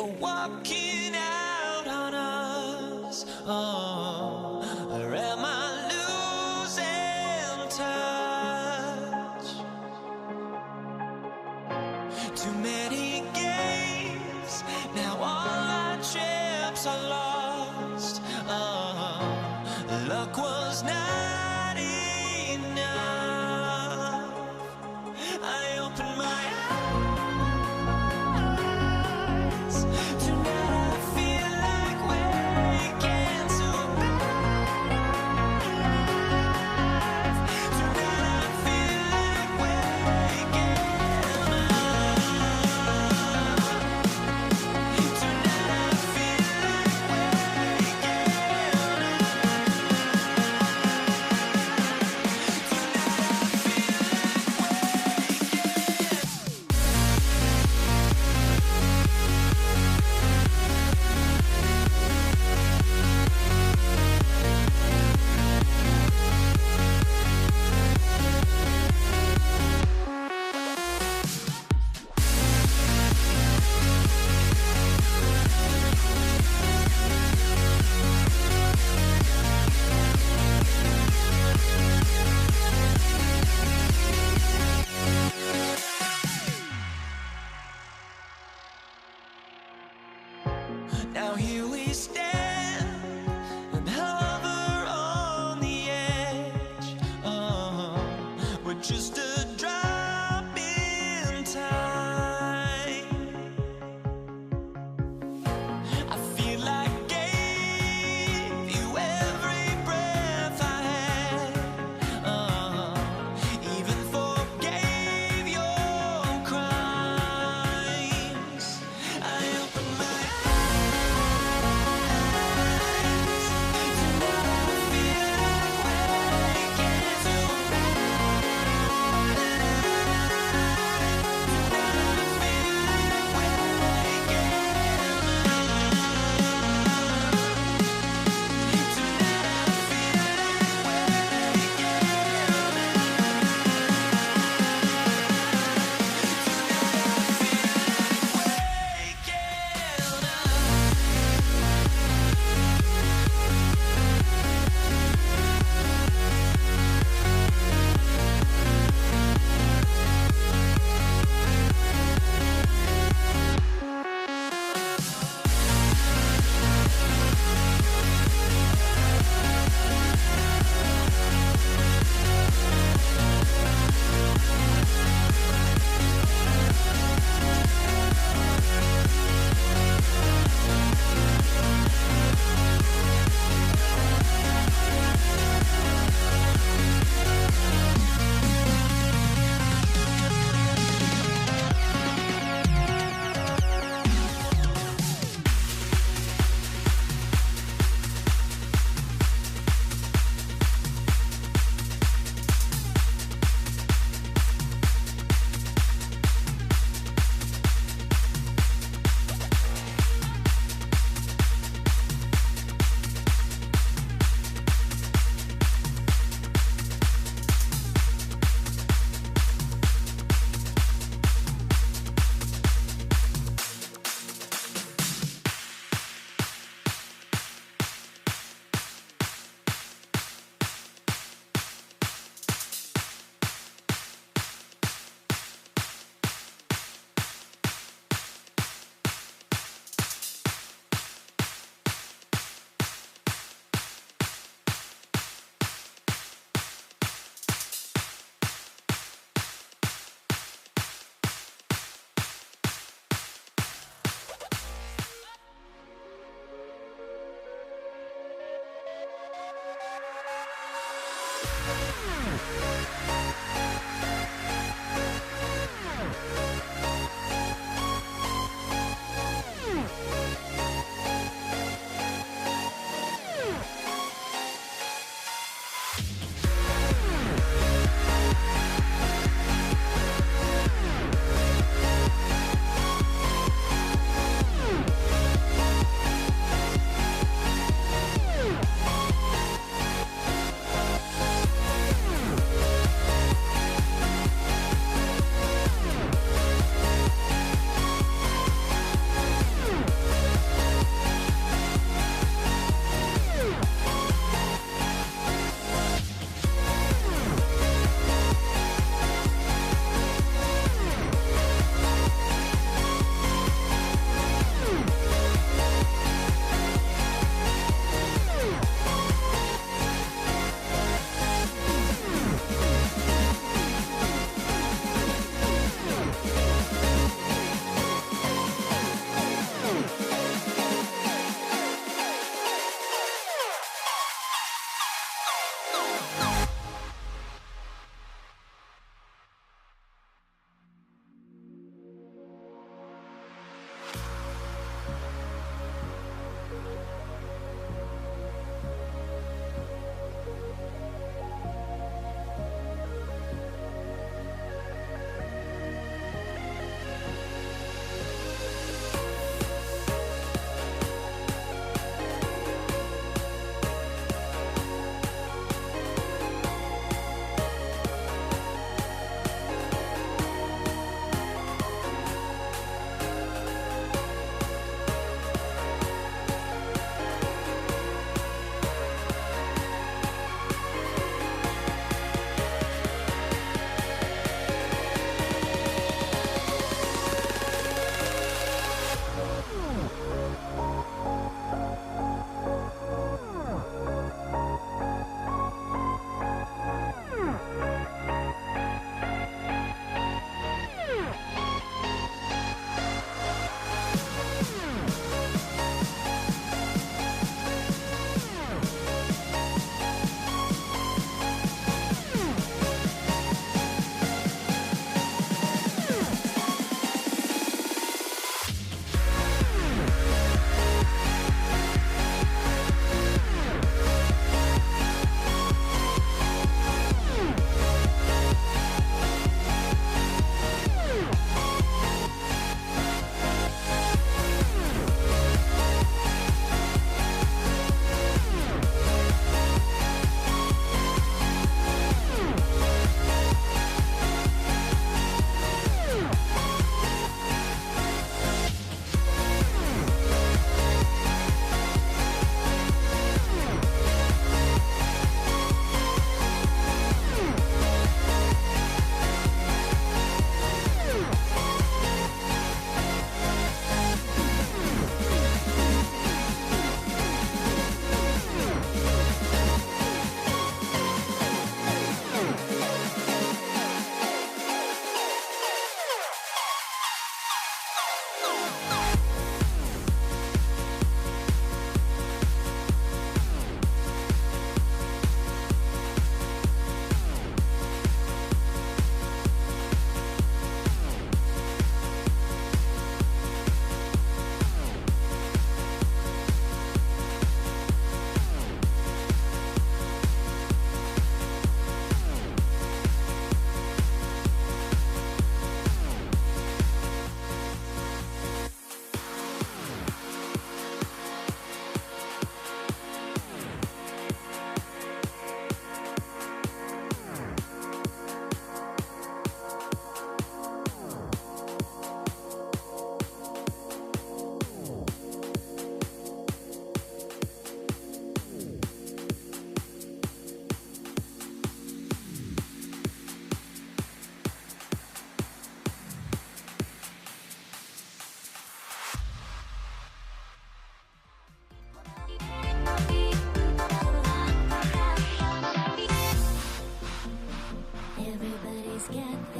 for walking out on us. Oh, or am I losing touch? Too many games, now all our chips are lost. Oh, luck was not enough. I opened my eyes. Tonight I feel like waking to life. Tonight I feel like waking up. Tonight I feel like waking up.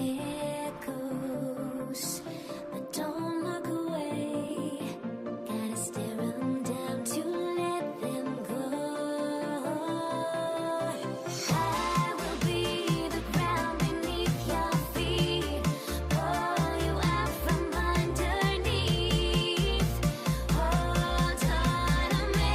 there goes. But don't look away. Gotta stare 'em down to let them go. I will be the ground beneath your feet. Pull you out from underneath. Hold on to me.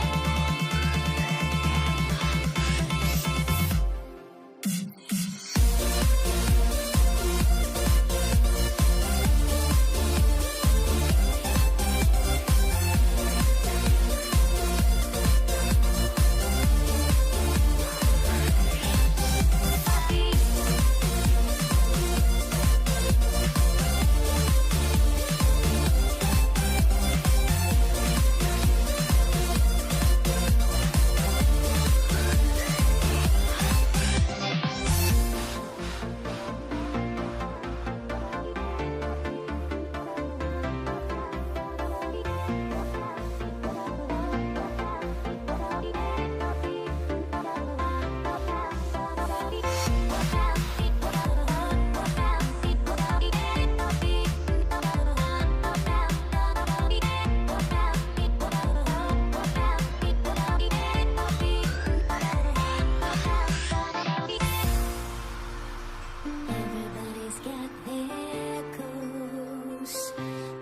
Everybody's got their goals,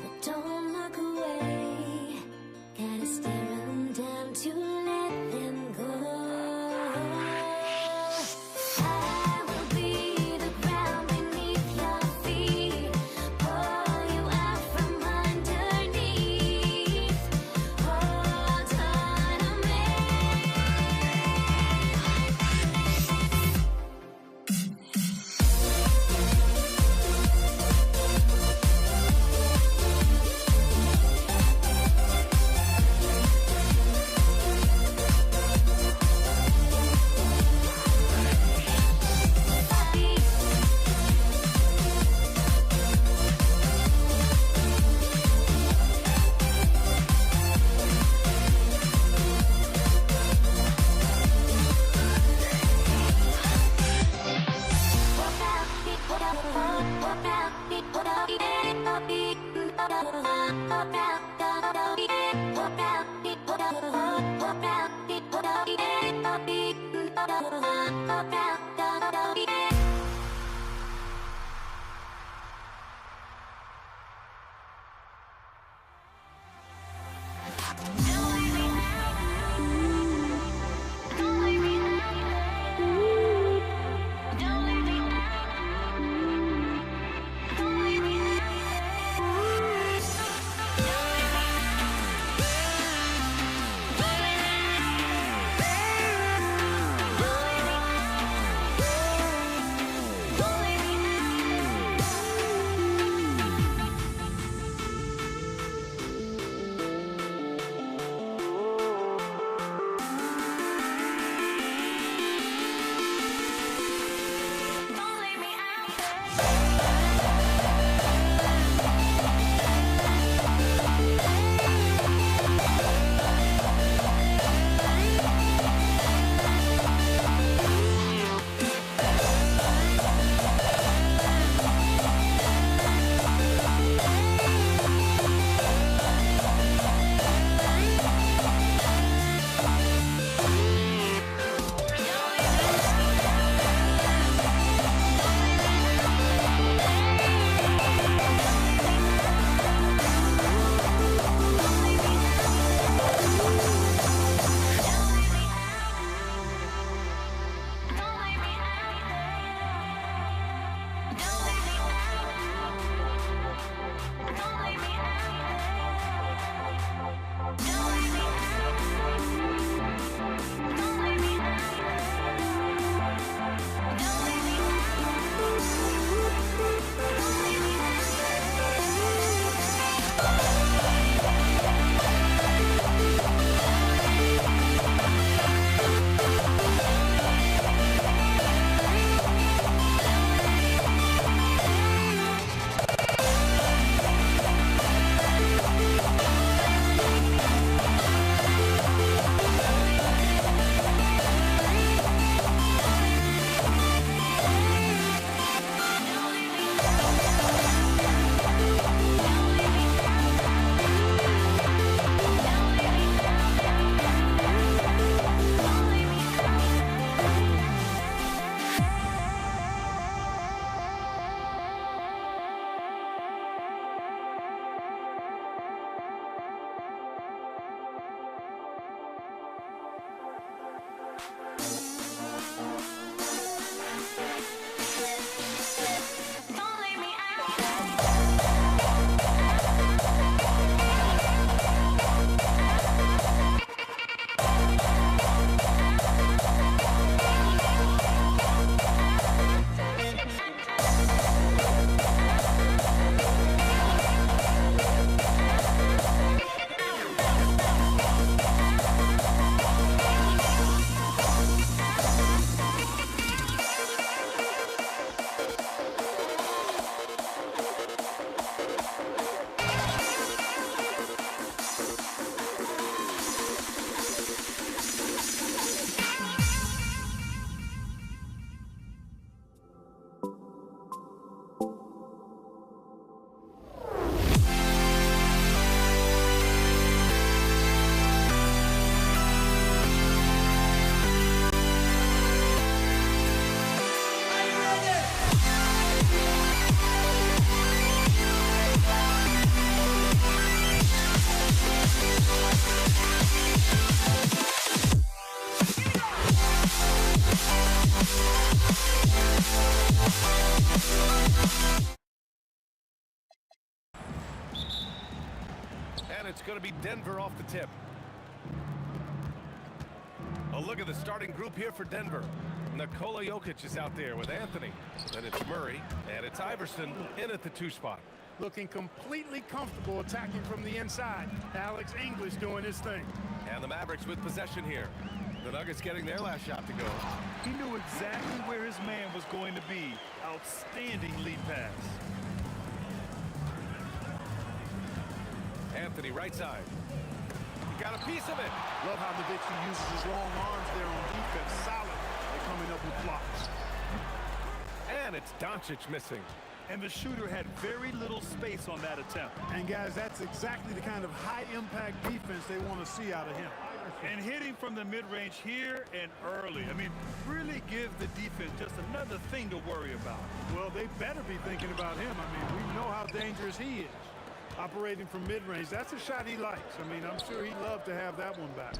but don't look away. Gotta stare 'em down to let them go. I will be the ground beneath your feet. Pull you out from underneath. Hold on to me. And it's going to be Denver off the tip. A look at the starting group here for Denver. Nikola Jokic is out there with Anthony. Then it's Murray, and it's Iverson in at the 2 spot. Looking completely comfortable attacking from the inside. Alex English doing his thing. And the Mavericks with possession here. The Nuggets getting their last shot to go. He knew exactly where his man was going to be. Outstanding lead pass. Anthony right side. He got a piece of it. Love how Nowitzki uses his long arms there on defense. Solid. They're coming up with blocks. And it's Doncic missing. And the shooter had very little space on that attempt. And guys, that's exactly the kind of high-impact defense they want to see out of him. And hitting from the mid-range here and early. I mean, really give the defense just another thing to worry about. Well, they better be thinking about him. I mean, we know how dangerous he is. Operating from mid-range, that's a shot he likes. I mean, I'm sure he'd love to have that one back.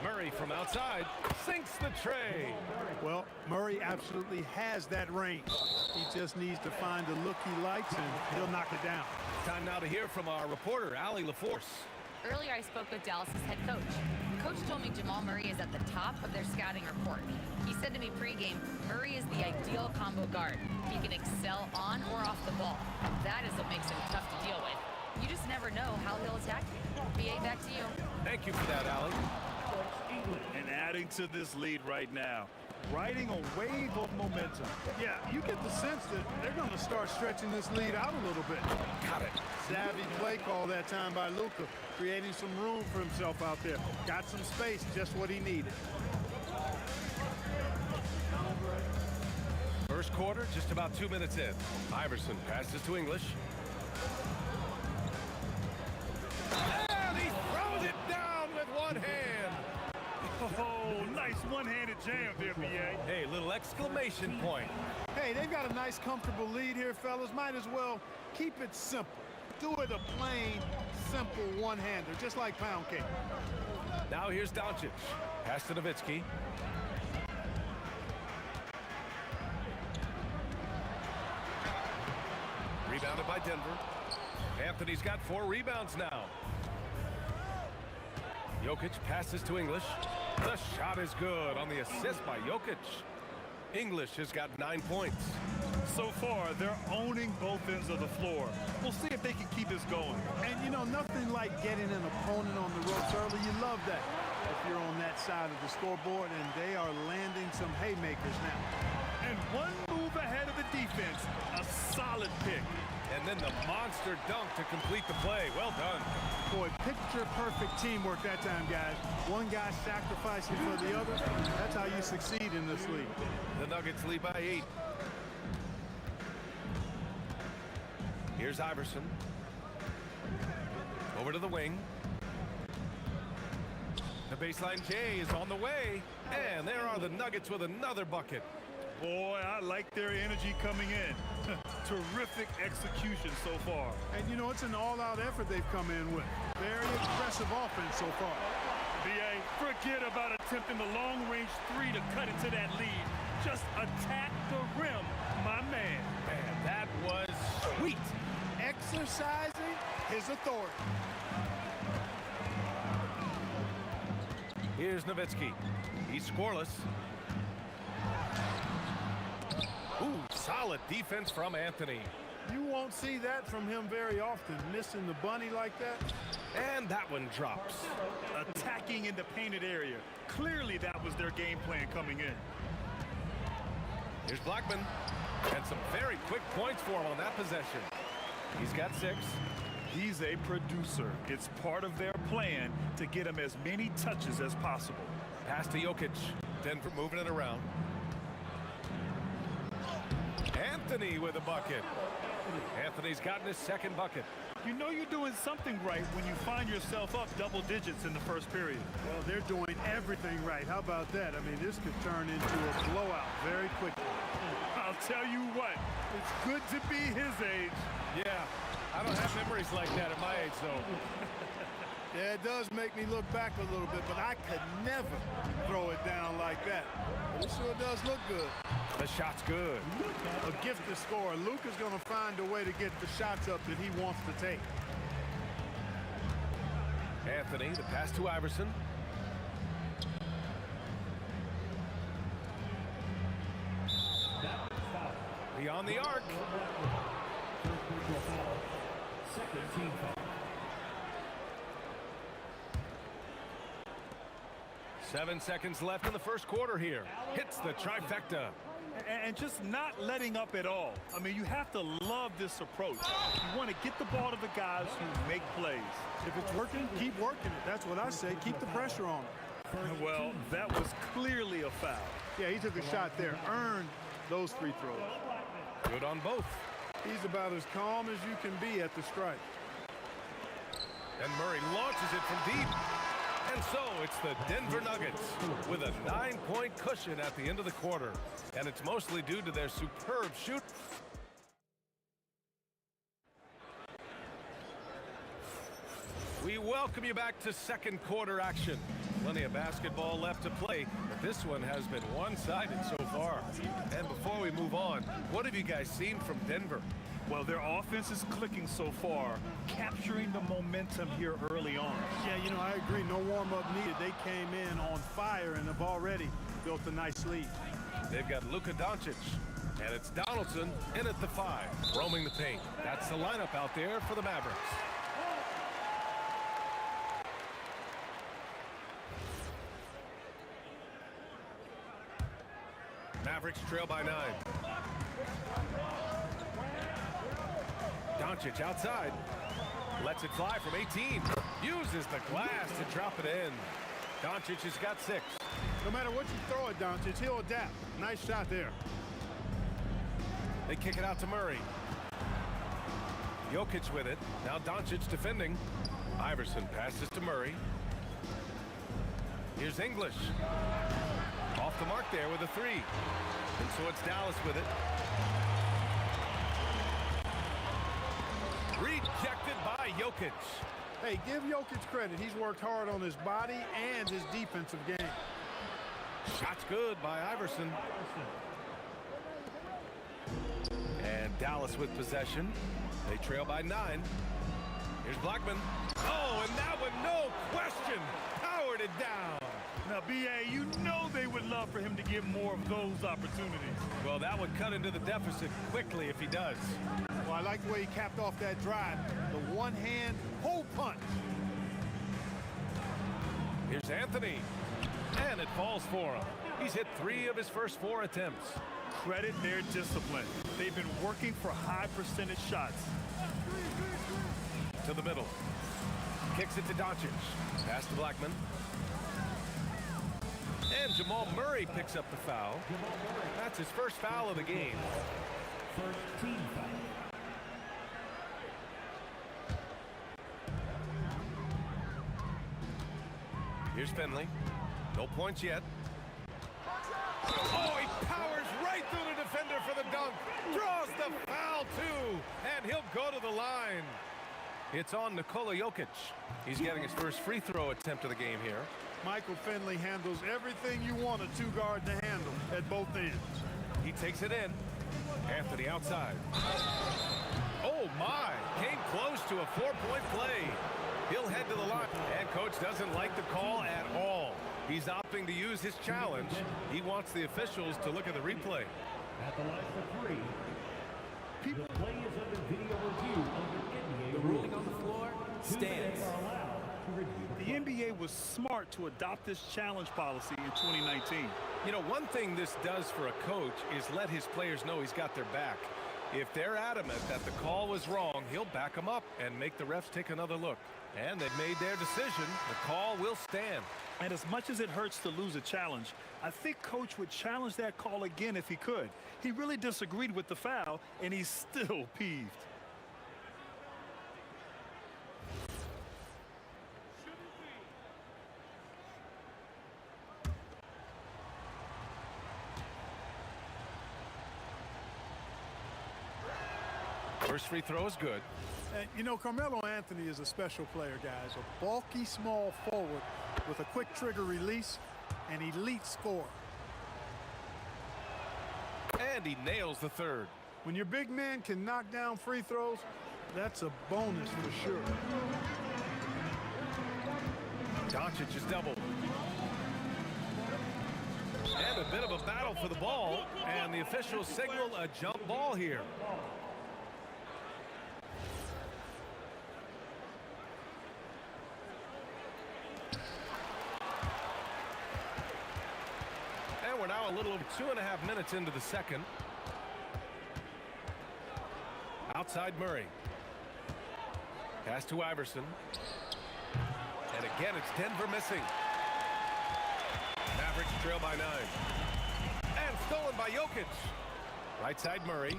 Murray from outside sinks the tray. Well, Murray absolutely has that range. He just needs to find the look he likes, and he'll knock it down. Time now to hear from our reporter, Allie LaForce. Earlier, I spoke with Dallas's head coach. Coach told me Jamal Murray is at the top of their scouting report. He said to me pregame, Murray is the ideal combo guard. He can excel on or off the ball. That is what makes him tough to deal with. You just never know how he'll attack you. BA, back to you. Thank you for that, Allie. And adding to this lead right now. Riding a wave of momentum. Yeah, you get the sense that they're going to start stretching this lead out a little bit. Got it. Savvy play call that time by Luka, creating some room for himself out there. Got some space, just what he needed. First quarter, just about 2 minutes in. Iverson passes to English. And he throws it down with one hand. Oh, nice one-handed jam there, BA. Hey, little exclamation point. Hey, they've got a nice, comfortable lead here, fellas. Might as well keep it simple. Do it a plain, simple one-hander, just like pound cake. Now here's Doncic. Pass to Nowitzki. Rebounded by Denver. Anthony's got 4 rebounds now. Jokic passes to English. The shot is good on the assist by Jokic. English has got 9 points. So far, they're owning both ends of the floor. We'll see if they can keep this going. And, you know, nothing like getting an opponent on the ropes early. You love that if you're on that side of the scoreboard, and they are landing some haymakers now. And one move ahead of the defense. A solid pick. And then the monster dunk to complete the play. Well done. Boy, picture-perfect teamwork that time, guys. One guy sacrificing for the other. That's how you succeed in this league. The Nuggets lead by 8. Here's Iverson. Over to the wing. The baseline J is on the way. And there are the Nuggets with another bucket. Boy, I like their energy coming in. Terrific execution so far. And, you know, it's an all-out effort they've come in with. Very aggressive offense so far. BA, forget about attempting the long-range 3 to cut into that lead. Just attack the rim, my man. Man, that was sweet. Exercising his authority. Here's Nowitzki. He's scoreless. Ooh, solid defense from Anthony. You won't see that from him very often, missing the bunny like that. And that one drops. Attacking in the painted area. Clearly that was their game plan coming in. Here's Blackman. And some very quick points for him on that possession. He's got 6. He's a producer. It's part of their plan to get him as many touches as possible. Pass to Jokic. Denver moving it around. Anthony with a bucket. Anthony's gotten his second bucket. You know you're doing something right when you find yourself up double digits in the first period. Well, they're doing everything right. How about that? I mean, this could turn into a blowout very quickly. I'll tell you what, it's good to be his age. Yeah, I don't have memories like that at my age, though. Yeah, it does make me look back a little bit, but I could never throw it down like that. But it sure does look good. The shot's good. A gifted scorer. Luka's going to find a way to get the shots up that he wants to take. Anthony, the pass to Iverson. Beyond the arc. Second team foul. 7 seconds left in the first quarter here. Hits the trifecta. And just not letting up at all. I mean, you have to love this approach. You want to get the ball to the guys who make plays. If it's working, keep working it. That's what I say. Keep the pressure on him. Well, that was clearly a foul. Yeah, he took a shot there. Earned those free throws. Good on both. He's about as calm as you can be at the strike. And Murray launches it from deep. And so it's the Denver Nuggets with a 9-point cushion at the end of the quarter. And it's mostly due to their superb shoot. We welcome you back to second quarter action. Plenty of basketball left to play, but this one has been one-sided so far. And before we move on, what have you guys seen from Denver? Well, their offense is clicking so far, capturing the momentum here early on. Yeah, you know, I agree. No warm-up needed. They came in on fire and have already built a nice lead. They've got Luka Doncic, and it's Donaldson in at the 5, roaming the paint. That's the lineup out there for the Mavericks. Mavericks trail by 9. Doncic outside. Lets it fly from 18. Uses the glass to drop it in. Doncic has got 6. No matter what you throw at Doncic, he'll adapt. Nice shot there. They kick it out to Murray. Jokic with it. Now Doncic defending. Iverson passes to Murray. Here's English. Off the mark there with a 3. And so it's Dallas with it. Rejected by Jokic. Hey, give Jokic credit. He's worked hard on his body and his defensive game. Shot's good by Iverson. And Dallas with possession. They trail by 9. Here's Blackman. Oh, and that one, no question, powered it down. Now, B.A., you know they would love for him to get more of those opportunities. Well, that would cut into the deficit quickly if he does. Well, I like the way he capped off that drive. The one-hand hole punch. Here's Anthony. And it falls for him. He's hit 3 of his first 4 attempts. Credit their discipline. They've been working for high percentage shots. To the middle. Kicks it to Doncic. Pass to Blackman. And Jamal Murray picks up the foul. That's his first foul of the game. First team foul. Here's Finley. No points yet. Oh, he powers right through the defender for the dunk. Draws the foul, too. And he'll go to the line. It's on Nikola Jokic. He's getting his first free throw attempt of the game here. Michael Finley handles everything you want a two-guard to handle at both ends. He takes it in. Anthony outside. Oh, my. Came close to a 4-point play. He'll head to the line. And coach doesn't like the call at all. He's opting to use his challenge. He wants the officials to look at the replay. At the line for 3. The play is under video review under NBA The ruling on the floor 2 minutes stands. are allowed to review The NBA was smart to adopt this challenge policy in 2019. You know, one thing this does for a coach is let his players know he's got their back. If they're adamant that the call was wrong, he'll back them up and make the refs take another look. And they've made their decision. The call will stand. And as much as it hurts to lose a challenge, I think Coach would challenge that call again if he could. He really disagreed with the foul, and he's still peeved. First free throw is good. And, you know, Carmelo Anthony is a special player, guys. A bulky, small forward with a quick trigger release, an elite scorer. And he nails the third. When your big man can knock down free throws, that's a bonus for sure. Doncic is doubled. And a bit of a battle for the ball, and the officials signal a jump ball here. And we're now a little over 2.5 minutes into the second. Outside Murray. Pass to Iverson. And again, it's Denver missing. Mavericks trail by 9. And stolen by Jokic. Right side Murray.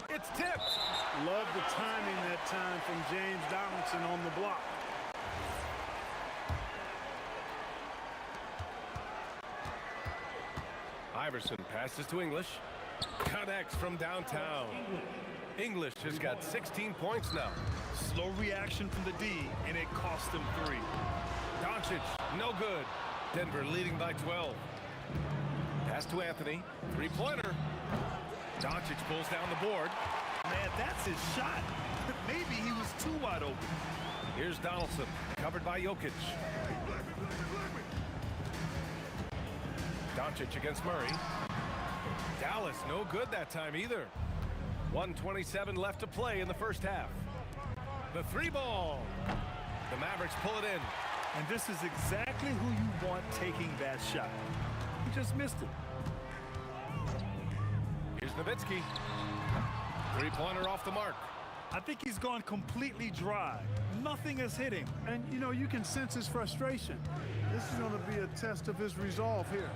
It's tipped. Love the timing that time from James Donaldson on the block. Iverson passes to English. Connects from downtown. English has got 16 points now. Slow reaction from the D, and it cost them 3. Doncic, no good. Denver leading by 12. Pass to Anthony. Three-pointer. Doncic pulls down the board. Man, that's his shot. Maybe he was too wide open. Here's Donaldson, covered by Jokic. Doncic against Murray. Dallas, no good that time either. 1:27 left to play in the first half. The 3-ball. The Mavericks pull it in. And this is exactly who you want taking that shot. He just missed it. Here's Nowitzki. Three-pointer off the mark. I think he's gone completely dry. Nothing has hit him. And, you know, you can sense his frustration. This is going to be a test of his resolve here.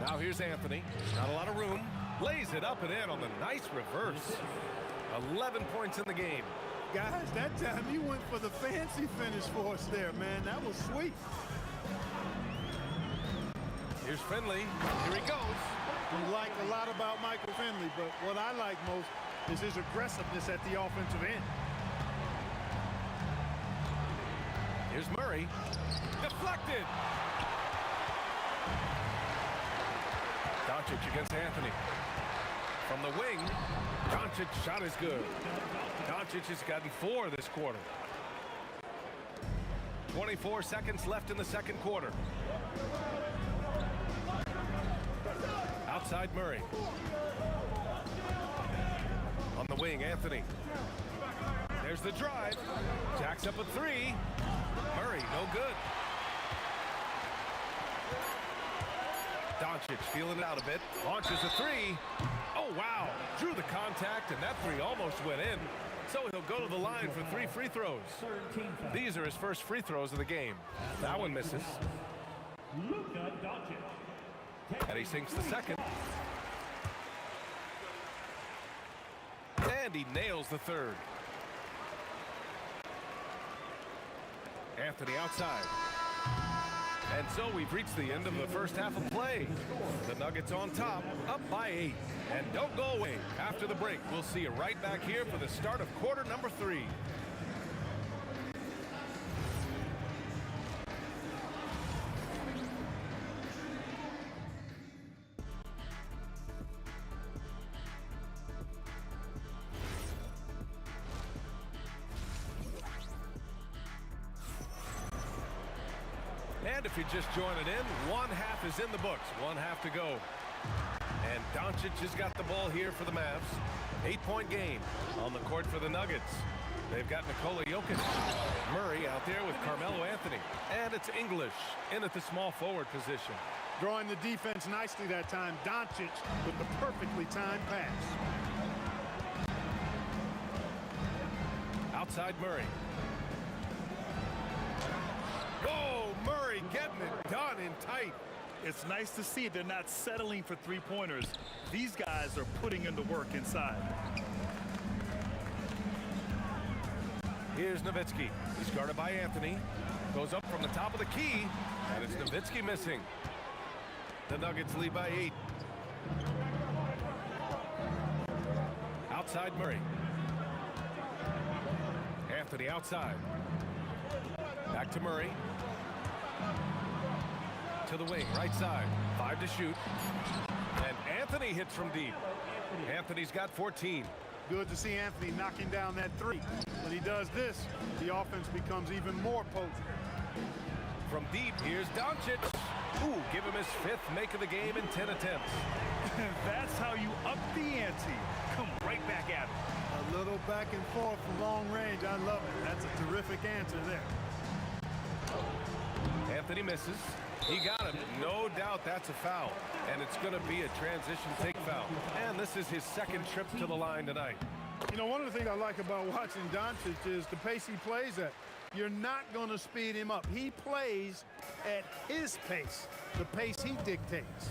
Now here's Anthony. Not a lot of room. Lays it up and in on the nice reverse. 11 points in the game. Guys, that time you went for the fancy finish for us there, man. That was sweet. Here's Finley. Here he goes. We like a lot about Michael Finley, but what I like most is his aggressiveness at the offensive end. Here's Murray. Deflected. Doncic against Anthony. From the wing, Doncic's shot is good. Doncic has gotten 4 this quarter. 24 seconds left in the second quarter. Outside Murray. On the wing, Anthony. There's the drive. Jacks up a 3. Murray, no good. Doncic feeling it out a bit. Launches a 3. Oh, wow. Drew the contact, and that 3 almost went in. So he'll go to the line for 3 free throws. These are his first free throws of the game. That one misses. And he sinks the second. And he nails the third. Anthony outside. And so we've reached the end of the first half of play. The Nuggets on top, up by 8. And don't go away. After the break, we'll see you right back here for the start of quarter number 3. And if you're just joining in, one half is in the books. One half to go. And Doncic has got the ball here for the Mavs. 8-point game on the court for the Nuggets. They've got Nikola Jokic. Murray out there with Carmelo Anthony. And it's English in at the small forward position. Drawing the defense nicely that time. Doncic with the perfectly timed pass. Outside Murray. Whoa, Murray getting it done in tight. It's nice to see they're not settling for 3-pointers. These guys are putting in the work inside. Here's Nowitzki. He's guarded by Anthony. Goes up from the top of the key. And it's Nowitzki missing. The Nuggets lead by 8. Outside Murray. Anthony outside. Back to Murray. To the wing, right side. 5 to shoot. And Anthony hits from deep. Anthony's got 14. Good to see Anthony knocking down that three. When he does this, the offense becomes even more potent. From deep, here's Doncic. Ooh, give him his 5th make of the game in 10 attempts. That's how you up the ante. Come right back at him. A little back and forth from long range. I love it. That's a terrific answer there. Anthony misses. He got him. No doubt that's a foul. And it's going to be a transition take foul. And this is his 2nd trip to the line tonight. You know, one of the things I like about watching Doncic is the pace he plays at. You're not going to speed him up. He plays at his pace, the pace he dictates.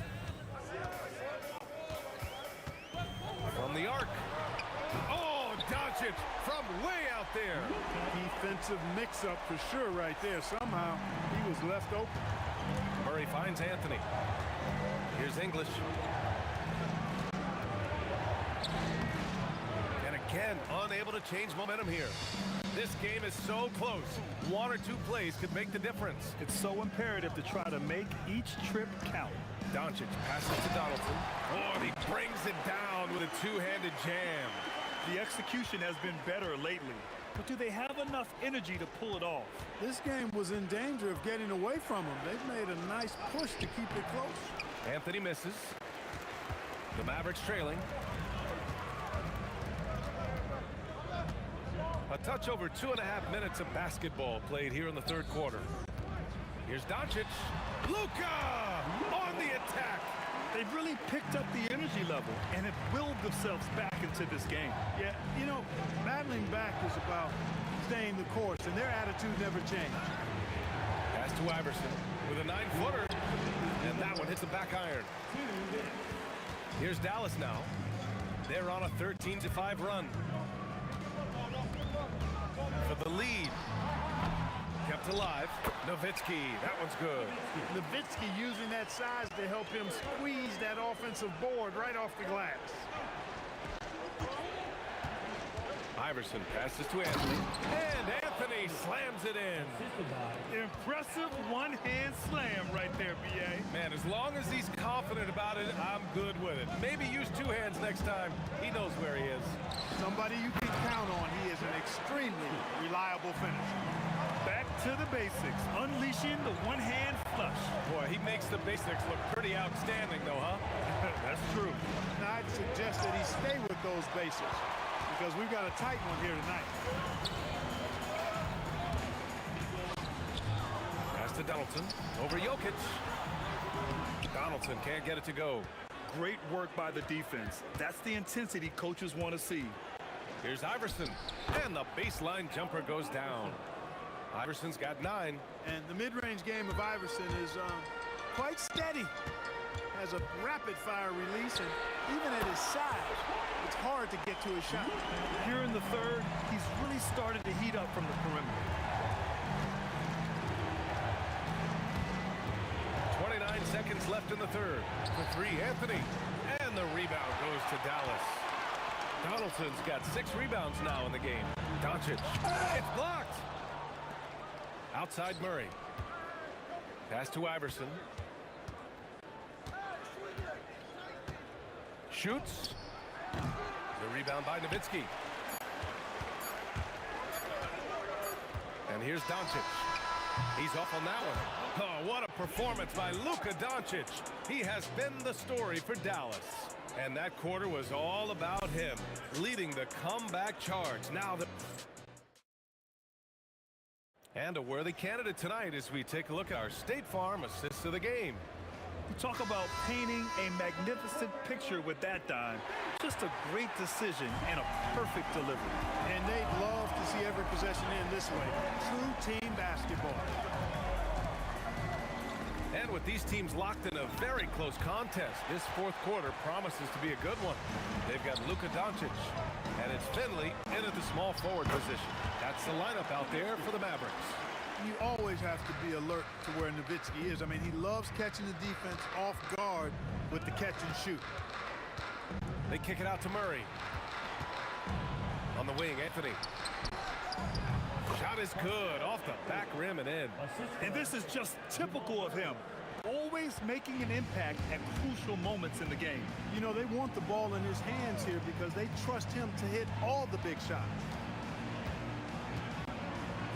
From the arc. Oh, Doncic from way out there. Defensive mix-up for sure right there. Somehow he was left open. Murray finds Anthony. Here's English. And again, unable to change momentum here. This game is so close. 1 or 2 plays could make the difference. It's so imperative to try to make each trip count. Doncic passes to Donaldson. Oh, and he brings it down with a 2-handed jam. The execution has been better lately, but do they have enough energy to pull it off? This game was in danger of getting away from him. They've made a nice push to keep it close. Anthony misses. The Mavericks trailing. A touch over 2.5 minutes of basketball played here in the 3rd quarter. Here's Doncic. Luka on the attack. They've really picked up the energy level and have willed themselves back into this game. Yeah, you know, battling back is about staying the course, and their attitude never changed. Pass to Iverson with a 9-footer. And that one hits the back iron. Here's Dallas now. They're on a 13-5 run. For the lead. Kept alive. Nowitzki. That one's good. Nowitzki using that size to help him squeeze that offensive board right off the glass. Iverson passes to Anthony. And Anthony slams it in. Impressive one-hand slam right there, B.A. Man, as long as he's confident about it, I'm good with it. Maybe use 2 hands next time. He knows where he is. Somebody you can count on. He is an extremely reliable finisher. Back to the basics, unleashing the one-hand flush. Boy, he makes the basics look pretty outstanding, though, huh? That's true. Now, I'd suggest that he stay with those basics because we've got a tight one here tonight. Pass to Donaldson. Over Jokic. Donaldson can't get it to go. Great work by the defense. That's the intensity coaches want to see. Here's Iverson. And the baseline jumper goes down. Iverson's got 9. And the mid-range game of Iverson is quite steady. Has a rapid-fire release, and even at his size, it's hard to get to his shot. Here in the 3rd, he's really started to heat up from the perimeter. 29 seconds left in the 3rd. For 3, Anthony. And the rebound goes to Dallas. Donaldson's got 6 rebounds now in the game. Doncic. It's blocked. Outside Murray. Pass to Iverson. Shoots. The rebound by Nowitzki. And here's Doncic. He's off on that one. Oh, what a performance by Luka Doncic. He has been the story for Dallas. And that quarter was all about him, leading the comeback charge. Now the... And a worthy candidate tonight as we take a look at our State Farm assists of the game. You talk about painting a magnificent picture with that dime. Just a great decision and a perfect delivery. And they'd love to see every possession end this way. True team basketball. And with these teams locked in a very close contest, this 4th quarter promises to be a good one. They've got Luka Doncic, and it's Finley in at the small forward position. That's the lineup out there for the Mavericks. You always have to be alert to where Nowitzki is. I mean, he loves catching the defense off guard with the catch and shoot. They kick it out to Murray. On the wing, Anthony. Shot is good, off the back rim and in. And this is just typical of him. always making an impact at crucial moments in the game. You know, they want the ball in his hands here because they trust him to hit all the big shots.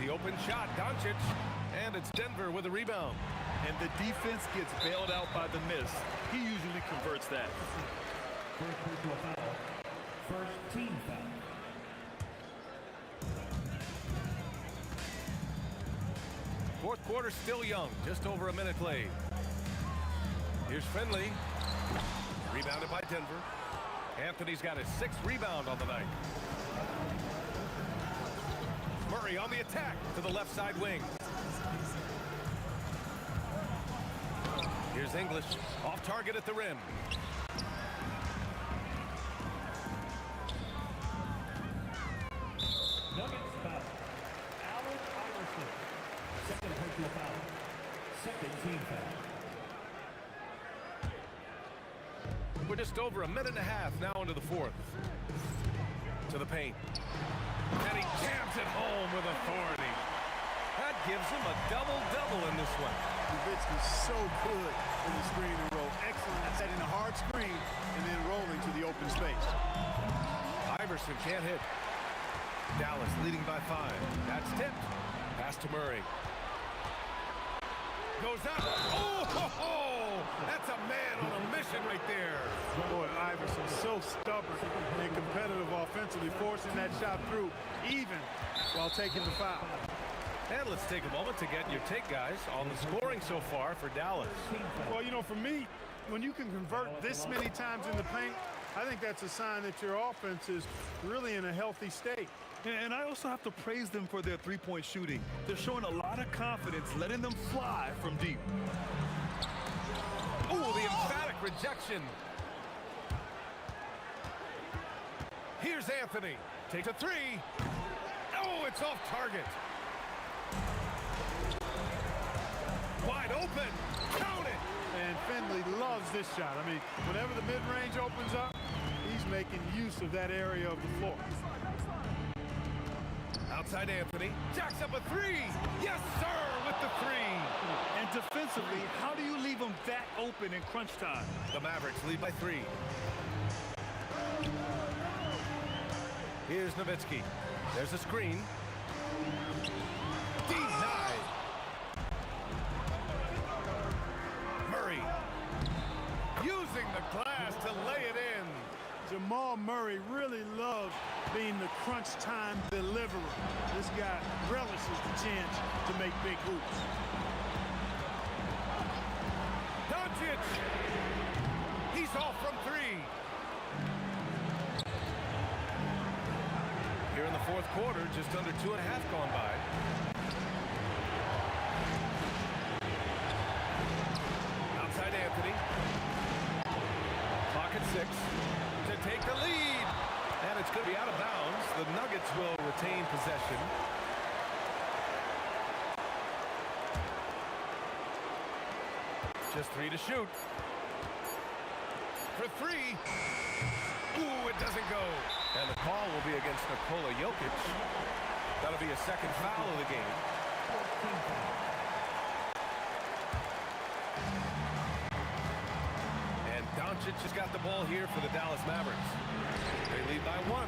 The open shot, Doncic, and it's Denver with a rebound. And the defense gets bailed out by the miss. He usually converts that. First personal foul. First team foul. Fourth quarter still young, just over a minute played. Here's Finley. Rebounded by Denver. Anthony's got his 6th rebound on the night. Murray on the attack to the left side wing. Here's English, off target at the rim. Nuggets foul. Allen Iverson. Second personal foul. Second team foul. We're just over a minute and a half now into the fourth. To the paint. And he jams it home with authority. That gives him a double-double in this one. Nowitzki's so good in the screen and roll. Excellent at setting a hard screen and then rolling to the open space. Iverson can't hit. Dallas leading by 5. That's tipped. Pass to Murray. Goes out. Oh, ho, ho! That's a man on a mission right there. Boy, Iverson's so stubborn and competitive offensively, forcing that shot through even while taking the foul. And let's take a moment to get your take, guys, on the scoring so far for Dallas. Well, you know, for me, when you can convert this many times in the paint, I think that's a sign that your offense is really in a healthy state. And I also have to praise them for their three-point shooting. They're showing a lot of confidence, letting them fly from deep. Oh, the emphatic rejection. Here's Anthony. Takes a 3. Oh, it's off target. Wide open. Count it. And Finley loves this shot. I mean, whenever the mid-range opens up, he's making use of that area of the floor. Outside Anthony. Jacks up a 3. Yes, sir, with the 3. And defensively, how do you leave them that open in crunch time? The Mavericks lead by 3. Here's Nowitzki. There's a screen. Denied. Murray using the glass to lay it in. Jamal Murray really loves being the crunch time deliverer. This guy relishes the chance to make big hoops. Doncic. He's off from 3. Here in the fourth quarter, just under 2.5 gone by. Outside Anthony. Clock at 6. To take the lead. And it's going to be out of bounds. The Nuggets will retain possession. Just 3 to shoot. For 3. Ooh, it doesn't go. And the call will be against Nikola Jokic. That'll be a second foul of the game. And Doncic has got the ball here for the Dallas Mavericks. They lead by 1.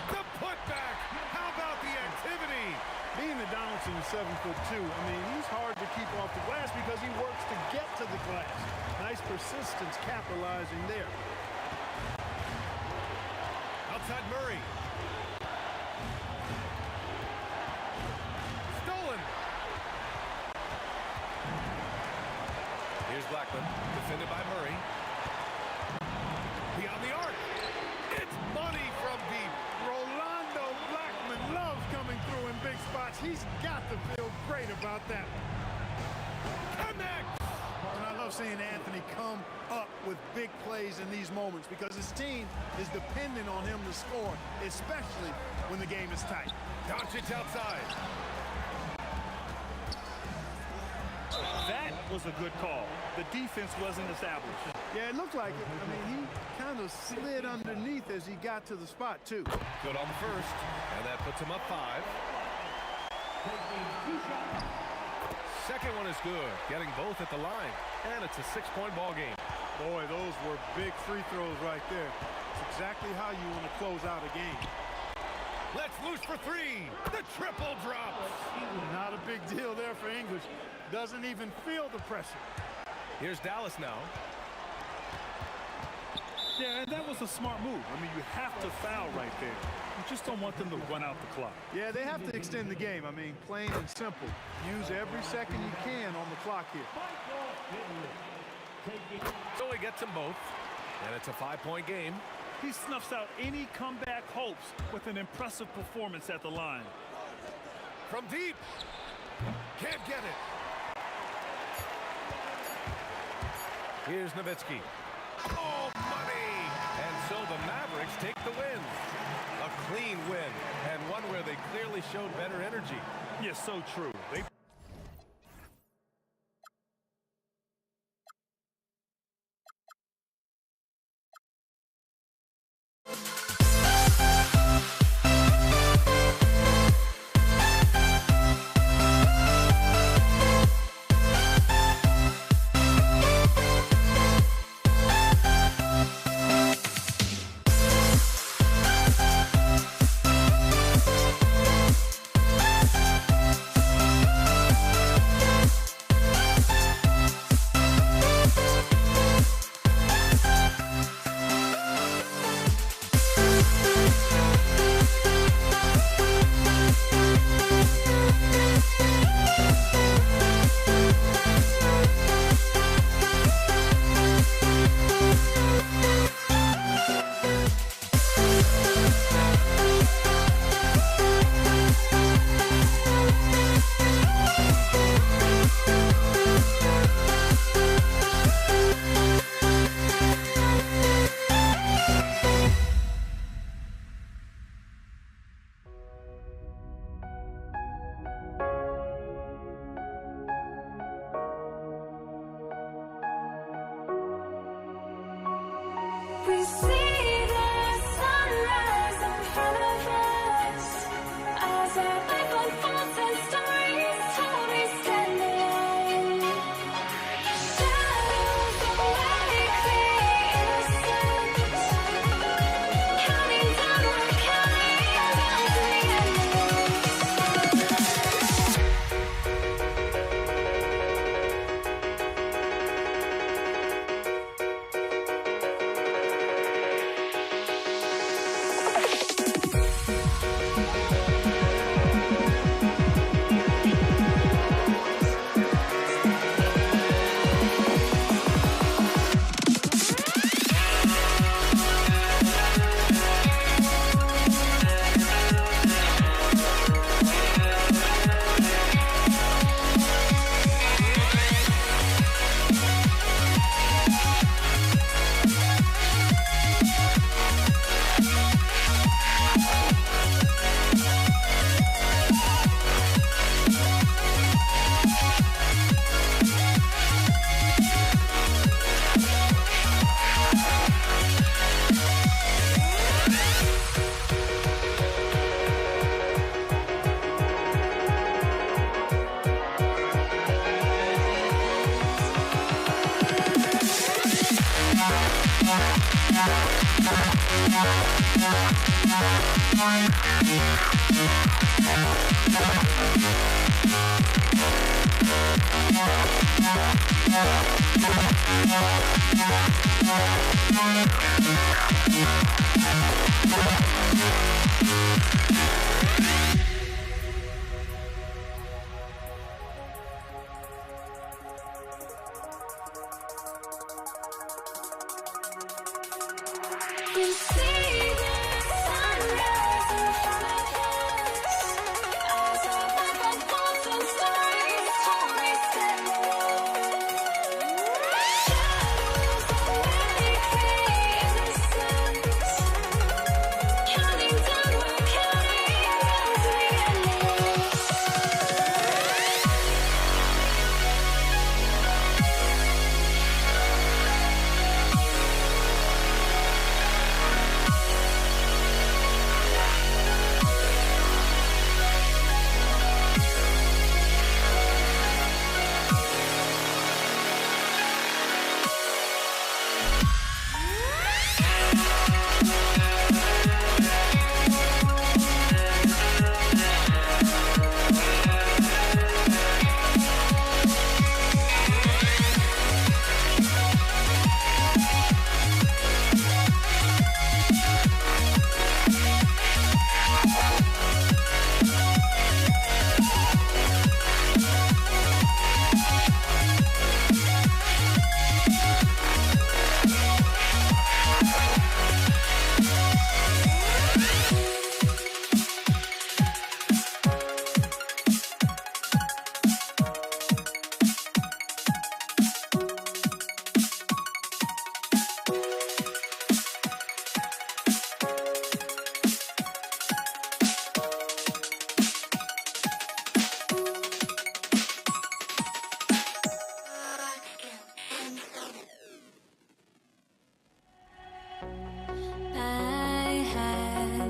The putback. How about the activity? Being that Donaldson is 7'2", I mean, he's hard to keep off the glass because he works to get to the glass. Nice persistence capitalizing there. Outside Murray. Stolen. Here's Blackman, defended by Murray. Beyond the arc. It's money from deep. Rolando Blackman loves coming through in big spots. He's got to feel great about that. Connect. And I love seeing Anthony come up with big plays in these moments because his team is dependent on him to score, especially when the game is tight. Doncic outside. That was a good call. The defense wasn't established. Yeah, it looked like it. I mean, he kind of slid underneath as he got to the spot, too. Good on the first, and that puts him up 5. second one is good, getting both at the line. And it's a 6-point ball game. Boy, those were big free throws right there. It's exactly how you want to close out a game. Let's loose for three. The triple drops. Not a big deal there for English. Doesn't even feel the pressure. Here's Dallas now. Yeah, and that was a smart move. I mean, you have to foul right there. You just don't want them to run out the clock. Yeah, they have to extend the game. I mean, plain and simple. Use every second you can on the clock here. So he gets them both, and it's a 5-point game. He snuffs out any comeback hopes with an impressive performance at the line. From deep. Can't get it. Here's Nowitzki. Oh, money! And so the Mavericks take the win. A clean win, and one where they clearly showed better energy. Yes, so true. We see the sunrise in front of us as our life unfolds and stories told. We stand alone. Shadows awake the innocent, counting down, we're counting down to the end. We see the sunrise in front of us as our life unfolds and stories told. We stand alone. Shadows awake the innocent, counting down, we're counting down.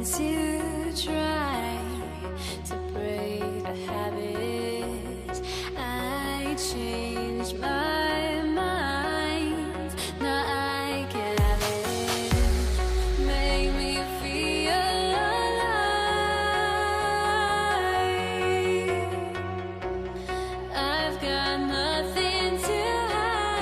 to try to break the habit. I changed my mind. Now I can have it. Make me feel alive. I've got nothing to hide.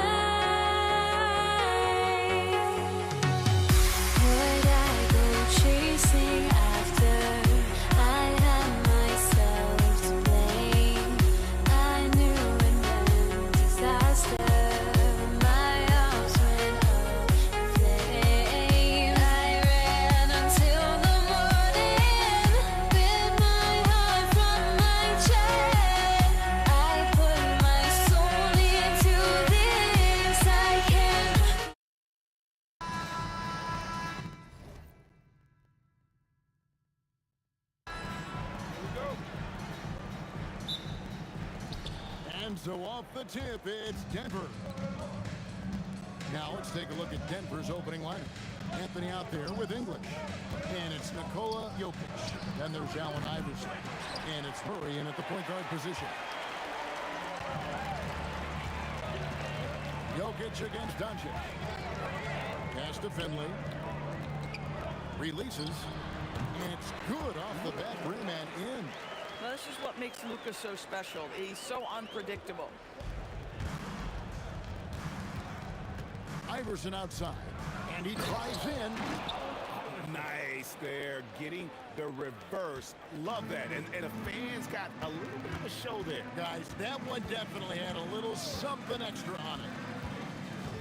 Would I go chasing after? I had myself to blame. I knew it meant disaster. My arms went up in flames. I ran until the morning, bit my heart from my chest. I put my soul into this. I can't. And so off the tip, it's Denver. Now let's take a look at Denver's opening lineup. Anthony out there with English. And it's Nikola Jokic. Then there's Allen Iverson. And it's Murray in at the point guard position. Jokic against Doncic. Pass to Finley. Releases. And it's good off the back rim and in. Well, this is what makes Luka so special. He's so unpredictable. Iverson outside. And he drives in. Nice there, getting the reverse. Love that. And the fans got a little bit of a show there. Guys, that one definitely had a little something extra on it.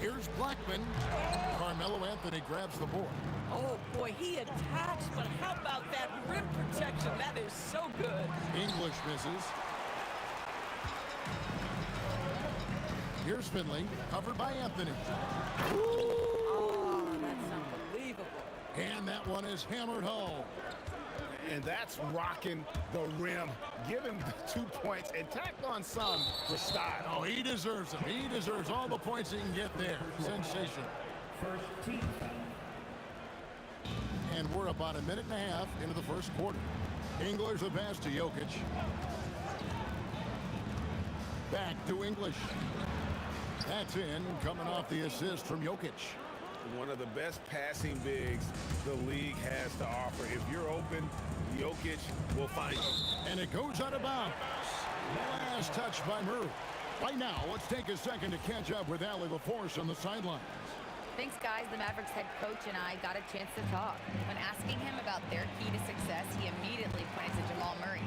Here's Blackman. Carmelo Anthony grabs the board. Oh, boy, he attacks, but how about that rim protection? That is so good. English misses. Here's Finley, covered by Anthony. Oh, that's unbelievable. And that one is hammered home. And that's rocking the rim. Give him 2 points and tack on some for style. Oh, he deserves them. He deserves all the points he can get there. Sensation. First team foul. And we're about a minute and a half into the first quarter. English the pass to Jokic. Back to English. That's in, coming off the assist from Jokic. One of the best passing bigs the league has to offer. If you're open, Jokic will find you. And it goes out of bounds. Last touch by Murray. Right now, let's take a second to catch up with Allie LaForce on the sidelines. Thanks, guys. The Mavericks head coach and I got a chance to talk. When asking him about their key to success, he immediately pointed to Jamal Murray.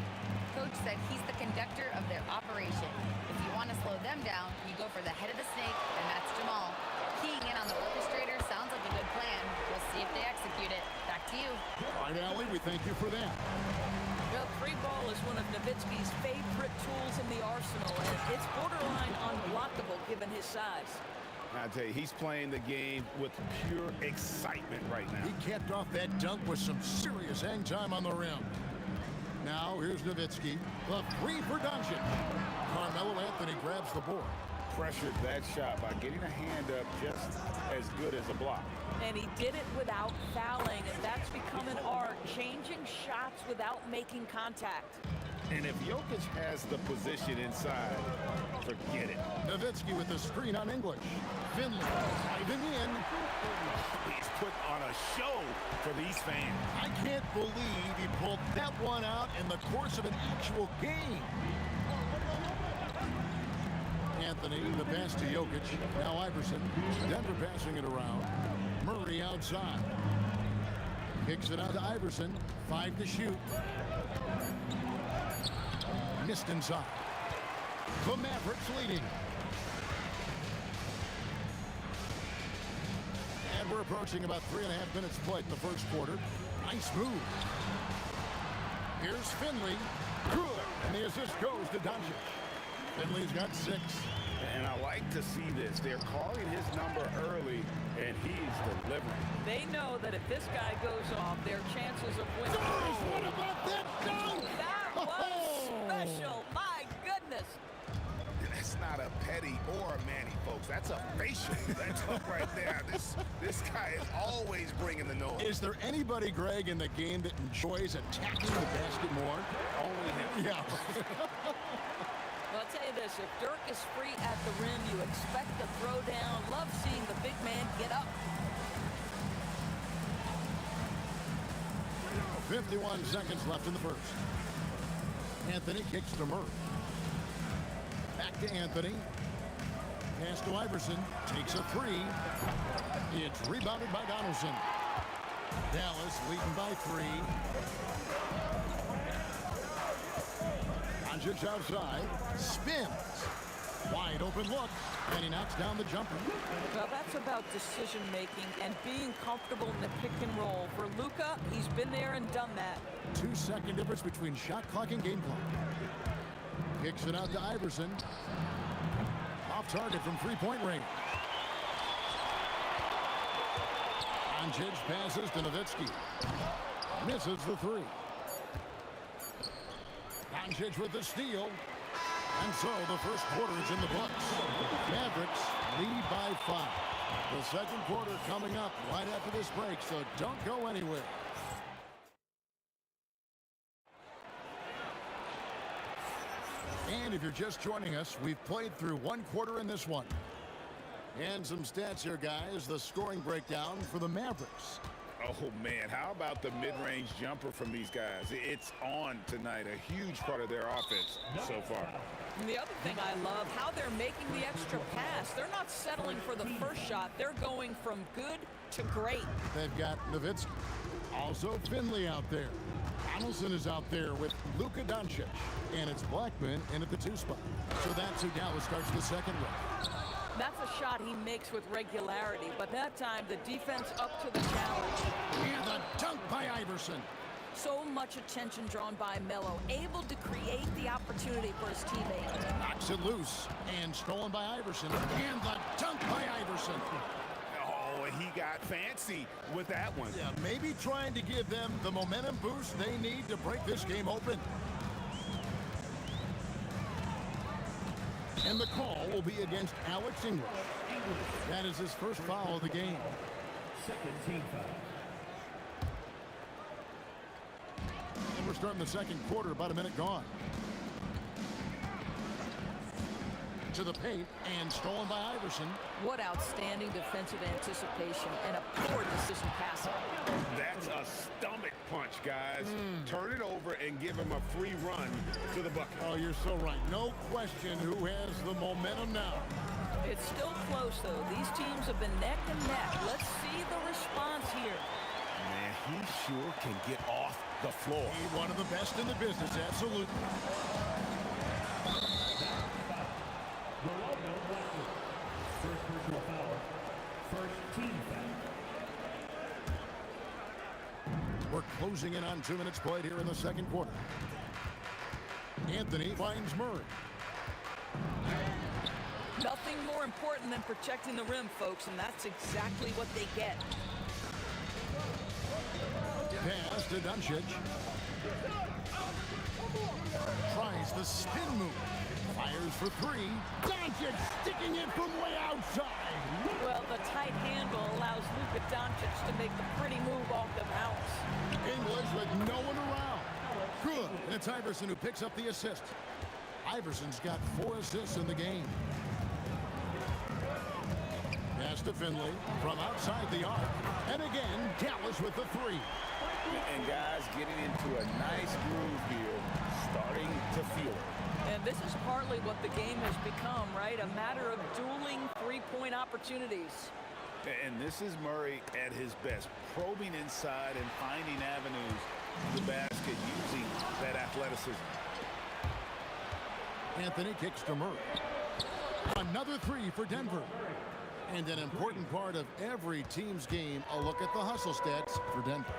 Coach said he's the conductor of their operation. If you want to slow them down, you go for the head of the snake, and that's Jamal. Keying in on the orchestrator sounds like a good plan. We'll see if they execute it. Back to you. All right, Allie, we thank you for that. Well, free ball is one of Nowitzki's favorite tools in the arsenal, and it's borderline unblockable given his size. I tell you, he's playing the game with pure excitement right now. He capped off that dunk with some serious hang time on the rim. Now, here's Nowitzki. The three for Doncic. Carmelo Anthony grabs the board. Pressured that shot by getting a hand up just as good as a block. And he did it without fouling, and that's become an art, changing shots without making contact. And if Jokic has the position inside, forget it. Nowitzki with the screen on English. Finley diving in. He's put on a show for these fans. I can't believe he pulled that one out in the course of an actual game. Anthony, the pass to Jokic. Now Iverson. Denver passing it around. Murray outside. Kicks it out to Iverson. 5 to shoot. Missed inside. The Mavericks leading. And we're approaching about 3.5 minutes played in the first quarter. Nice move. Here's Finley. Good. And the assist goes to Doncic. Finley's got 6. And I like to see this. They're calling his number early, and he's delivering. They know that if this guy goes off, their chances of winning. What about that dunk? That was special. My goodness. That's not a Petty or a Manny, folks. That's a facial. That's up right there. This guy is always bringing the noise. Is there anybody, Greg, in the game that enjoys attacking the basket more? Only him. Yeah. Well, I'll tell you this, if Dirk is free at the rim, you expect a throwdown. Love seeing the big man get up. 51 seconds left in the first. Anthony kicks to Murray. Back to Anthony. Pass to Iverson. Takes a three. It's rebounded by Donaldson. Dallas leading by 3. Doncic outside. Spins. Wide open look. And he knocks down the jumper. Well, that's about decision making and being comfortable in the pick and roll. For Luka, he's been there and done that. 2-second difference between shot clock and game clock. Kicks it out to Iverson. Off target from three-point range. Doncic passes to Nowitzki. Misses the three. Doncic with the steal. And so the first quarter is in the books. Mavericks lead by 5. The second quarter coming up right after this break, so don't go anywhere. And if you're just joining us, we've played through one quarter in this one. And some stats here, guys. The scoring breakdown for the Mavericks. Oh, man, how about the mid-range jumper from these guys? It's on tonight, a huge part of their offense so far. And the other thing I love, how they're making the extra pass. They're not settling for the first shot. They're going from good to great. They've got Nowitzki. Also Finley out there. Donaldson is out there with Luka Doncic. And it's Blackman in at the 2 spot. So that's who Dallas starts the second with. That's a shot he makes with regularity, but that time the defense up to the challenge. And the dunk by Iverson. So much attention drawn by Melo, able to create the opportunity for his teammate. Knocks it loose and stolen by Iverson. And the dunk by Iverson. Oh, he got fancy with that one. Yeah, maybe trying to give them the momentum boost they need to break this game open. And the call will be against Alex English. That is his first foul of the game. Second team foul. And we're starting the second quarter, about a minute gone. To the paint, and stolen by Iverson. What outstanding defensive anticipation and a poor decision passing. That's a stomach punch, guys. Turn it over and give him a free run to the bucket. Oh, you're so right. No question who has the momentum now. It's still close, though. These teams have been neck and neck. Let's see the response here. Man, he sure can get off the floor. He's one of the best in the business, absolutely. First personal foul. First team foul. We're closing in on 2 minutes played here in the second quarter. Anthony finds Murray. Nothing more important than protecting the rim, folks, and that's exactly what they get. Pass to Doncic. Tries the spin move. Fires for 3. Doncic sticking it from way outside. Well, the tight handle allows Luka Doncic to make the pretty move off the bounce. English with no one around. Good. And it's Iverson who picks up the assist. Iverson's got 4 assists in the game. Pass to Finley from outside the arc. And again, Dallas with the 3. And guys getting into a nice groove here, starting to feel it. And this is partly what the game has become, right? A matter of dueling three-point opportunities. And this is Murray at his best, probing inside and finding avenues to the basket using that athleticism. Anthony kicks to Murray. Another 3 for Denver. And an important part of every team's game, a look at the hustle stats for Denver.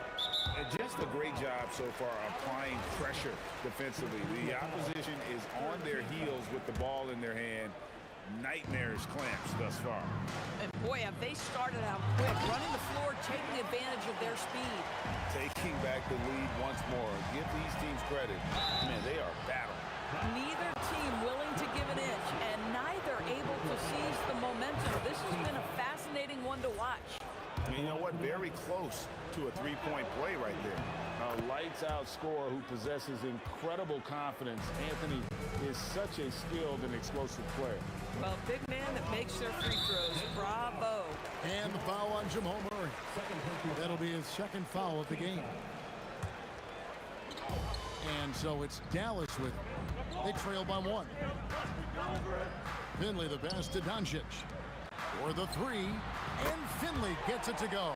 Just a great job so far applying pressure defensively. The opposition is on their heels with the ball in their hand. Nightmarish clamps thus far. And boy, have they started out quick, running the floor, taking advantage of their speed. Taking back the lead once more. Give these teams credit. Man, they are battling. Neither team willing to give an inch, and neither able to seize the momentum. This has been a fascinating one to watch. And you know what? Very close to a three-point play right there. A lights-out scorer who possesses incredible confidence. Anthony is such a skilled and explosive player. Well, big man that makes their free throws. Bravo. And the foul on Jamal Murray. That'll be his second foul of the game. And so it's Dallas with it. They trail by one. Finley the pass to Doncic. For the three. And Finley gets it to go.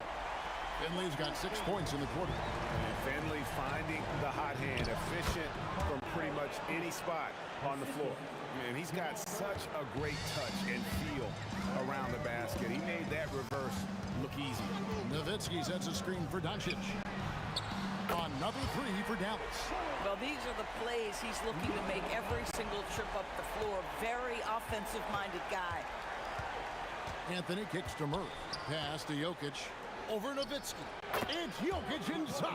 Finley's got 6 points in the quarter. And Finley finding the hot hand, efficient from pretty much any spot on the floor. And he's got such a great touch and feel around the basket. He made that reverse look easy. Nowitzki sets a screen for Doncic. Another three for Dallas. Well, these are the plays he's looking to make every single trip up the floor. Very offensive-minded guy. Anthony kicks to Murray. Pass to Jokic. Over Nowitzki. It's Jokic inside.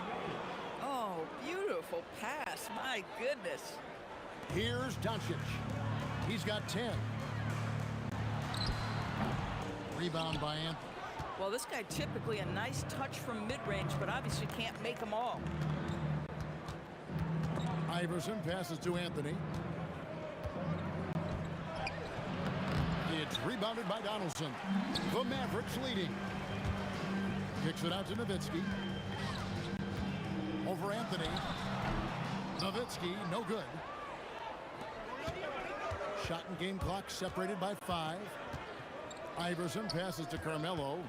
Oh, beautiful pass. My goodness. Here's Doncic. He's got 10. Rebound by Anthony. Well, this guy typically a nice touch from mid-range, but obviously can't make them all. Iverson passes to Anthony. It's rebounded by Donaldson. The Mavericks leading. Kicks it out to Nowitzki. Over Anthony. Nowitzki, no good. Shot and game clock separated by 5. Iverson passes to Carmelo.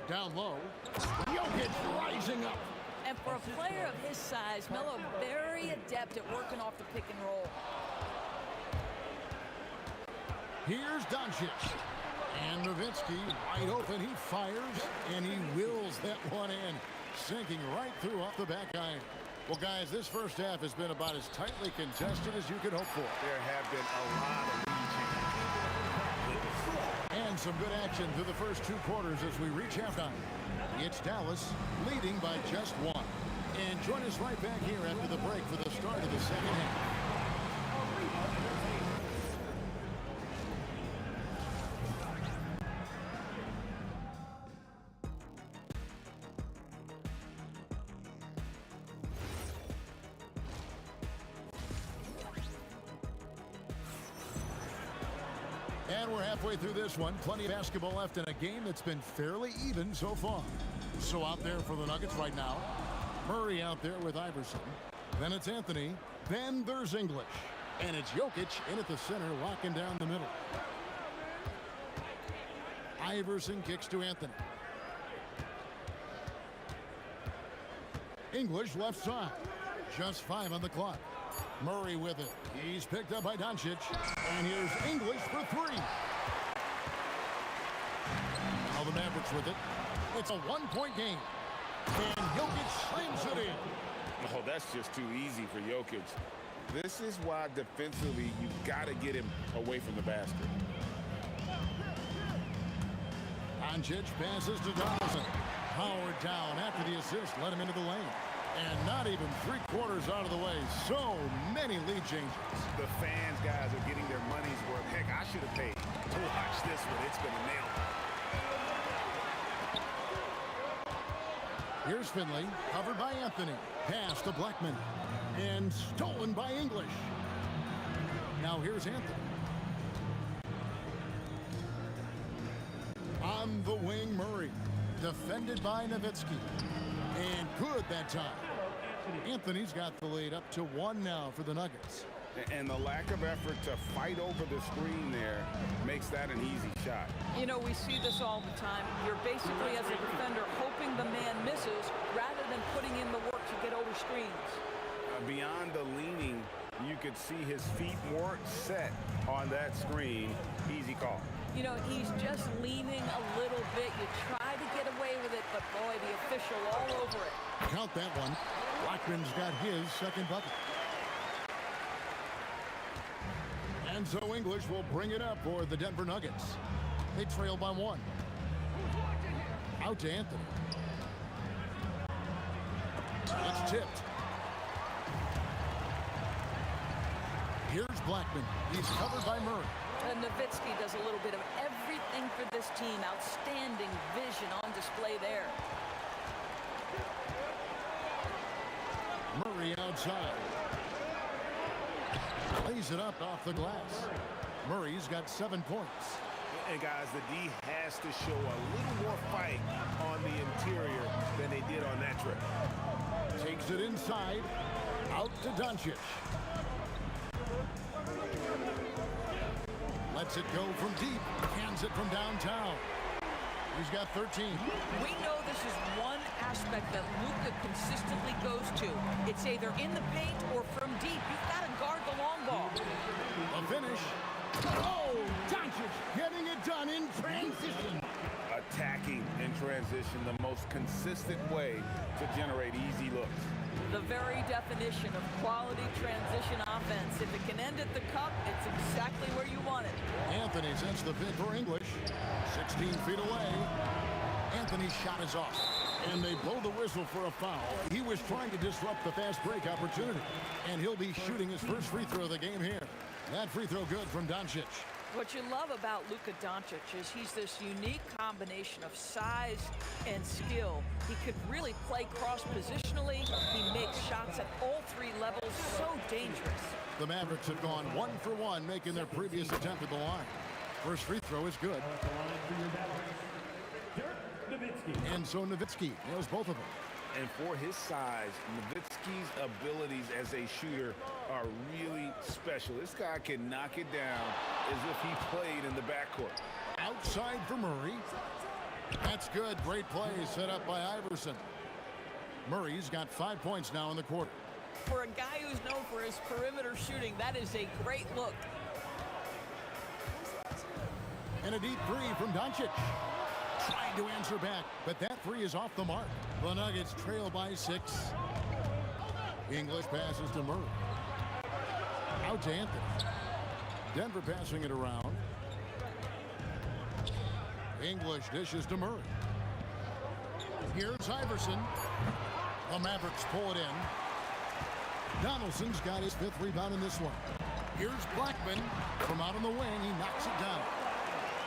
Down low. Jokic rising up. And for a player of his size, Melo very adept at working off the pick and roll. Here's Doncic. And Nowitzki wide open. He fires, and he wills that one in. Sinking right through off the back iron. Well, guys, this first half has been about as tightly contested as you could hope for. There have been a lot of lead changes. And some good action through the first 2 quarters as we reach halftime. It's Dallas leading by just 1. And join us right back here after the break for the start of the second half. And we're halfway through this one. Plenty of basketball left in a game that's been fairly even so far. So out there for the Nuggets right now. Murray out there with Iverson. Then it's Anthony. Then there's English. And it's Jokic in at the center, locking down the middle. Iverson kicks to Anthony. English left side. Just 5 on the clock. Murray with it. He's picked up by Doncic. And here's English for 3. Now the Mavericks with it. It's a 1-point game. And Jokic slams it in. Oh, that's just too easy for Jokic. This is why defensively you got to get him away from the basket. Doncic passes to Donaldson. Howard down after the assist. Let him into the lane. And not even 3 quarters out of the way. So many lead changes. The fans, guys, are getting their money's worth. Heck, I should have paid to watch this one. It's been a nail. Here's Finley, covered by Anthony. Pass to Blackman. And stolen by English. Now here's Anthony. On the wing, Murray. Defended by Nowitzki. And good that time. Anthony's got the lead up to 1 now for the Nuggets. And the lack of effort to fight over the screen there makes that an easy shot. You know, we see this all the time. You're basically, as a defender, hoping the man misses rather than putting in the work to get over screens. Beyond the leaning, you could see his feet weren't set on that screen. Easy call. You know, he's just leaning a little bit. You try to get away with it, but boy, the official all over it. Count that one. Blackman's got his second bucket. And so English will bring it up for the Denver Nuggets. They trail by 1. Out to Anthony. It's tipped. Here's Blackman. He's covered by Murray. Nowitzki does a little bit of everything for this team. Outstanding vision on display there. Murray outside. Lays it up off the glass. Murray's got 7 points. And guys, the D has to show a little more fight on the interior than they did on that trip. Takes it inside. Out to Doncic. Lets it go from deep. Hands it from downtown. He's got 13. We know this is one aspect that Luka consistently goes to. It's either in the paint or from deep. You've got to guard the long ball. A finish. Oh, Doncic getting it done in transition. Attacking in transition, the most consistent way to generate easy looks. The very definition of quality transition offense. If it can end at the cup, it's exactly where you want it. Anthony sends the bid for English. 16 feet away. Anthony's shot is off. And they blow the whistle for a foul. He was trying to disrupt the fast break opportunity. And he'll be shooting his first free throw of the game here. That free throw good from Doncic. What you love about Luka Doncic is he's this unique combination of size and skill. He could really play cross-positionally. He makes shots at all 3 levels. So dangerous. The Mavericks have gone 1 for 1, making their previous attempt at the line. First free throw is good. And so Nowitzki nails both of them. And for his size, Nowitzki's abilities as a shooter are really special. This guy can knock it down as if he played in the backcourt. Outside for Murray. That's good. Great play set up by Iverson. Murray's got 5 points now in the quarter. For a guy who's known for his perimeter shooting, that is a great look. And a deep three from Doncic. Trying to answer back, but that three is off the mark. The Nuggets trail by 6. English passes to Murray. Out to Anthony. Denver passing it around. English dishes to Murray. Here's Iverson. The Mavericks pull it in. Donaldson's got his 5th rebound in this one. Here's Blackman. From out on the wing, he knocks it down.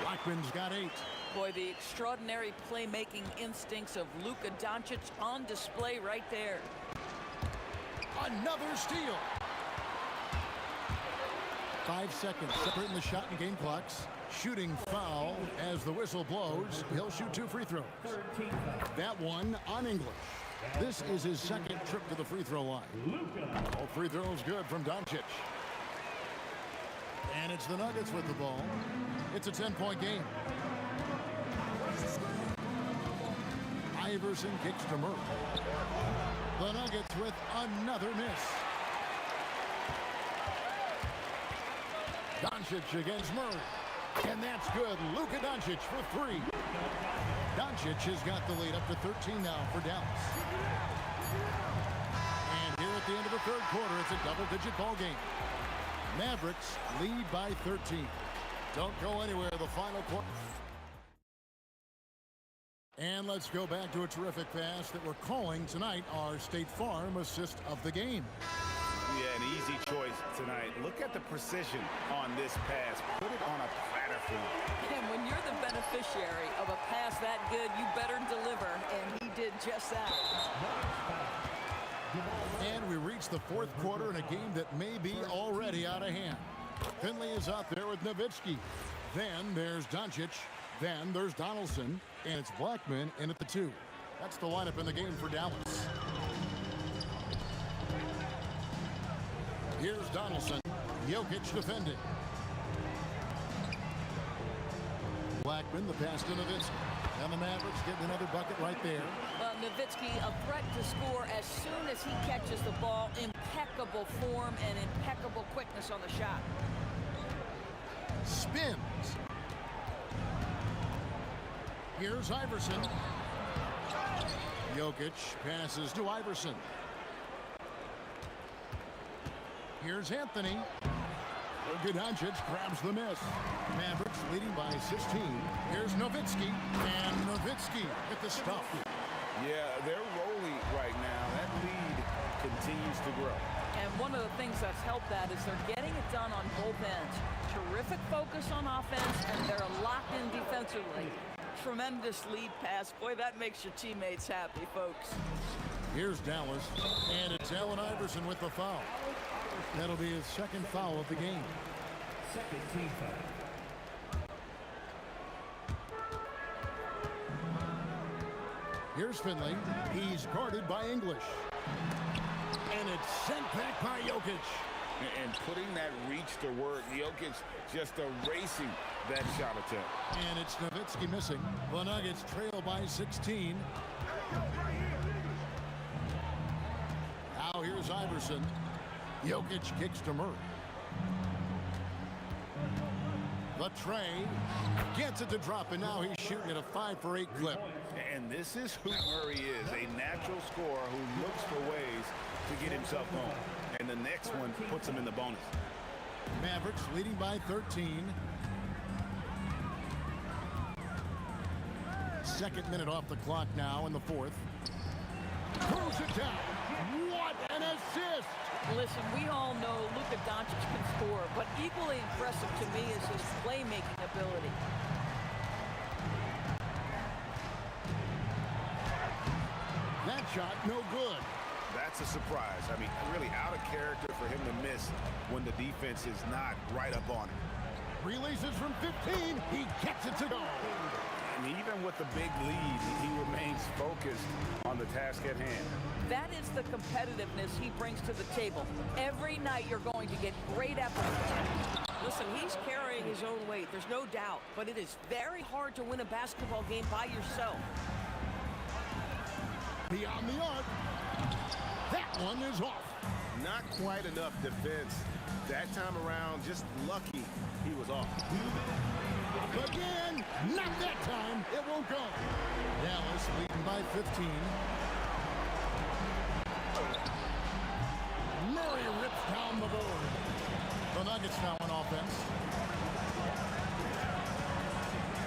Blackman's got 8. Boy, the extraordinary playmaking instincts of Luka Doncic on display right there. Another steal. 5 seconds separating the shot and game clocks. Shooting foul as the whistle blows. He'll shoot 2 free throws. That one on English. This is his 2nd trip to the free throw line. All free throws good from Doncic. And it's the Nuggets with the ball. It's a 10-point game. Iverson kicks to Murray. The Nuggets with another miss. Doncic against Murray. And that's good. Luka Doncic for 3. Doncic has got the lead up to 13 now for Dallas. And here at the end of the 3rd quarter, it's a double-digit ball game. Mavericks lead by 13. Don't go anywhere. The final quarter. And let's go back to a terrific pass that we're calling tonight our State Farm assist of the game. Yeah, an easy choice tonight. Look at the precision on this pass. Put it on a platter for him. And when you're the beneficiary of a pass that good, you better deliver, and he did just that. And we reach the 4th quarter in a game that may be already out of hand. Finley is out there with Nowitzki. Then there's Doncic. Then there's Donaldson. And it's Blackman in at the 2. That's the lineup in the game for Dallas. Here's Donaldson. Jokic defending. Blackman, the pass to Nowitzki. And the Mavericks getting another bucket right there. Nowitzki, a threat to score as soon as he catches the ball. Impeccable form and impeccable quickness on the shot. Spins. Here's Iverson. Jokic passes to Iverson. Here's Anthony. Doncic grabs the miss. Mavericks leading by 16. Here's Nowitzki. And Nowitzki with the stop. Yeah, they're rolling right now. That lead continues to grow. And one of the things that's helped that is they're getting it done on both ends. Terrific focus on offense, and they're locked in defensively. Tremendous lead pass. Boy, that makes your teammates happy, folks. Here's Dallas, and it's Allen Iverson with the foul. That'll be his second foul of the game. Second team foul. Here's Finley. He's guarded by English. And it's sent back by Jokic. And putting that reach to work, Jokic just erasing that shot attempt. And it's Nowitzki missing. The Nuggets trail by 16. Now here's Iverson. Jokic kicks to Murray. The tray gets it to drop, and now he's shooting at a 5-for-8 clip. And this is who Murray is, a natural scorer who looks for ways to get himself going. And the next one puts him in the bonus. Mavericks leading by 13. Second minute off the clock now in the fourth. Throws it down. What an assist! Listen, we all know Luka Doncic can score, but equally impressive to me is his playmaking ability. That shot, no good. That's a surprise. I mean, really out of character for him to miss when the defense is not right up on him. Releases from 15. He gets it to go. And even with the big lead, he remains focused on the task at hand. That is the competitiveness he brings to the table. Every night you're going to get great effort. Listen, he's carrying his own weight, there's no doubt, but it is very hard to win a basketball game by yourself. Beyond the arc. That one is off. Not quite enough defense that time around. Just lucky he was off. Again, not that time. It won't go. Dallas leading by 15. Murray rips down the board. The Nuggets now on offense.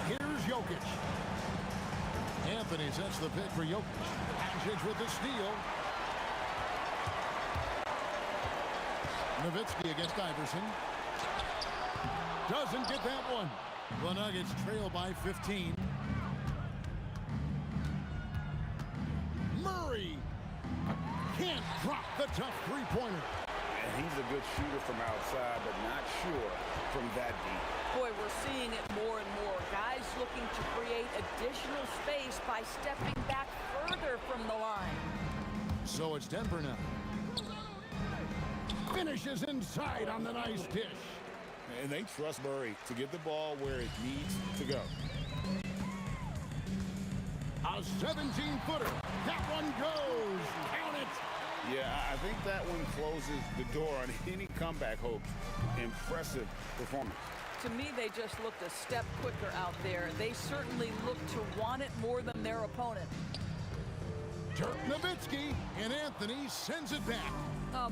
Here's Jokic. Anthony sets the pick for Jokic. Doncic with the steal. Nowitzki against Iverson. Doesn't get that one. The Nuggets trail by 15. Murray can't drop the tough three-pointer. And he's a good shooter from outside, but not sure from that deep. Boy, we're seeing it more and more. Guys looking to create additional space by stepping back further from the line. So it's Denver now. Finishes inside on the nice dish. And they trust Murray to get the ball where it needs to go. A 17-footer. That one goes. Count it. Yeah, I think that one closes the door on any comeback hopes. Impressive performance. To me, they just looked a step quicker out there. They certainly looked to want it more than their opponent. Dirk Nowitzki, and Anthony sends it back.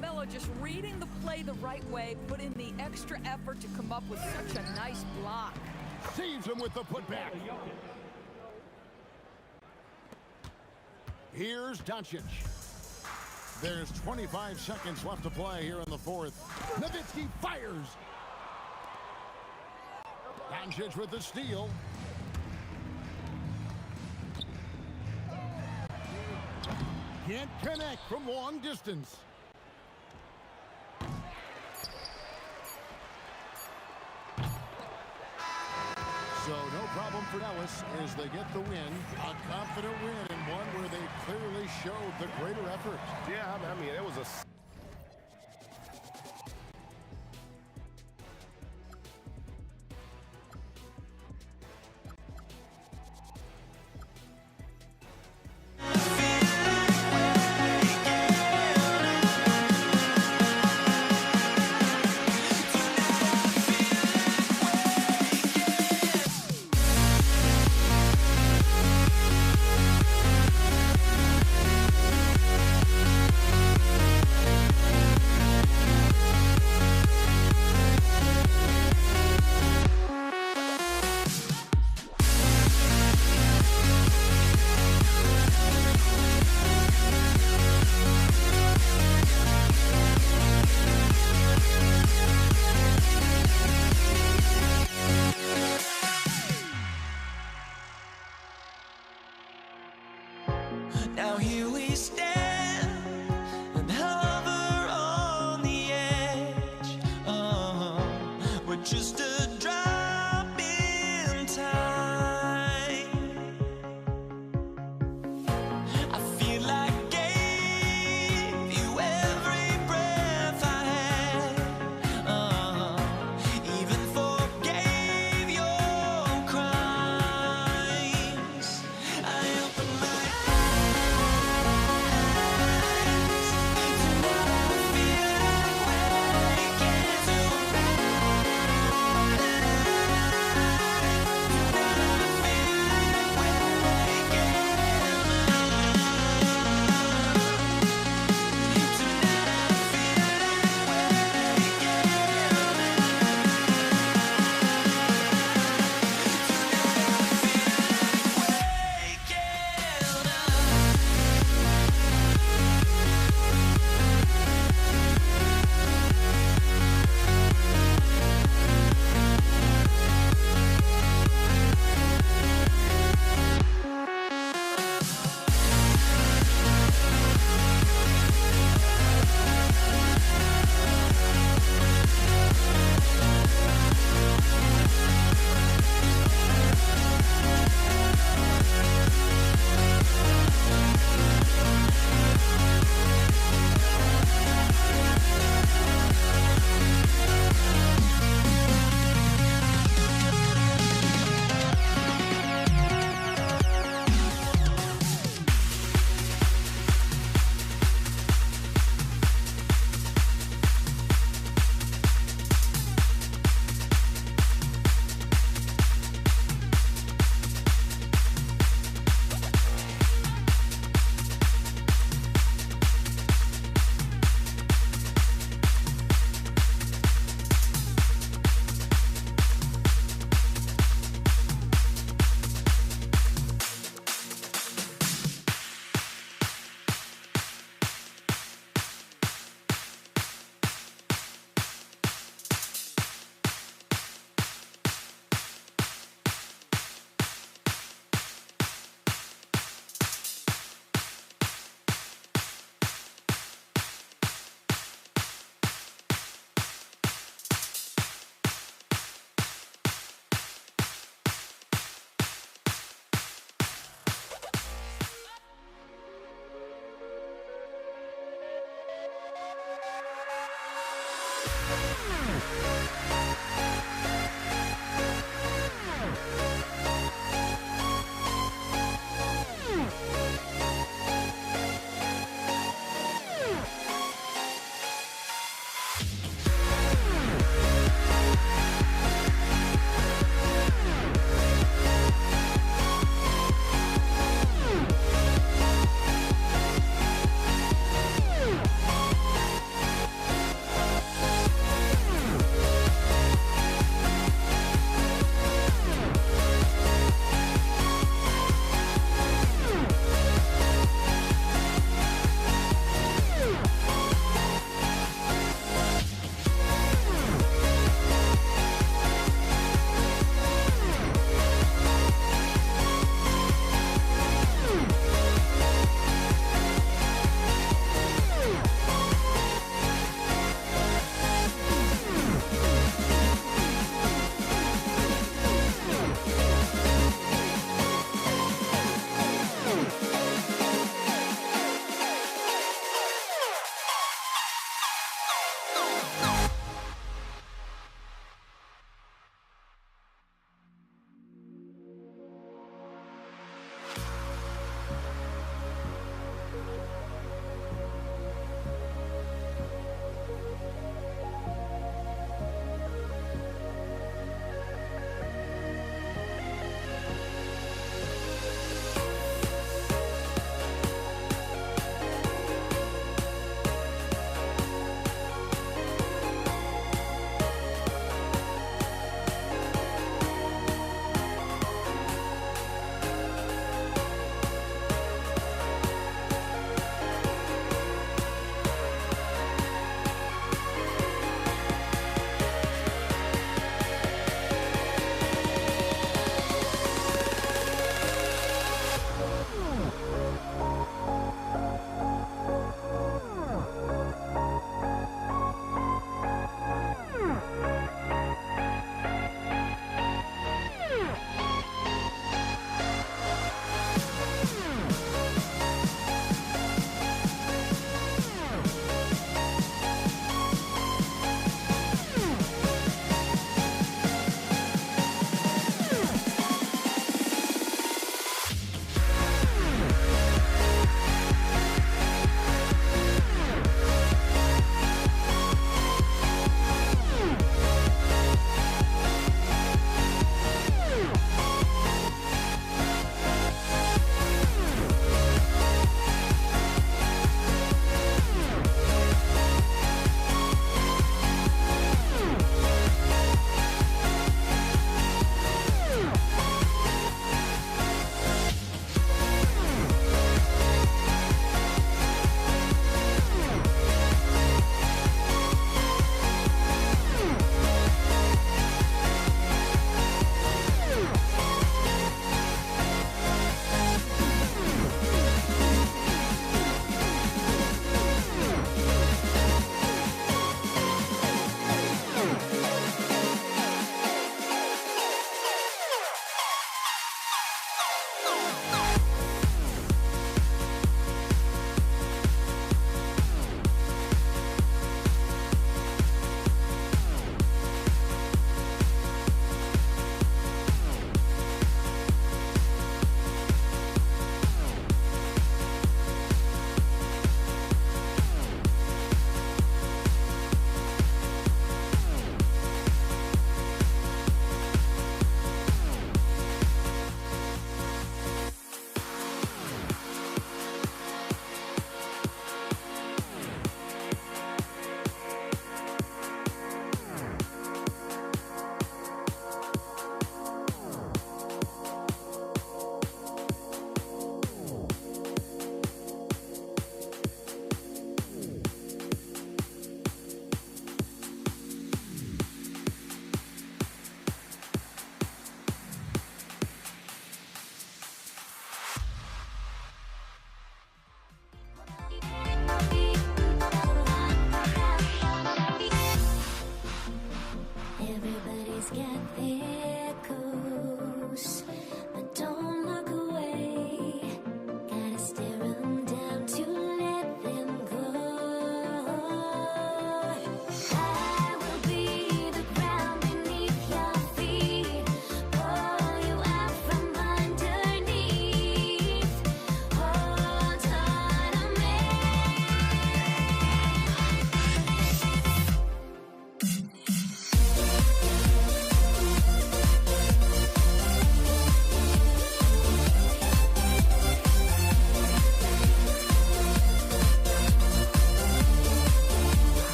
Melo just reading the play the right way, put in the extra effort to come up with such a nice block. Saves him with the putback. Here's Doncic. There's 25 seconds left to play here in the fourth. Nowitzki fires. Doncic with the steal. Can't connect from long distance. So no problem for Dallas as they get the win. A confident win and one where they clearly showed the greater effort. Yeah, I mean, it was a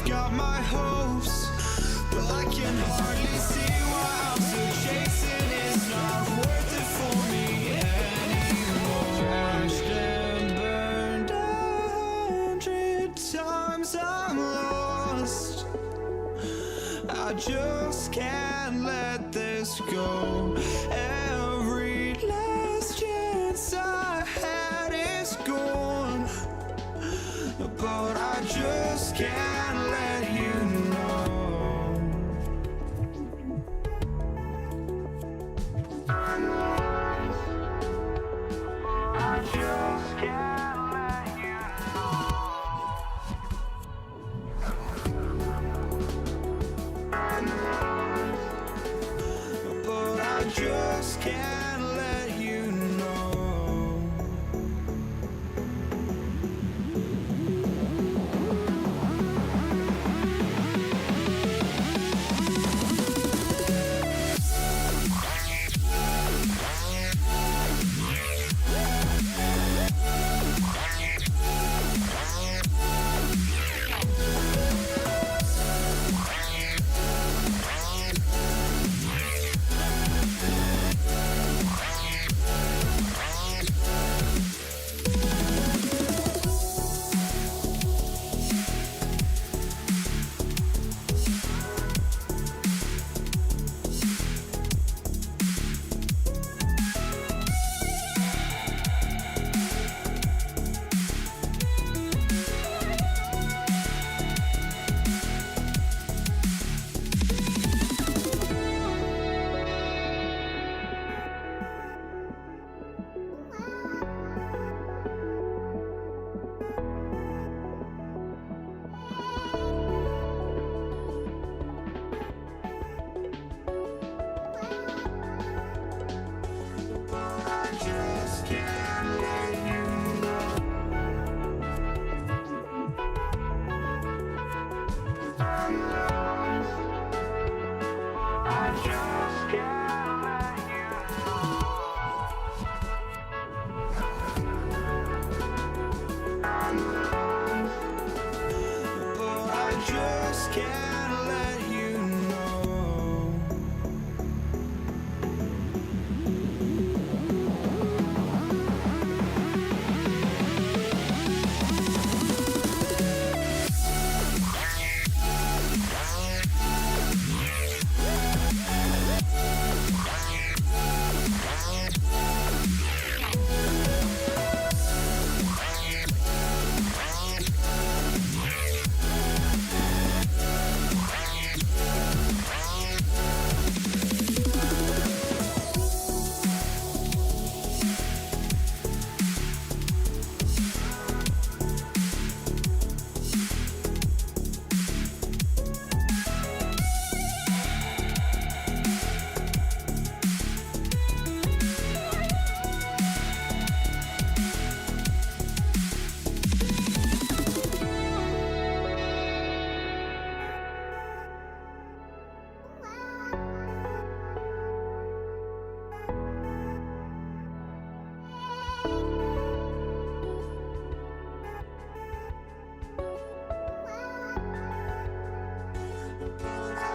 got my hopes, but I can hardly see why I'm still chasing. It's not worth it for me anymore. Crashed and burned 100 times, I'm lost. I just can't let this go. Every last chance I had is gone, but I just can't let you know. I just can't let you know. But I just can't let you know.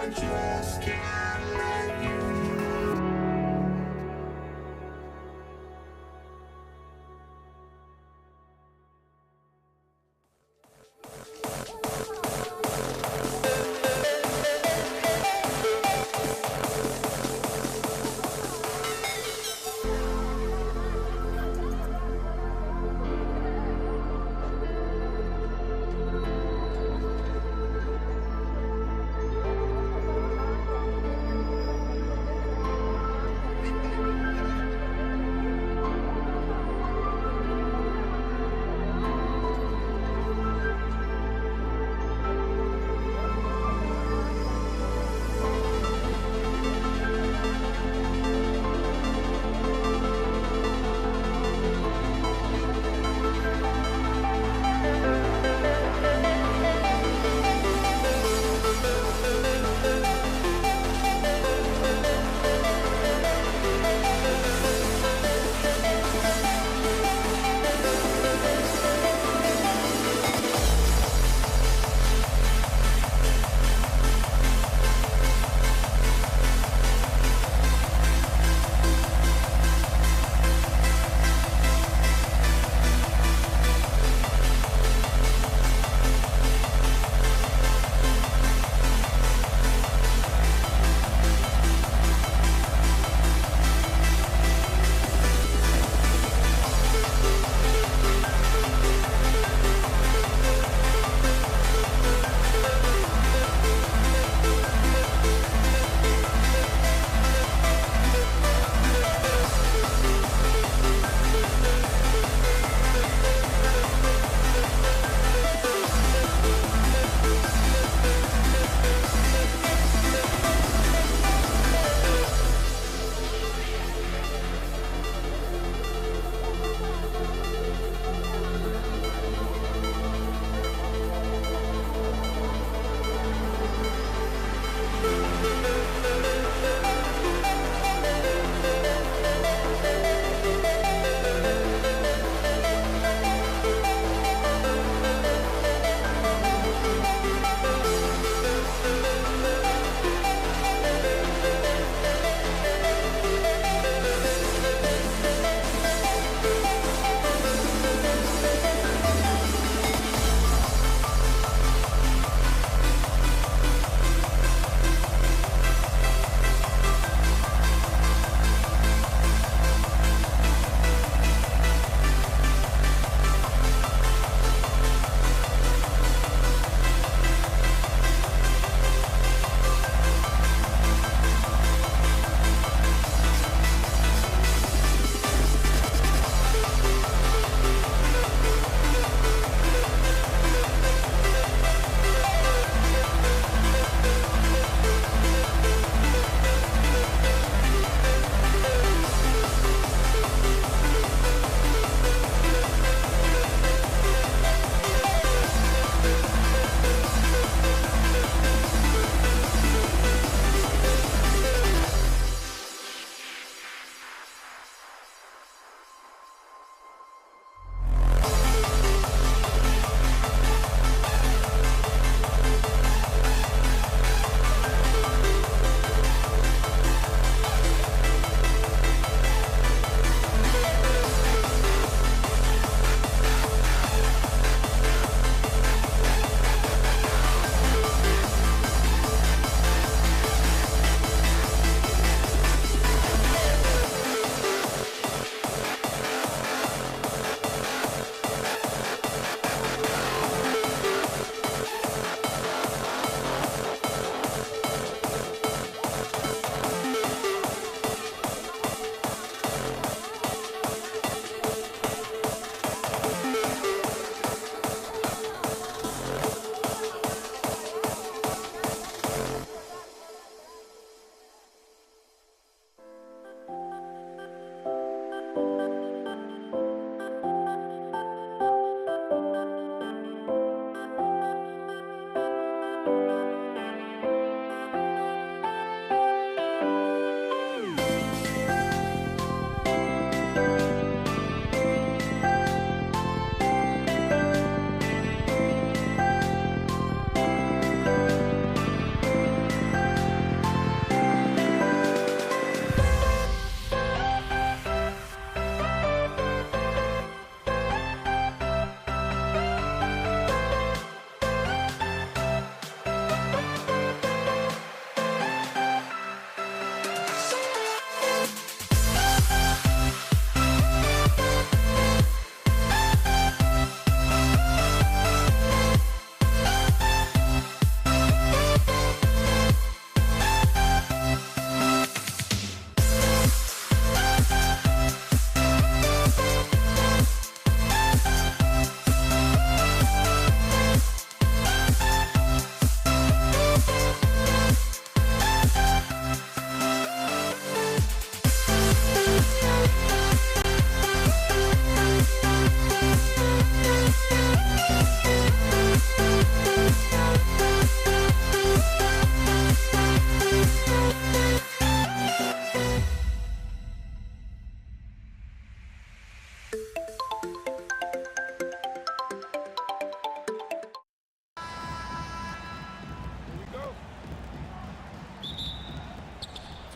Just can't let you know.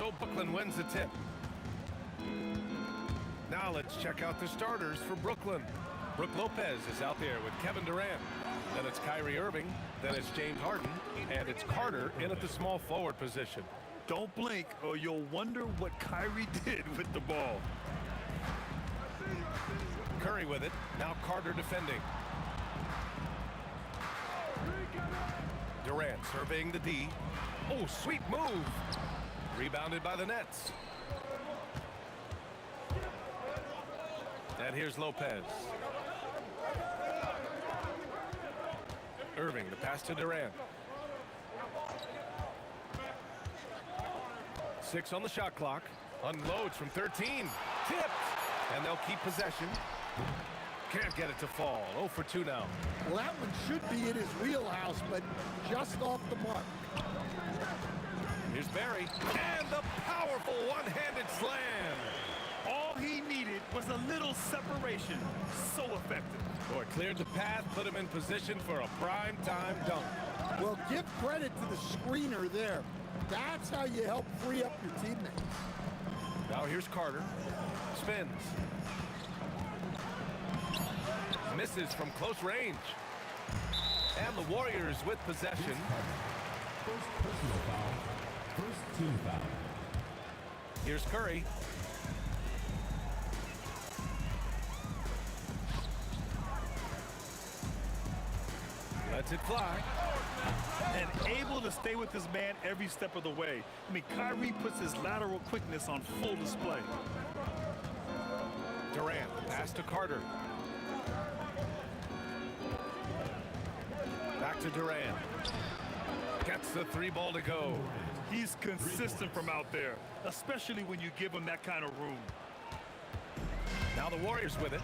So Brooklyn wins the tip. Now let's check out the starters for Brooklyn. Brooke Lopez is out there with Kevin Durant. Then it's Kyrie Irving. Then it's James Harden. And it's Carter in at the small forward position. Don't blink or you'll wonder what Kyrie did with the ball. Curry with it. Now Carter defending. Durant surveying the D. Oh, sweet move. Rebounded by the Nets. And here's Lopez. Irving, the pass to Durant. 6 on the shot clock. Unloads from 13. Tipped. And they'll keep possession. Can't get it to fall. 0 for 2 now. Well, that one should be in his wheelhouse, but just off the mark. Here's Barry. And the powerful one-handed slam. All he needed was a little separation. So effective. Boy, cleared the path, put him in position for a prime-time dunk. Well, give credit to the screener there. That's how you help free up your teammates. Now here's Carter. Spins. Misses from close range. And the Warriors with possession. First personal foul. First team foul. Here's Curry. Lets it fly. And able to stay with his man every step of the way. I mean, Kyrie puts his lateral quickness on full display. Durant, pass to Carter. Back to Durant. Gets the 3 ball to go. He's consistent from out there, especially when you give him that kind of room. Now the Warriors with it.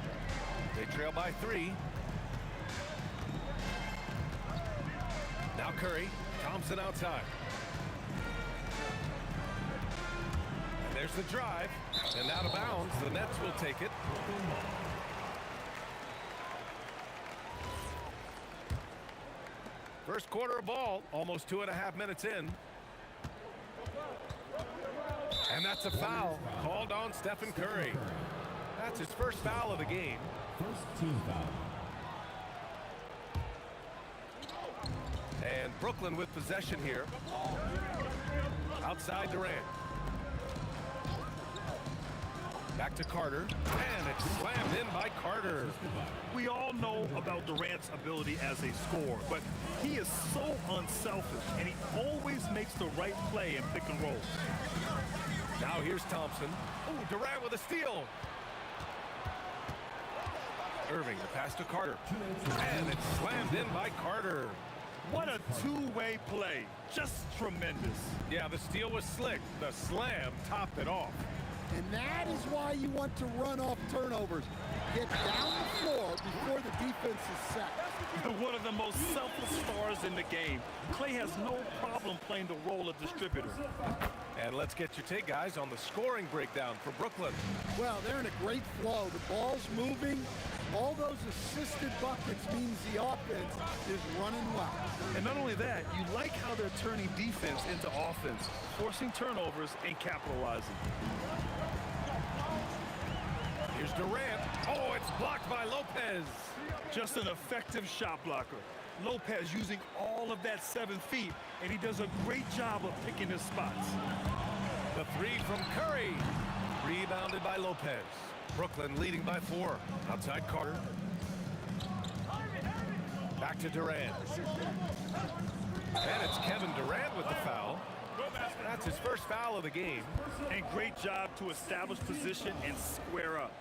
They trail by 3. Now Curry. Thompson outside. And there's the drive. And out of bounds. The Nets will take it. First quarter of ball. Almost 2.5 minutes in. And that's a foul called on Stephen Curry. That's his first foul of the game. First team foul. And Brooklyn with possession here. Outside Durant. Back to Carter. And it's slammed in by Carter. We all know about Durant's ability as a scorer, but he is so unselfish, and he always makes the right play in pick and roll. Now here's Thompson. Oh, Durant with a steal. Irving, the pass to Carter. And it's slammed in by Carter. What a two-way play. Just tremendous. Yeah, the steal was slick. The slam topped it off. And that is why you want to run off turnovers. Get down the floor before the defense is set. One of the most selfless stars in the game. Clay has no problem playing the role of distributor. And let's get your take, guys, on the scoring breakdown for Brooklyn. Well, they're in a great flow. The ball's moving. All those assisted buckets means the offense is running well. And not only that, you like how they're turning defense into offense, forcing turnovers and capitalizing. Here's Durant. Oh, it's blocked by Lopez. Just an effective shot blocker. Lopez using all of that 7 feet, and he does a great job of picking his spots. The 3 from Curry. Rebounded by Lopez. Brooklyn leading by 4. Outside Carter. Back to Durant. And it's Kevin Durant with the foul. That's his first foul of the game. And great job to establish position and square up.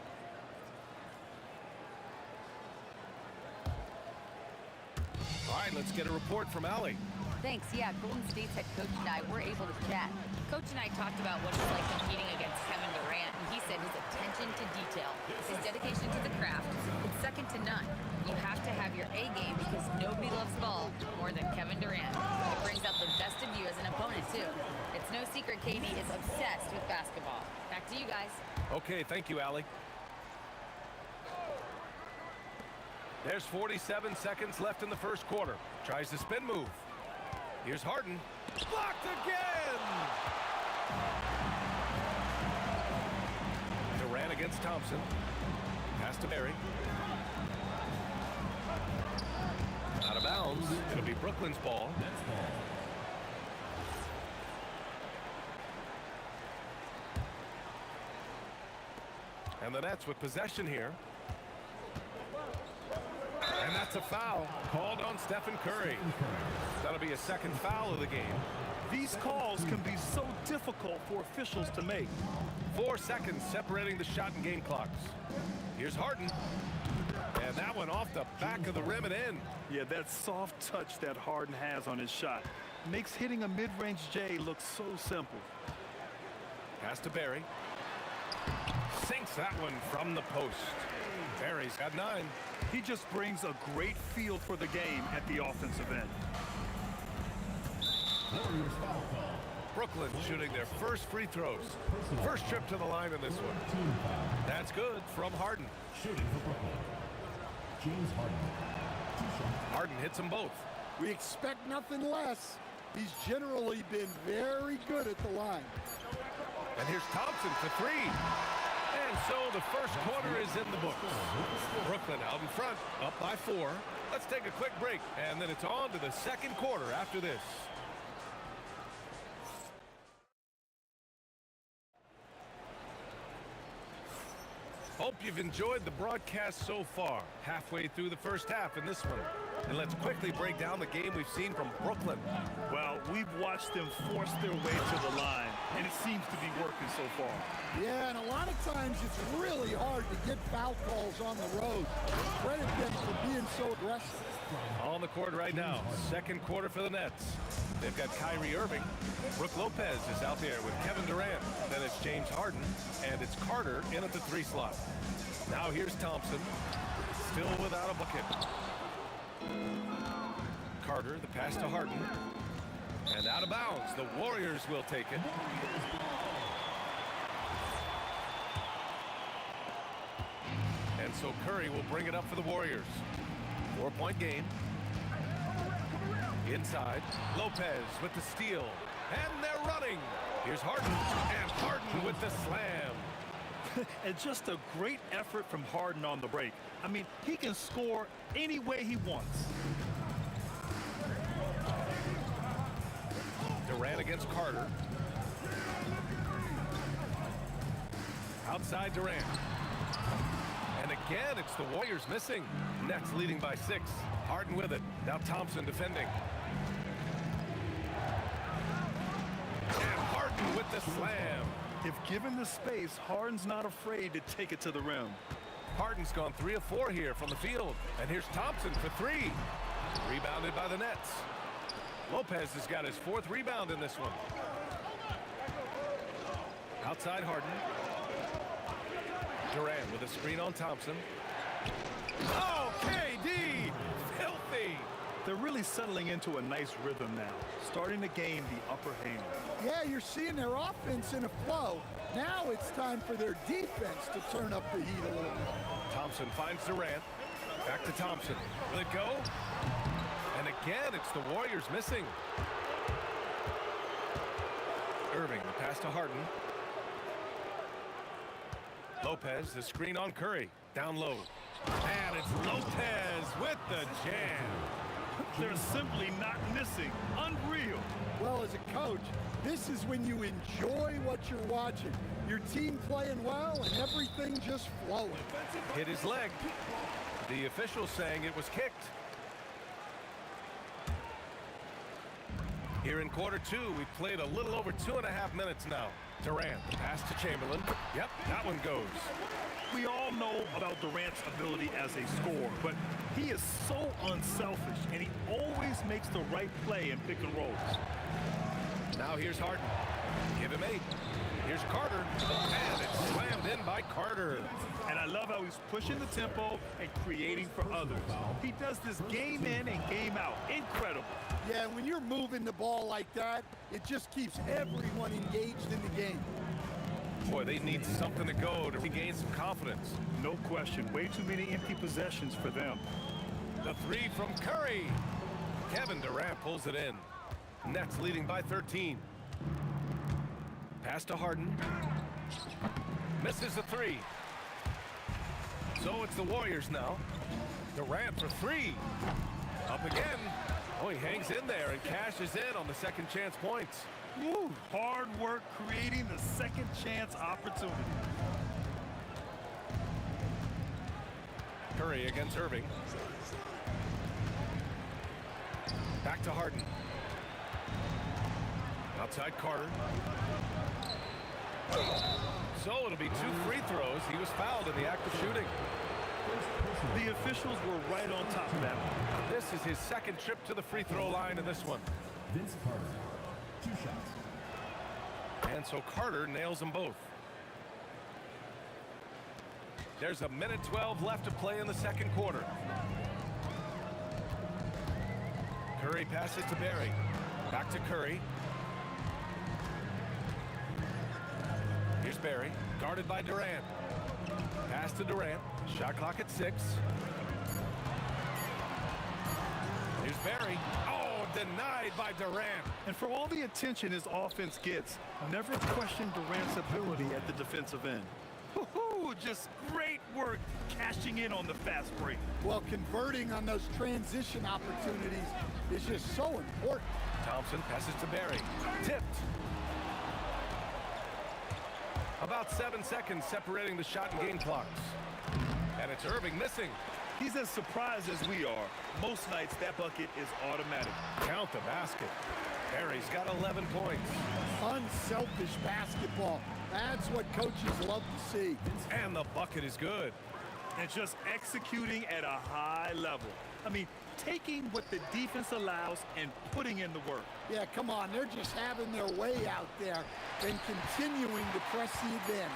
All right, let's get a report from Allie. Thanks. Yeah, Golden State's head coach and I were able to chat. Coach and I talked about what it's like competing against Kevin Durant, and he said his attention to detail, his dedication to the craft, it's second to none. You have to have your A game because nobody loves ball more than Kevin Durant. It brings out the best of you as an opponent, too. It's no secret KD is obsessed with basketball. Back to you guys. Okay, thank you, Allie. There's 47 seconds left in the first quarter. Tries the spin move. Here's Harden. Blocked again! against Thompson. Pass to Barry. Out of bounds. It'll be Brooklyn's ball. And the Nets with possession here. And that's a foul called on Stephen Curry. That'll be a second foul of the game. These calls can be so difficult for officials to make. 4 seconds separating the shot and game clocks. Here's Harden. And that one off the back of the rim and in. Yeah, that soft touch that Harden has on his shot makes hitting a mid-range J look so simple. Pass to Barry. Sinks that one from the post. Barry's got 9. He just brings a great feel for the game at the offensive end. Warriors foul call. Brooklyn shooting their first free throws. First trip to the line in this one. Team foul. That's good from Harden. Shooting for Brooklyn. James Harden. 2 shots. Harden hits them both. We expect nothing less. He's generally been very good at the line. And here's Thompson for 3. And so the first quarter is in the books. Brooklyn out in front, up by 4. Let's take a quick break, and then it's on to the second quarter after this. Hope you've enjoyed the broadcast so far. Halfway through the first half in this one. And let's quickly break down the game we've seen from Brooklyn. Well, we've watched them force their way to the line, and it seems to be working so far. Yeah, and a lot of times it's really hard to get foul calls on the road. Credit them for being so aggressive. On the court right now, second quarter for the Nets. They've got Kyrie Irving. Brook Lopez is out there with Kevin Durant. Then it's James Harden, and it's Carter in at the 3 slot. Now here's Thompson, still without a bucket. Carter, the pass to Harden. And out of bounds, the Warriors will take it. And so Curry will bring it up for the Warriors. 4-point game. Inside, Lopez with the steal. And they're running. Here's Harden, and Harden with the slam. And just a great effort from Harden on the break. I mean, he can score any way he wants. Durant against Carter. Outside Durant. And again, it's the Warriors missing. Nets leading by 6. Harden with it. Now Thompson defending. And Harden with the slam. If given the space, Harden's not afraid to take it to the rim. Harden's gone 3 of 4 here from the field. And here's Thompson for 3. Rebounded by the Nets. Lopez has got his 4th rebound in this one. Outside Harden. Durant with a screen on Thompson. Oh, KD! Filthy! They're really settling into a nice rhythm now, starting to gain the upper hand. Yeah, you're seeing their offense in a flow. Now it's time for their defense to turn up the heat a little bit. Thompson finds Durant. Back to Thompson. Will it go? And again, it's the Warriors missing. Irving, the pass to Harden. Lopez, the screen on Curry. Down low. And it's Lopez with the jam. They're simply not missing. Unreal. Well, as a coach, this is when you enjoy what you're watching. Your team playing well and everything just flowing. Hit his leg. The official saying it was kicked. Here in quarter 2, we've played a little over 2.5 minutes now. Durant, the pass to Chamberlain. Yep, that one goes. We all know about Durant's ability as a scorer, but he is so unselfish, and he always makes the right play in pick and rolls. Now here's Harden. Give him 8. Here's Carter. And it's slammed in by Carter. And I love how he's pushing the tempo and creating for others. He does this game in and game out. Incredible. Yeah, when you're moving the ball like that, it just keeps everyone engaged in the game. Boy, they need something to go to regain some confidence. No question. Way too many empty possessions for them. The 3 from Curry. Kevin Durant pulls it in. Nets leading by 13. Pass to Harden. Misses the 3. So it's the Warriors now. Durant for three. Up again. Oh, he hangs in there and cashes in on the second chance points. Woo, hard work creating the second chance opportunity. Curry against Irving. Back to Harden. Outside Carter. So it'll be 2 free throws. He was fouled in the act of shooting. The officials were right on top of that one. This is his second trip to the free throw line in this one. Vince Carter, 2 shots. And so Carter nails them both. There's a minute 12 left to play in the second quarter. Curry passes to Barry. Back to Curry. Here's Barry, guarded by Durant. Pass to Durant. Shot clock at 6. Here's Barry. Oh, denied by Durant. And for all the attention his offense gets, never question Durant's ability at the defensive end. Woohoo! Just great work cashing in on the fast break. Well, converting on those transition opportunities is just so important. Thompson passes to Barry. Tipped. About 7 seconds separating the shot and game clocks. And it's Irving missing. He's as surprised as we are. Most nights, that bucket is automatic. Count the basket. Barry's got 11 points. Unselfish basketball. That's what coaches love to see. And the bucket is good. And just executing at a high level. I mean, taking what the defense allows and putting in the work. Yeah, come on. They're just having their way out there and continuing to press the advantage.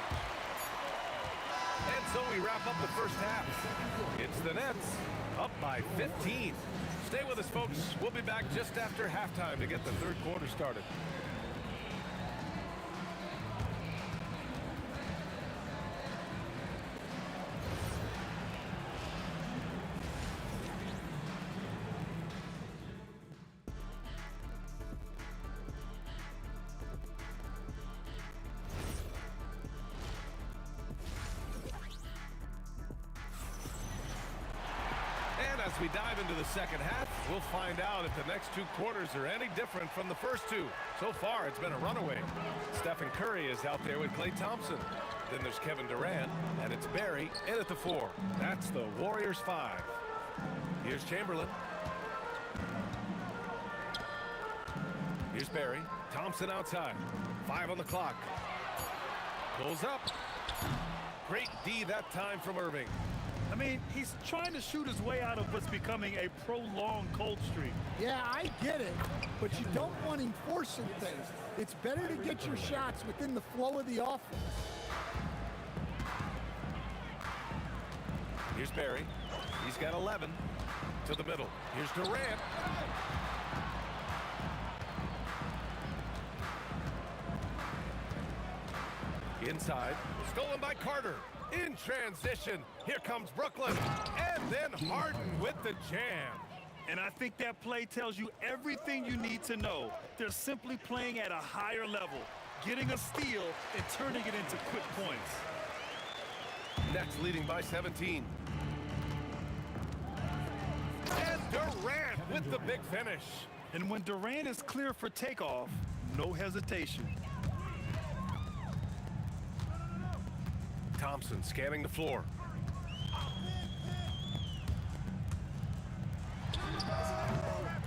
And so we wrap up the first half. It's the Nets up by 15. Stay with us, folks. We'll be back just after halftime to get the third quarter started. As we dive into the second half, we'll find out if the next 2 quarters are any different from the first 2. So far, it's been a runaway. Stephen Curry is out there with Klay Thompson. Then there's Kevin Durant, and it's Barry in at the 4. That's the Warriors 5. Here's Chamberlain. Here's Barry. Thompson outside. 5 on the clock. Pulls up. Great D that time from Irving. I mean, he's trying to shoot his way out of what's becoming a prolonged cold streak. Yeah, I get it, but you don't want him forcing things. It's better to get your shots within the flow of the offense. Here's Barry. He's got 11. To the middle. Here's Durant. Inside. Stolen by Carter. In transition. Here comes Brooklyn. And then Harden with the jam. And I think that play tells you everything you need to know. They're simply playing at a higher level, getting a steal and turning it into quick points. Nets leading by 17. And Durant with the big finish. And when Durant is clear for takeoff, no hesitation. Thompson scanning the floor.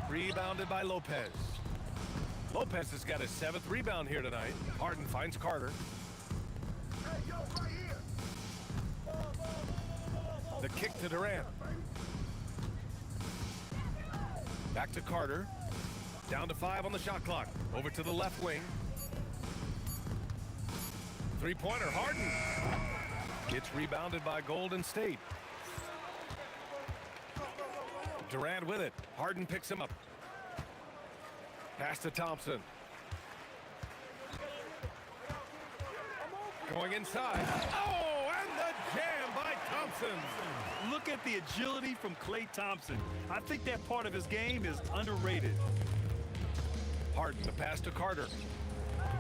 Rebounded by Lopez. Lopez has got his 7th rebound here tonight. Harden finds Carter. The kick to Durant. Back to Carter. Down to 5 on the shot clock. Over to the left wing. 3-pointer, Harden. It's rebounded by Golden State. Durant with it. Harden picks him up. Pass to Thompson. Going inside. Oh, and the jam by Thompson. Look at the agility from Klay Thompson. I think that part of his game is underrated. Harden, the pass to Carter.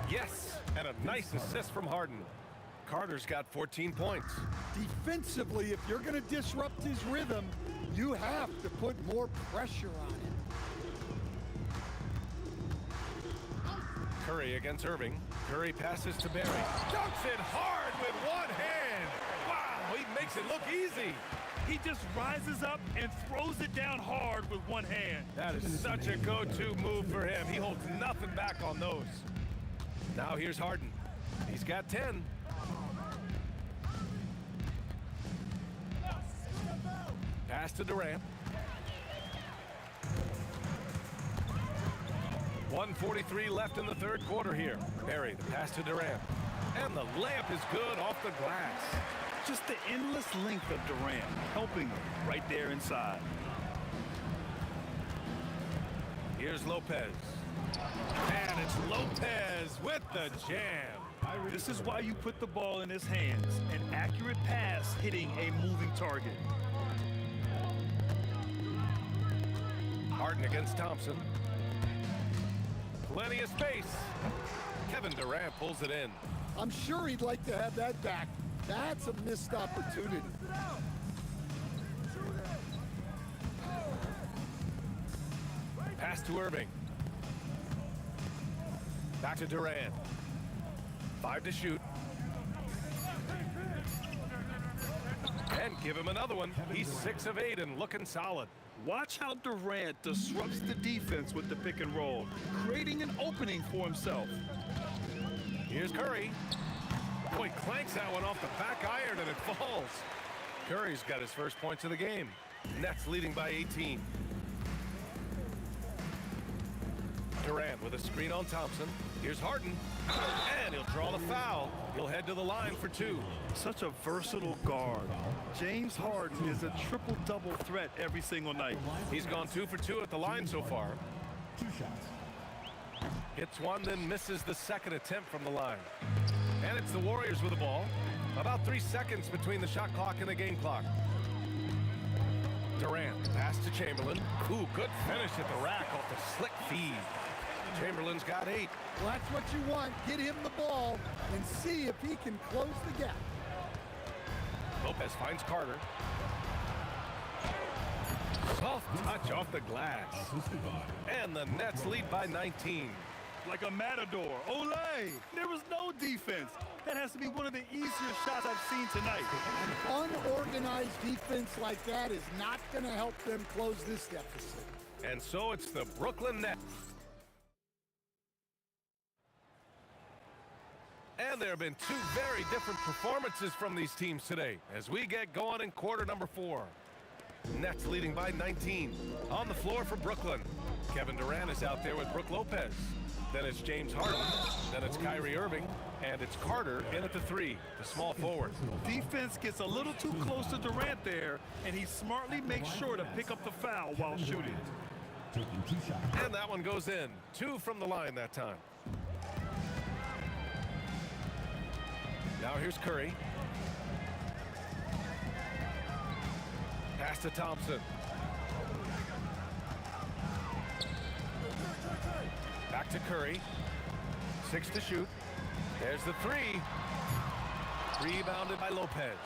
Yes, and a nice assist from Harden. Carter's got 14 points. Defensively, if you're going to disrupt his rhythm, you have to put more pressure on him. Curry against Irving. Curry passes to Barry. Dunks it hard with one hand. Wow, he makes it look easy. He just rises up and throws it down hard with one hand. That is such a go-to move for him. He holds nothing back on those. Now here's Harden. He's got 10. Pass to Durant. 1:43 left in the third quarter here. Barry, the pass to Durant. And the layup is good off the glass. Just the endless length of Durant, helping him right there inside. Here's Lopez. And it's Lopez with the jam. This is why you put the ball in his hands. An accurate pass hitting a moving target. Harden against Thompson. Plenty of space. Kevin Durant pulls it in. I'm sure he'd like to have that back. That's a missed opportunity. Pass to Irving. Back to Durant. 5 to shoot. And give him another one. He's 6 of 8 and looking solid. Watch how Durant disrupts the defense with the pick and roll, creating an opening for himself. Here's Curry. Boy, clanks that one off the back iron and it falls. Curry's got his first points of the game. Nets leading by 18. Durant with a screen on Thompson. Here's Harden. And he'll draw the foul. He'll head to the line for 2. Such a versatile guard. James Harden is a triple-double threat every single night. He's gone 2 for 2 at the line so far. 2 shots. Hits one, then misses the second attempt from the line. And it's the Warriors with the ball. About 3 seconds between the shot clock and the game clock. Durant, pass to Chamberlain. Ooh, good finish at the rack off the slick feed. Chamberlain's got 8. Well, that's what you want. Get him the ball and see if he can close the gap. Lopez finds Carter. Soft touch off the glass. And the Nets lead by 19. Like a matador. Olay! There was no defense. That has to be one of the easier shots I've seen tonight. An unorganized defense like that is not going to help them close this deficit. And so it's the Brooklyn Nets. And there have been 2 very different performances from these teams today as we get going in quarter number 4. Nets leading by 19. On the floor for Brooklyn. Kevin Durant is out there with Brook Lopez. Then it's James Harden. Then it's Kyrie Irving. And it's Carter in at the 3, the small forward. Defense gets a little too close to Durant there, and he smartly makes sure to pick up the foul while shooting. Taking 2 shots. And that one goes in. 2 from the line that time. Now here's Curry. Pass to Thompson. Back to Curry. 6 to shoot. There's the 3. Rebounded by Lopez.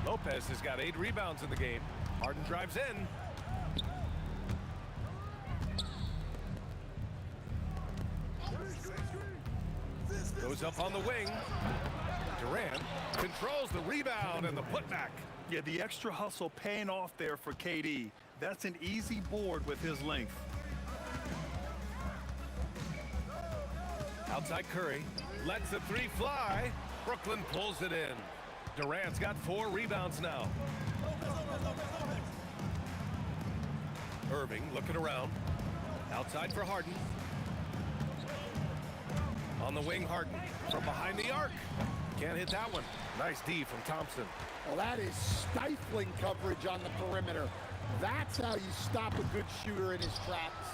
Lopez has got 8 rebounds in the game. Harden drives in. Goes up on the wing. Durant controls the rebound and the putback. Yeah, the extra hustle paying off there for KD. That's an easy board with his length. Outside Curry. Lets the 3 fly. Brooklyn pulls it in. Durant's got 4 rebounds now. Irving looking around. Outside for Harden. On the wing, Harden from behind the arc. Can't hit that one. Nice D from Thompson. Well, that is stifling coverage on the perimeter. That's how you stop a good shooter in his tracks.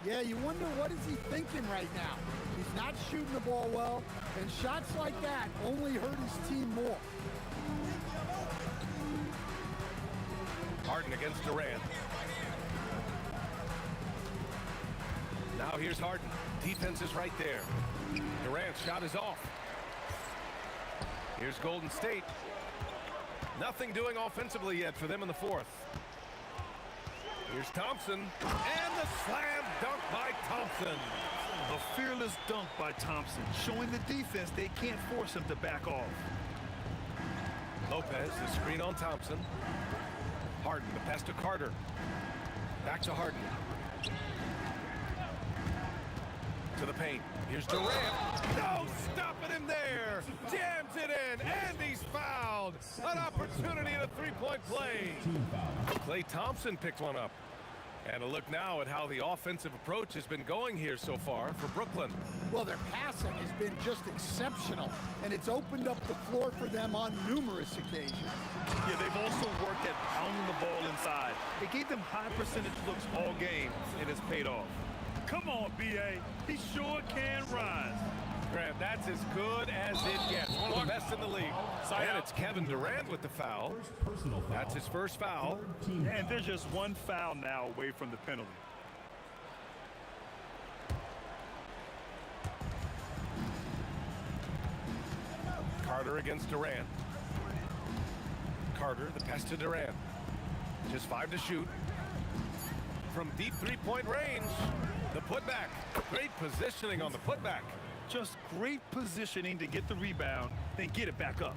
Yeah, you wonder what is he thinking right now. He's not shooting the ball well, and shots like that only hurt his team more. Harden against Durant. Now here's Harden. Defense is right there. Durant's shot is off. Here's Golden State. Nothing doing offensively yet for them in the fourth. Here's Thompson, and the slam dunk by Thompson. A fearless dunk by Thompson, showing the defense they can't force him to back off. Lopez, the screen on Thompson. Harden, the pass to Carter. Back to Harden. To the paint. Here's Durant. No stopping him there. Jams it in, and he's fouled. An opportunity at a three-point play. Klay Thompson picked one up. And a look now at how the offensive approach has been going here so far for Brooklyn. Well, their passing has been just exceptional, and it's opened up the floor for them on numerous occasions. Yeah, they've also worked at pounding the ball inside. It gave them high percentage looks all game, and it's paid off. Come on, B.A. He sure can rise. Grant, that's as good as it gets. One of the best in the league. And it's Kevin Durant with the foul. That's his first foul. And there's just one foul now away from the penalty. Carter against Durant. Carter, the pass to Durant. Just 5 to shoot. From deep three-point range, the putback. Great positioning on the putback. Just great positioning to get the rebound, then get it back up.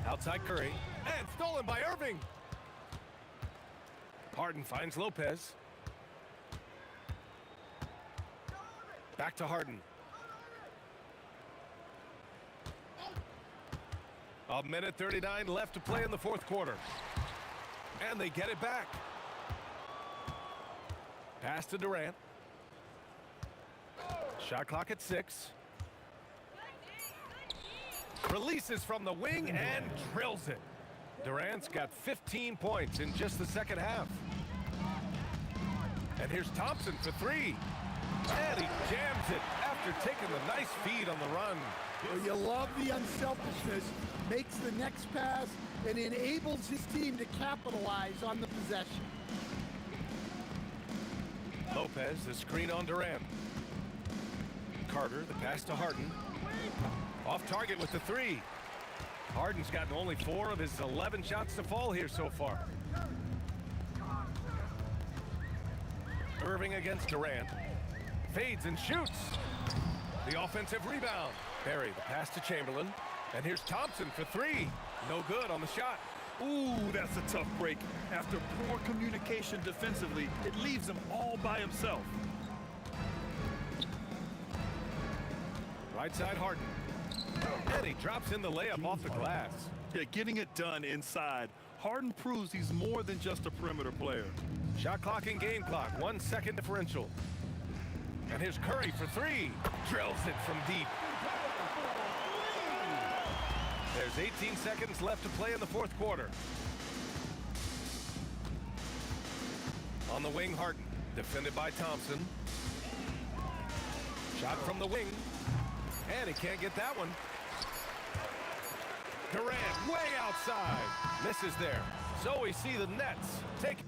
Outside Curry, and stolen by Irving. Harden finds Lopez. Back to Harden. A minute 39 left to play in the fourth quarter. And they get it back. Pass to Durant. Shot clock at 6. Releases from the wing and drills it. Durant's got 15 points in just the second half. And here's Thompson for 3. And he jams it after taking the nice feed on the run. Well, you love the unselfishness, makes the next pass, and enables his team to capitalize on the possession. Lopez, the screen on Durant. Carter, the pass to Harden. Off target with the 3. Harden's gotten only 4 of his 11 shots to fall here so far. Irving against Durant. Fades and shoots. The offensive rebound. Barry, the pass to Chamberlain. And here's Thompson for 3. No good on the shot. Ooh, that's a tough break. After poor communication defensively, it leaves him all by himself. Right side Harden. And he drops in the layup off the glass. Yeah, getting it done inside. Harden proves he's more than just a perimeter player. Shot clock and game clock. 1 second differential. And here's Curry for 3. Drills it from deep. There's 18 seconds left to play in the fourth quarter. On the wing, Harden. Defended by Thompson. Shot from the wing. And he can't get that one. Durant way outside. Misses there. So we see the Nets take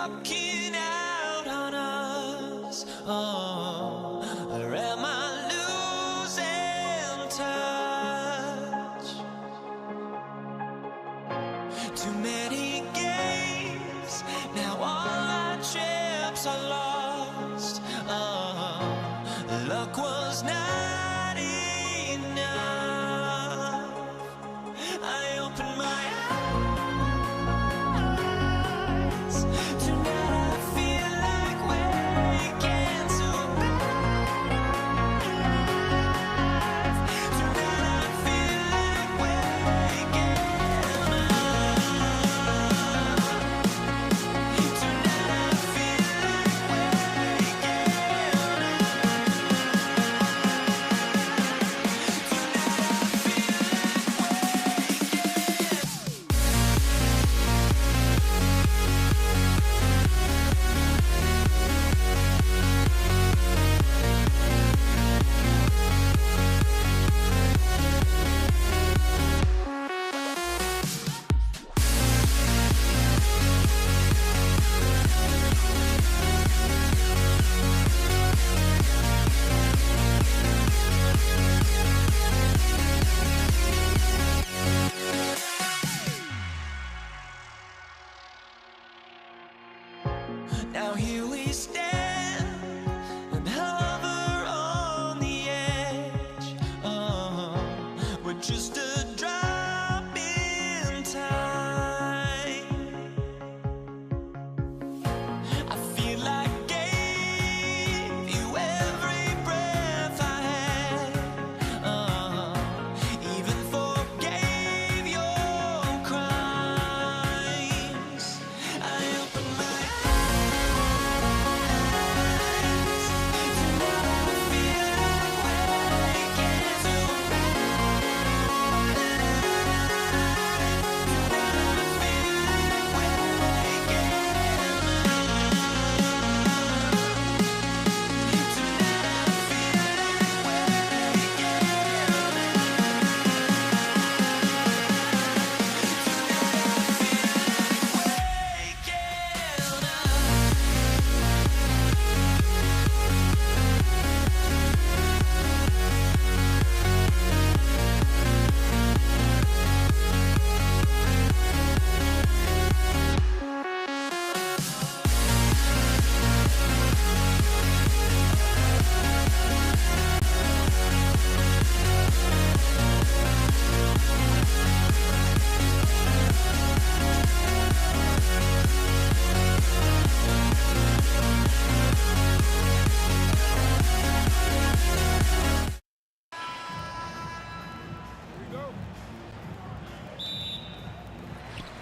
walking out on us? Oh, or am I losing touch? Too many games, now all our chips are lost. Oh, luck was not enough. I opened my eyes. Tonight I feel like waking to life. Tonight I feel like waking up. Tonight I feel like waking Now here we stand and hover on the edge. Oh, we're just a drop in time. I feel like I gave you every breath I had. Oh, even forgave your crimes. I opened my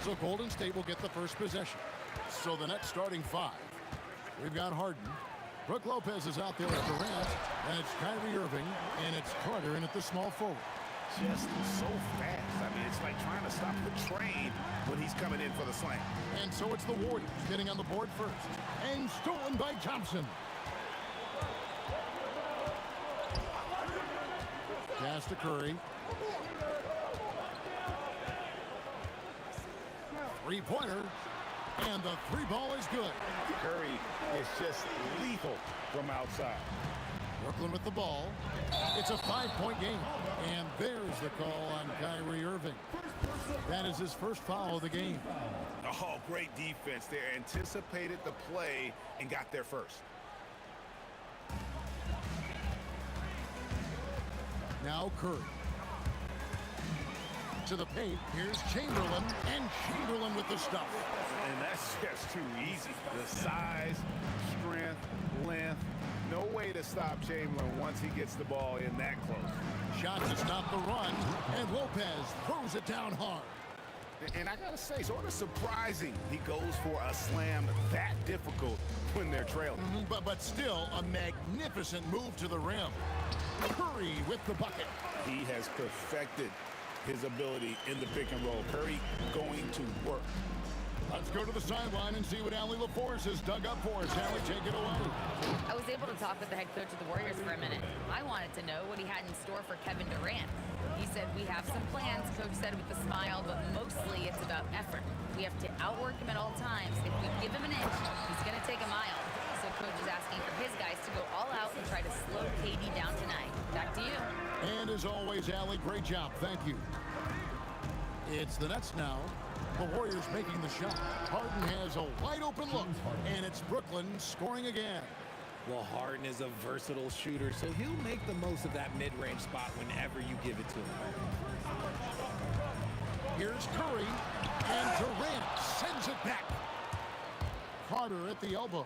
So Golden State will get the first possession. So the next starting five. We've got Harden. Brook Lopez is out there with Durant. And it's Kyrie Irving. And it's Carter in at the small forward. Just so fast. I mean, it's like trying to stop the train when he's coming in for the slam. And so it's the Warriors getting on the board first. And stolen by Thompson. Pass to Curry. Three-pointer. And the three ball is good. Curry is just lethal from outside. Brooklyn with the ball. It's a 5-point game. And there's the call on Kyrie Irving. That is his first foul of the game. Oh, great defense there. Anticipated the play and got there first. Now Curry. To the paint. Here's Chamberlain. And Chamberlain with the stuff. And that's just too easy. The size, strength, length. No way to stop Chamberlain once he gets the ball in that close. Shot to stop the run. And Lopez throws it down hard. And I gotta say, sort of surprising he goes for a slam that difficult when they're trailing. But still a magnificent move to the rim. Curry with the bucket. He has perfected his ability in the pick and roll. Curry going to work. Let's go to the sideline and see what Allie LaForce has dug up for us. Allie, take it away. I was able to talk with the head coach of the Warriors for a minute. I wanted to know what he had in store for Kevin Durant. He said, "We have some plans," Coach said with a smile, "but mostly it's about effort. We have to outwork him at all times. If we give him an inch, he's going to take a mile." So Coach is asking for his guys to go all out and try to slow KD down tonight. Back to you. And as always, Allie, great job. Thank you. It's the Nets now. The Warriors making the shot. Harden has a wide-open look, and it's Brooklyn scoring again. Well, Harden is a versatile shooter, so he'll make the most of that mid-range spot whenever you give it to him. Here's Curry, and Durant sends it back. Carter at the elbow.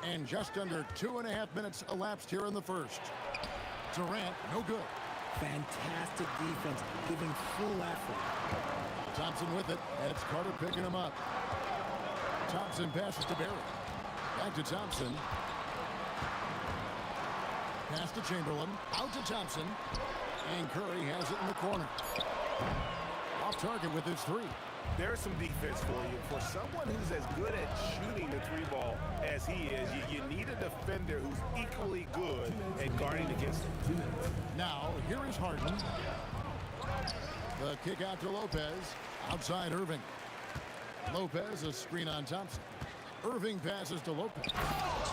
And just under 2.5 minutes elapsed here in the first. Durant, no good. Fantastic defense, giving full effort. Thompson with it, and it's Carter picking him up. Thompson passes to Barry. Back to Thompson. Pass to Chamberlain. Out to Thompson. And Curry has it in the corner. Off target with his three. There's some defense for you. For someone who's as good at shooting the three ball as he is, you need a defender who's equally good at guarding against him. Now, here is Harden. The kick out to Lopez. Outside Irving. Lopez, a screen on Thompson. Irving passes to Lopez.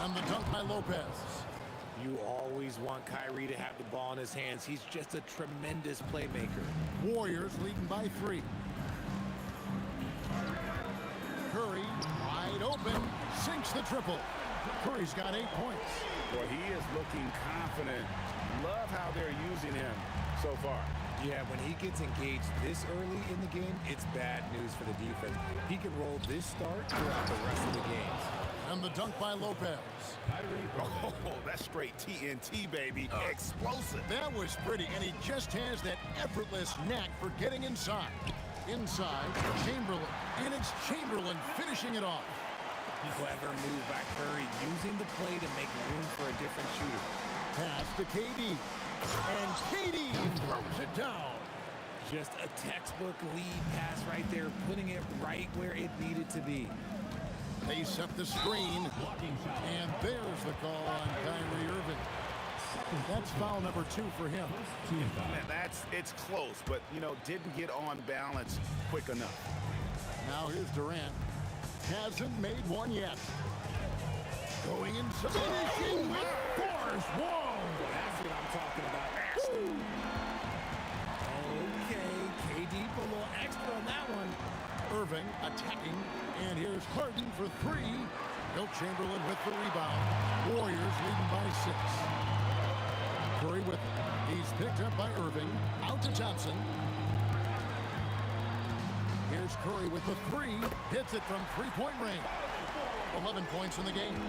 And the dunk by Lopez. You always want Kyrie to have the ball in his hands. He's just a tremendous playmaker. Warriors leading by 3. Curry, wide open, sinks the triple. Curry's got 8 points. Boy, he is looking confident. Love how they're using him so far. Yeah, when he gets engaged this early in the game, it's bad news for the defense. He can roll this start throughout the rest of the games. And the dunk by Lopez. Oh, that's straight TNT, baby. Explosive. That was pretty, and he just has that effortless knack for getting inside. Inside, Chamberlain, and it's Chamberlain finishing it off. Clever move by Curry, using the play to make room for a different shooter. Pass to KD, and KD throws it down. Just a textbook lead pass right there, putting it right where it needed to be. They set the screen, and there's the call on Kyrie Irving. That's foul number 2 for him. Man, it's close, but, didn't get on balance quick enough. Now here's Durant. Hasn't made one yet. Going inside. Finishing with force. Whoa! That's what I'm talking about. Okay, KD put a little extra on that one. Irving attacking, and here's Harden for 3. Wilt Chamberlain with the rebound. Warriors leading by 6. Curry with it. He's picked up by Irving. Out to Thompson. Here's Curry with the 3. Hits it from 3-point range. 11 points in the game.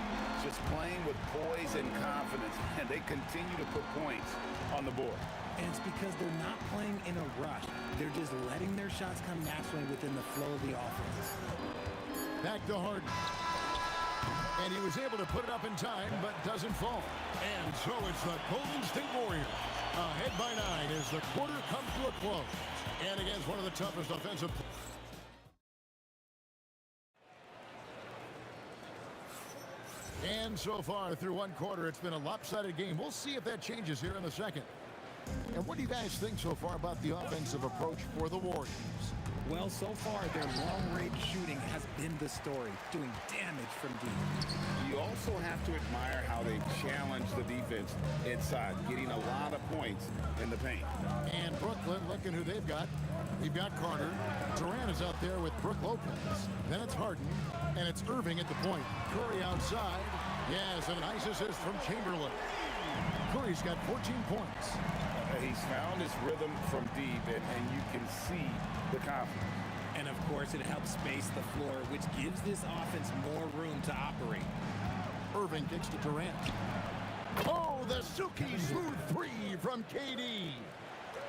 Just playing with poise and confidence, and they continue to put points on the board. And it's because they're not playing in a rush. They're just letting their shots come naturally within the flow of the offense. Back to Harden. And he was able to put it up in time, but doesn't fall. And so it's the Golden State Warriors ahead by 9 as the quarter comes to a close. And against one of the toughest offensive. And so far through one quarter, it's been a lopsided game. We'll see if that changes here in the second. And what do you guys think so far about the offensive approach for the Warriors? Well, so far, their long-range shooting has been the story, doing damage from deep. You also have to admire how they've challenged the defense inside, getting a lot of points in the paint. And Brooklyn, looking who they've got. They've got Carter. Durant is out there with Brook Lopez. Then it's Harden, and it's Irving at the point. Curry outside. Yes, and a nice assist from Chamberlain. Curry's got 14 points. He's found his rhythm from deep, and you can see the confidence. And, of course, it helps space the floor, which gives this offense more room to operate. Irving kicks to Durant. Oh, the silky smooth 3 from KD.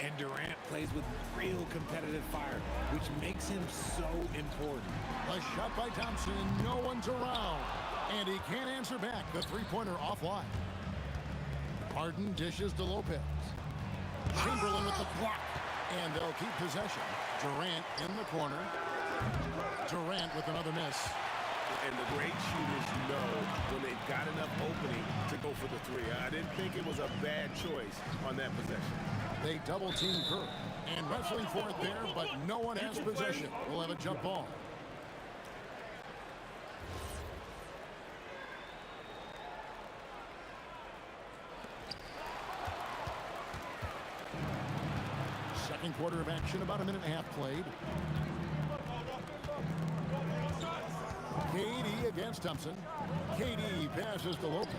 And Durant plays with real competitive fire, which makes him so important. A shot by Thompson, no one's around. And he can't answer back. The three-pointer offline. Harden dishes to Lopez. Chamberlain with the block. And they'll keep possession. Durant in the corner. Durant with another miss. And the great shooters know when they've got enough opening to go for the three. I didn't think it was a bad choice on that possession. They double team Curry. And wrestling for it there, but no one has possession. We'll have a jump ball. Second quarter of action, about a minute and a half played. KD against Thompson. KD passes to Lopez.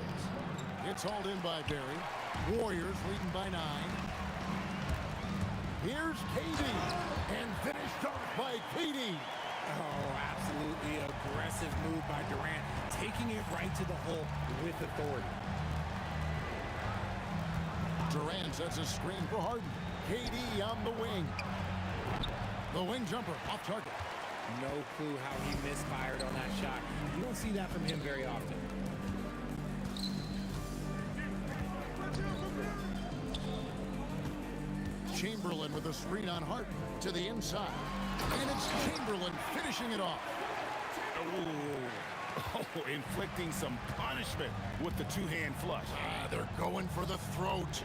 It's hauled in by Barry. Warriors leading by 9. Here's KD, and finished off by KD. Oh, absolutely aggressive move by Durant, taking it right to the hole with authority. Durant sets a screen for Harden. KD on the wing. The wing jumper off target. No clue how he misfired on that shot. You don't see that from him very often. Chamberlain with a screen on Harden to the inside. And it's Chamberlain finishing it off. Oh, inflicting some punishment with the two-hand flush. They're going for the throat.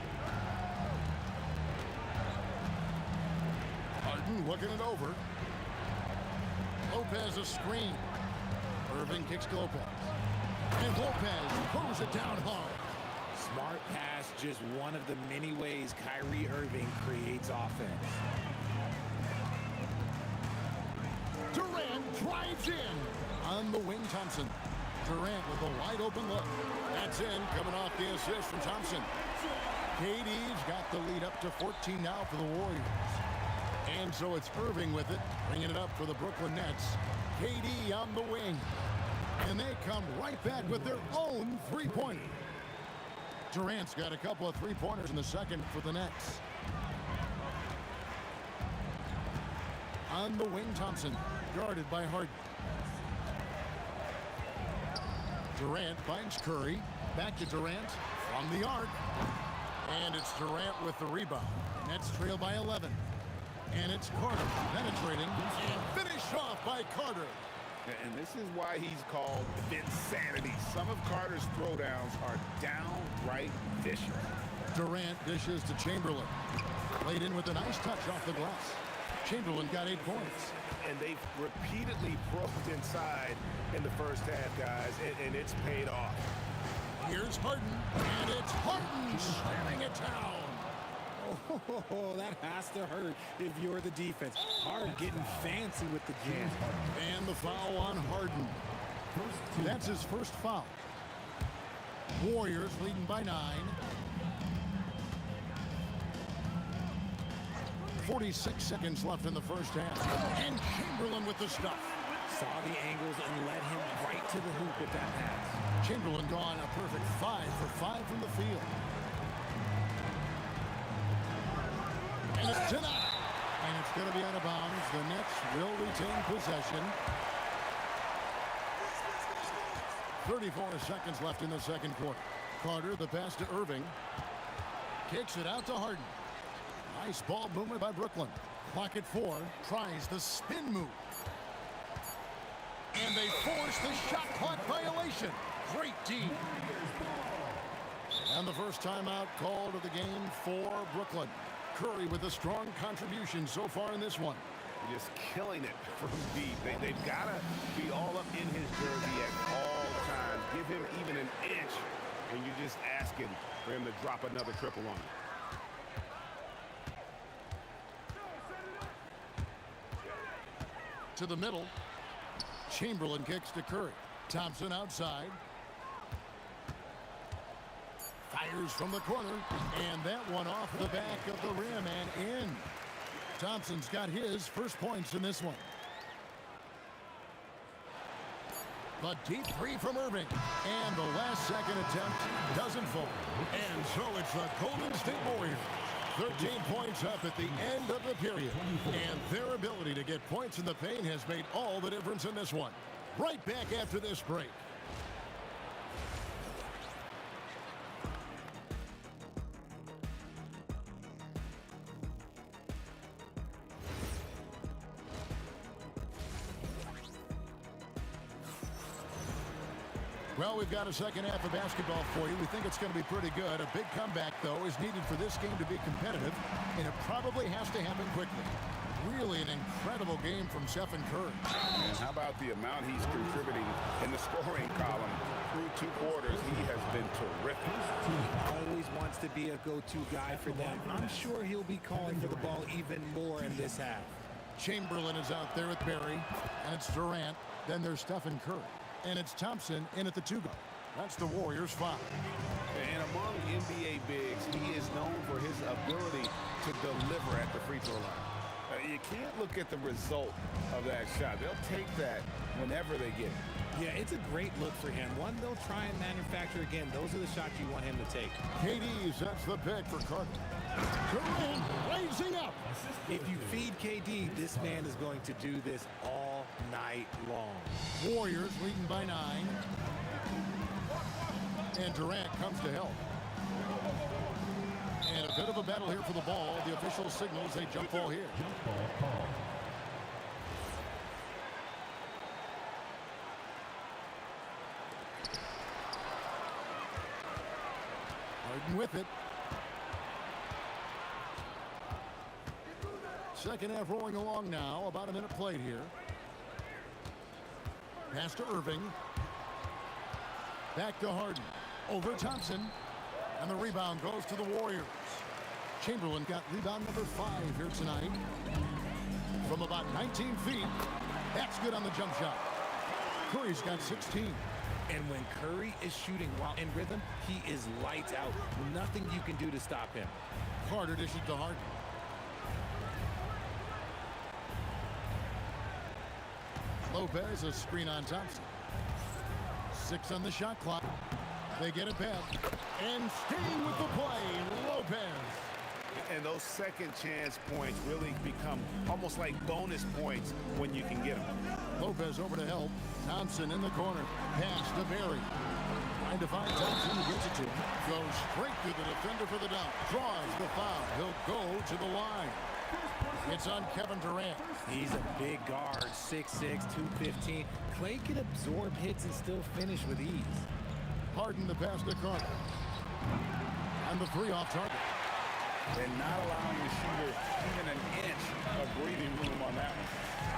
Harden looking it over. Lopez a screen. Irving kicks to Lopez. And Lopez throws it down hard. Smart pass, just one of the many ways Kyrie Irving creates offense. Durant drives in. On the wing, Thompson. Durant with a wide open look. That's in, coming off the assist from Thompson. KD's got the lead up to 14 now for the Warriors. And so it's Irving with it, bringing it up for the Brooklyn Nets. KD on the wing. And they come right back with their own three-pointer. Durant's got a couple of three-pointers in the second for the Nets. On the wing, Thompson, guarded by Harden. Durant finds Curry. Back to Durant from the arc. And it's Durant with the rebound. Nets trail by 11. And it's Carter penetrating and finished off by Carter. And this is why he's called Vinsanity. Some of Carter's throwdowns are downright vicious. Durant dishes to Chamberlain. Laid in with a nice touch off the glass. Chamberlain got 8 points. And they've repeatedly probed inside in the first half, guys, and it's paid off. Here's Harden, and it's Harden slamming it down. Oh, that has to hurt if you're the defense. Harden getting fancy with the jam. And the foul on Harden. That's his first foul. Warriors leading by 9. 46 seconds left in the first half. And Chamberlain with the stuff. Saw the angles and led him right to the hoop with that pass. Chamberlain gone a perfect 5 for 5 from the field. And it's denied. And it's going to be out of bounds. The Nets will retain possession. 34 seconds left in the second quarter. Carter, the pass to Irving. Kicks it out to Harden. Nice ball movement by Brooklyn. Clock at 4. Tries the spin move. And they force the shot clock violation. Great D. And the first timeout called of the game for Brooklyn. Curry with a strong contribution so far in this one. Just killing it from deep. They've got to be all up in his jersey at all times. Give him even an inch, and you're just asking for him to drop another triple on him. To the middle. Chamberlain kicks to Curry. Thompson outside. Fires from the corner, and that one off the back of the rim and in. Thompson's got his first points in this one. The deep three from Irving, and the last second attempt doesn't fall. And so it's the Golden State Warriors. 13 points up at the end of the period, and their ability to get points in the paint has made all the difference in this one. Right back after this break. Well, we've got a second half of basketball for you. We think it's going to be pretty good. A big comeback, though, is needed for this game to be competitive, and it probably has to happen quickly. Really an incredible game from Stephen Curry. And how about the amount he's contributing in the scoring column through 2 quarters? He has been terrific. Always wants to be a go-to guy for them. I'm sure he'll be calling for the ball even more in this half. Chamberlain is out there with Barry, and it's Durant. Then there's Stephen Curry, and it's Thompson in at the 2 guard. That's the Warriors' 5. And among NBA bigs, he is known for his ability to deliver at the free throw line. You can't look at the result of that shot. They'll take that whenever they get it. Yeah, it's a great look for him. One they'll try and manufacture again. Those are the shots you want him to take. KD sets the pick for Carter. Durant raising up. If you feed KD, this man is going to do this all night long. Warriors leading by 9. And Durant comes to help. And a bit of a battle here for the ball. The official signals a jump ball here. Jump ball call. Harden with it. Second half rolling along now. About a minute played here. Pass to Irving. Back to Harden. Over Thompson. And the rebound goes to the Warriors. Chamberlain got rebound number 5 here tonight. From about 19 feet. That's good on the jump shot. Curry's got 16. And when Curry is shooting while in rhythm, he is lights out. Nothing you can do to stop him. Carter dishes to Harden. Lopez, a screen on Thompson. 6 on the shot clock. They get it back. And staying with the play, Lopez. And those second chance points really become almost like bonus points when you can get them. Lopez over to help. Thompson in the corner. Pass to Barry. Trying to find Thompson. He gets it to him. Goes straight to the defender for the dunk. Draws the foul. He'll go to the line. It's on Kevin Durant. He's a big guard, 6'6", 215. Clay can absorb hits and still finish with ease. Harden the pass to Carter. And the 3 off target. And not allowing the shooter even an inch of breathing room on that one.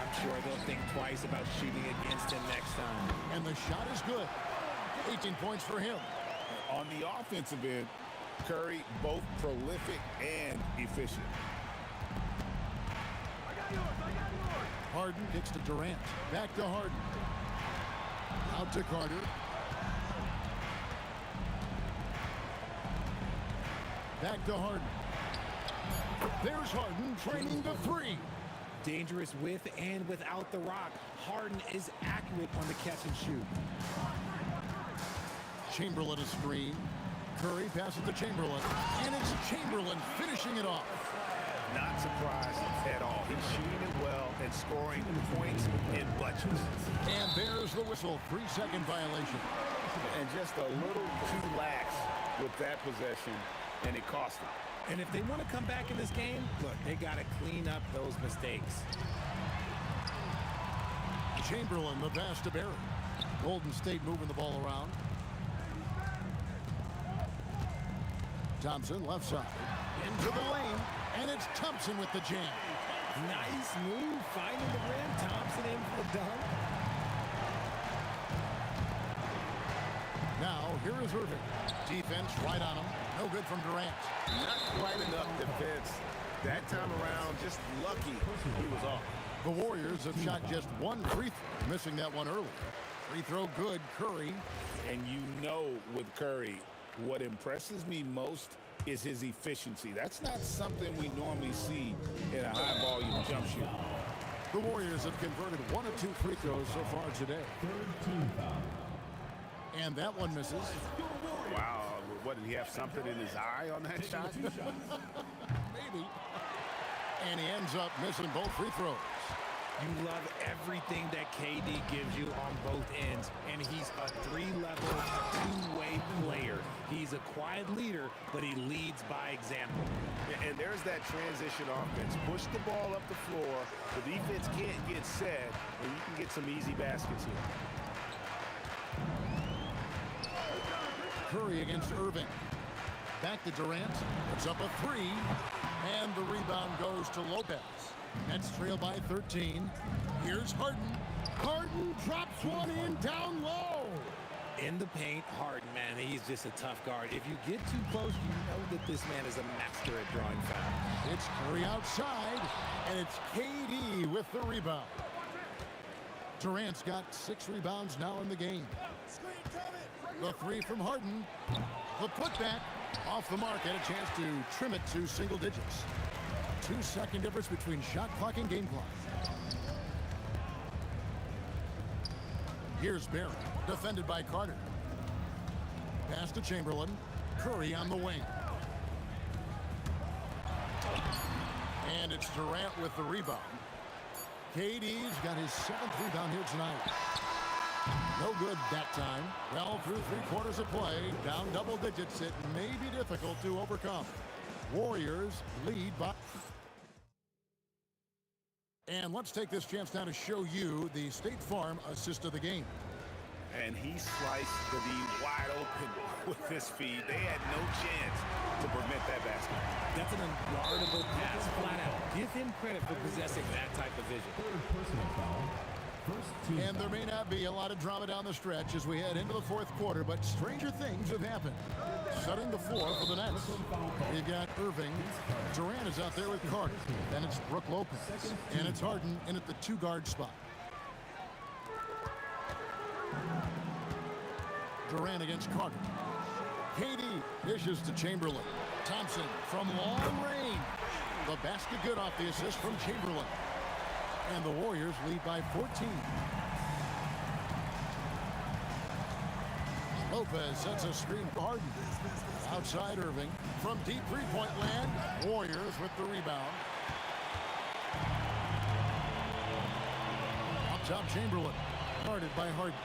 I'm sure they'll think twice about shooting against him next time. And the shot is good. 18 points for him. On the offensive end, Curry both prolific and efficient. Harden kicks to Durant. Back to Harden. Out to Carter. Back to Harden. There's Harden training the 3. Dangerous with and without the rock. Harden is accurate on the catch and shoot. Chamberlain a screen. Curry passes to Chamberlain. And it's Chamberlain finishing it off. Not surprised at all. He's shooting it well and scoring points in bunches. And there's the whistle. 3-second violation. And just a little too lax with that possession, and it cost him. And if they want to come back in this game, look, they got to clean up those mistakes. Chamberlain, the pass to Barry. Golden State moving the ball around. Thompson, left side. Into the lane, and it's Thompson with the jam. Nice move, finding the rim. Thompson in for the dunk. Now, here is Irving. Defense right on him. No good from Durant. Not quite enough defense. That time around, just lucky he was off. The Warriors have shot just 1 free throw, missing that one early. Free throw good, Curry. And you know with Curry, what impresses me most is his efficiency. That's not something we normally see in a high-volume jump shoot. The Warriors have converted 1 of 2 free throws so far today. And that one misses. Wow, what, did he have something in his eye on that shot? Maybe. And he ends up missing both free throws. You love everything that KD gives you on both ends, and he's a 3-level, 2-way player. He's a quiet leader, but he leads by example. And there's that transition offense. Push the ball up the floor. The defense can't get set, and you can get some easy baskets here. Curry against Irving. Back to Durant. Puts up a three. And the rebound goes to Lopez. Nets trail by 13. Here's Harden. Harden drops one in down low. In the paint, Harden, man, he's just a tough guard. If you get too close, you know that this man is a master at drawing fouls. It's Curry outside, and it's KD with the rebound. Durant's got 6 rebounds now in the game. The three from Harden. The putback off the mark, and a chance to trim it to single digits. 2-second difference between shot clock and game clock. Here's Barry, defended by Carter. Pass to Chamberlain. Curry on the wing. And it's Durant with the rebound. KD's got his 7th rebound here tonight. No good that time. Well, through 3 quarters of play, down double digits, it may be difficult to overcome. Warriors lead by... And let's take this chance now to show you the State Farm assist of the game. And he sliced the D wide open with his feed. They had no chance to prevent that basket. That's an unguardable pass, flat out. Give him credit for possessing that type of vision. Personal foul. First team And there may not be a lot of drama down the stretch as we head into the 4th quarter, but stranger things have happened. Setting the floor for the Nets. We've got Irving. Durant is out there with Carter. Then it's Brook Lopez. And it's Harden in at the 2-guard spot. Durant against Carter. KD dishes to Chamberlain. Thompson from long range. The basket good off the assist from Chamberlain. And the Warriors lead by 14. Lopez sets a screen for Harden. Outside Irving. From deep three-point land, Warriors with the rebound. Up top, Chamberlain. Guarded by Harden.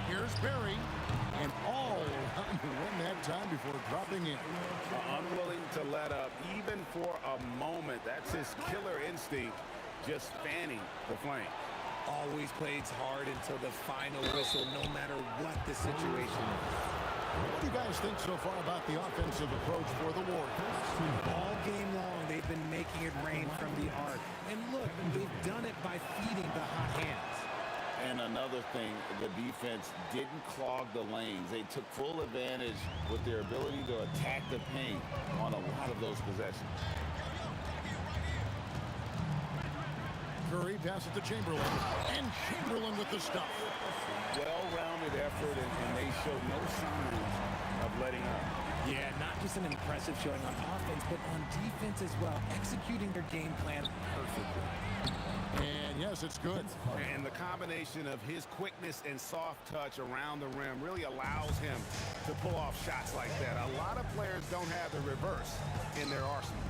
Here's Barry. And all on to win that time before dropping in. Unwilling to let up, even for a moment. That's his killer instinct, just fanning the flame. Always plays hard until the final whistle, no matter what the situation is. What do you guys think so far about the offensive approach for the Warriors? All game long, they've been making it rain from the arc. And look, they've done it by feeding the hot hands. And another thing, the defense didn't clog the lanes. They took full advantage with their ability to attack the paint on a lot of those possessions. Curry passes to Chamberlain. And Chamberlain with the stuff. Well-rounded effort, and they showed no signs of letting up. Yeah, not just an impressive showing on offense, but on defense as well, executing their game plan perfectly. And yes, it's good. And the combination of his quickness and soft touch around the rim really allows him to pull off shots like that. A lot of players don't have the reverse in their arsenal.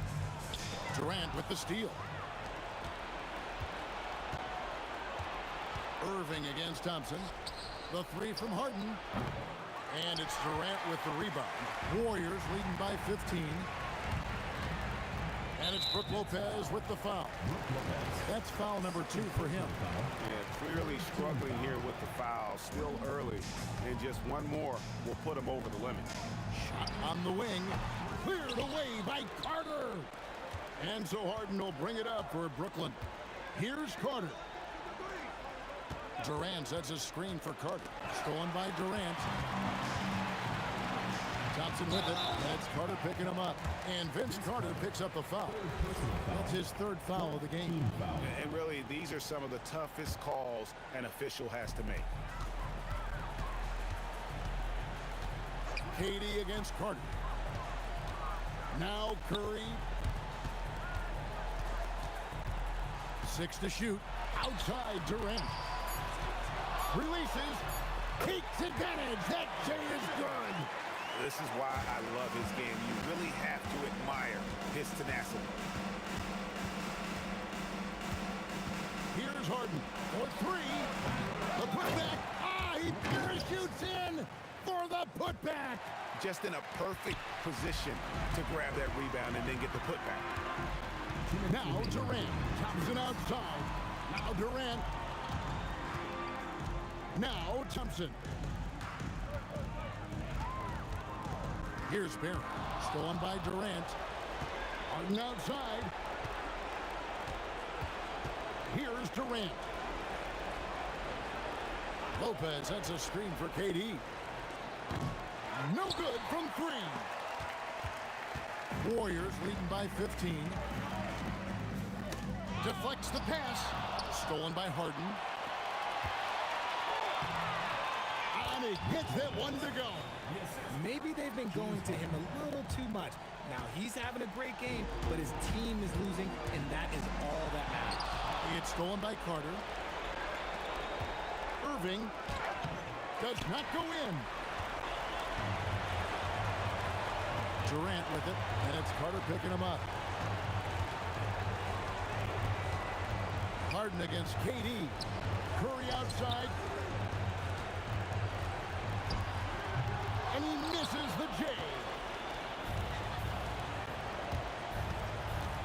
Durant with the steal. Irving against Thompson. The three from Harden. And it's Durant with the rebound. Warriors leading by 15. And it's Brook Lopez with the foul. That's foul number 2 for him. Yeah, clearly struggling here with the foul. Still early. And just one more will put him over the limit. Shot on the wing. Cleared away by Carter. And so Harden will bring it up for Brooklyn. Here's Carter. Durant sets a screen for Carter. Stolen by Durant. Thompson with it. That's Carter picking him up. And Vince Carter picks up the foul. That's his 3rd foul of the game. And really, these are some of the toughest calls an official has to make. KD against Carter. Now Curry. 6 to shoot. Outside Durant. Releases. Takes advantage. That J is good. This is why I love his game. You really have to admire his tenacity. Here's Harden for 3. The putback. He parachutes in for the putback. Just in a perfect position to grab that rebound and then get the putback. Now Durant. Thompson outside. Now Durant. Now Thompson. Here's Barry. Stolen by Durant. Harden outside. Here's Durant. Lopez sets a screen for KD. No good from 3. Warriors leading by 15. Deflects the pass. Stolen by Harden. And he gets that one to go. Maybe they've been going to him a little too much. Now, he's having a great game, but his team is losing, and that is all that matters. It's stolen by Carter. Irving does not go in. Durant with it, and it's Carter picking him up. Harden against KD. Curry outside. And he misses the J.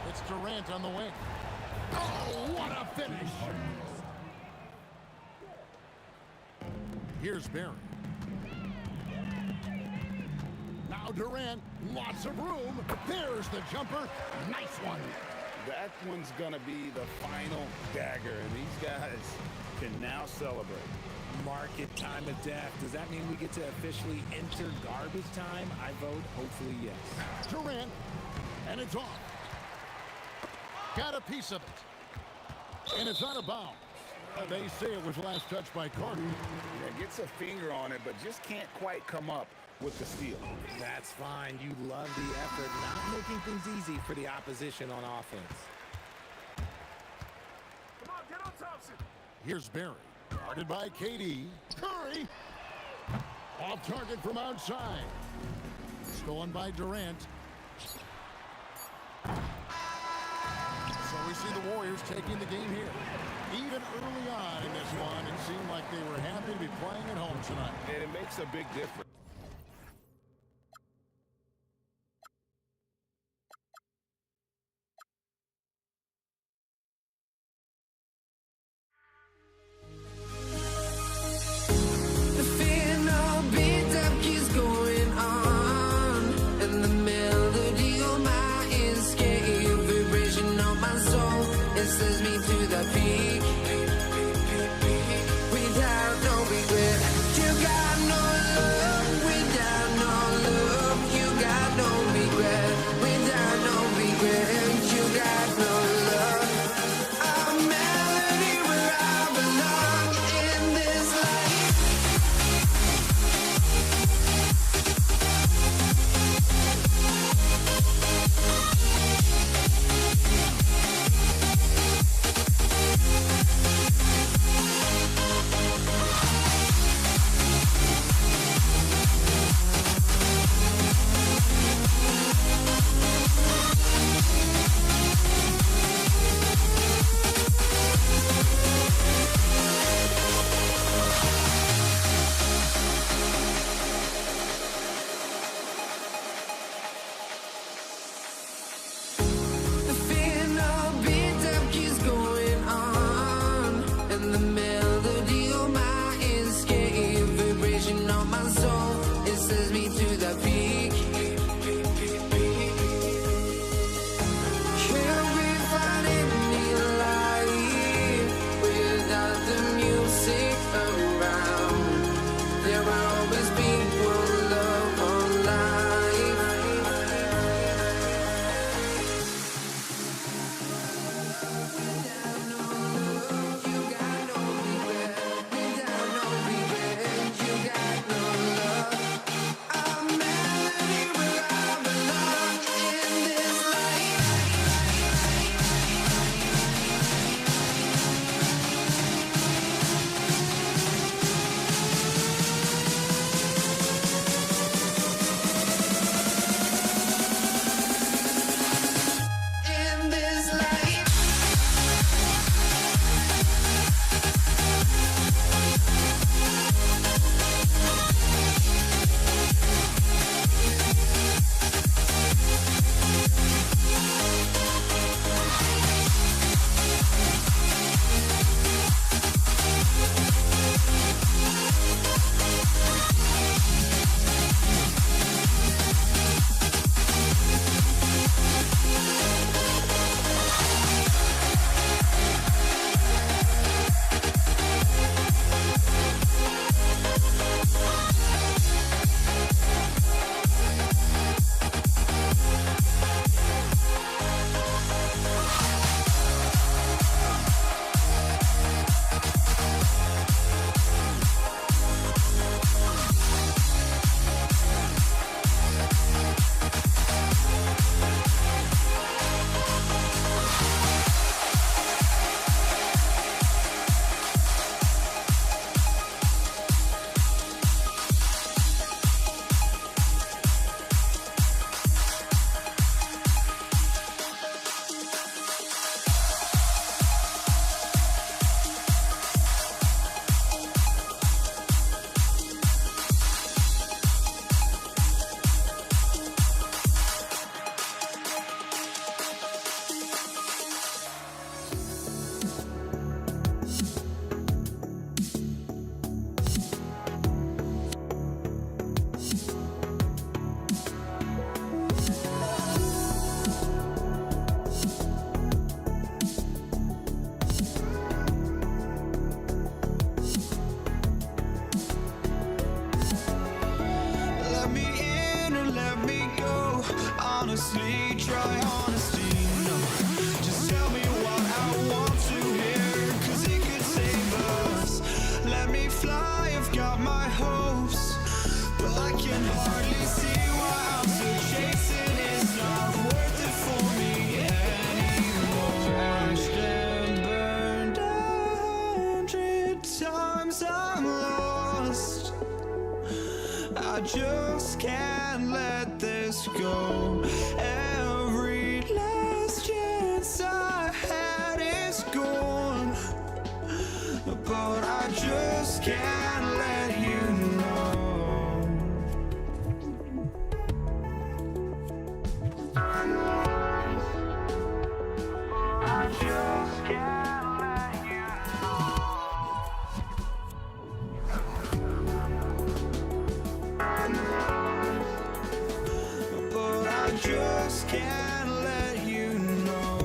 It's Durant on the wing. Oh, what a finish! Here's Barry. Now Durant, lots of room. There's the jumper. Nice one. That one's going to be the final dagger, and these guys can now celebrate. Market time of death. Does that mean we get to officially enter garbage time? I vote hopefully yes. Durant, and it's off. Got a piece of it. And it's out of bounds. They say it was last touched by Carter. Yeah, gets a finger on it, but just can't quite come up with the steal. That's fine. You love the effort, not making things easy for the opposition on offense. Come on, get on Thompson. Here's Barry. Guarded by KD. Curry. Off target from outside. Stolen by Durant. So we see the Warriors taking the game here. Even early on in this one, it seemed like they were happy to be playing at home tonight. And it makes a big difference. The fear no beat-up keeps going on, and the melody on my escape, vibration on my soul, it sends me to the peak. Without no regret, you got no love. Let me in or let me go. Honestly, try honesty. No, just tell me what I want to hear, 'cause it could save us. Let me fly, I've got my hopes, but I can hardly see why I'm still chasing. It's not worth it for me anymore. Crashed and burned 100 times, I'm lost. I just can't let this go. Every last chance I had is gone, but I just can't let you know. I just can't let you know. But I just can't let you know.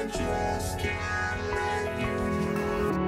just can't let you know.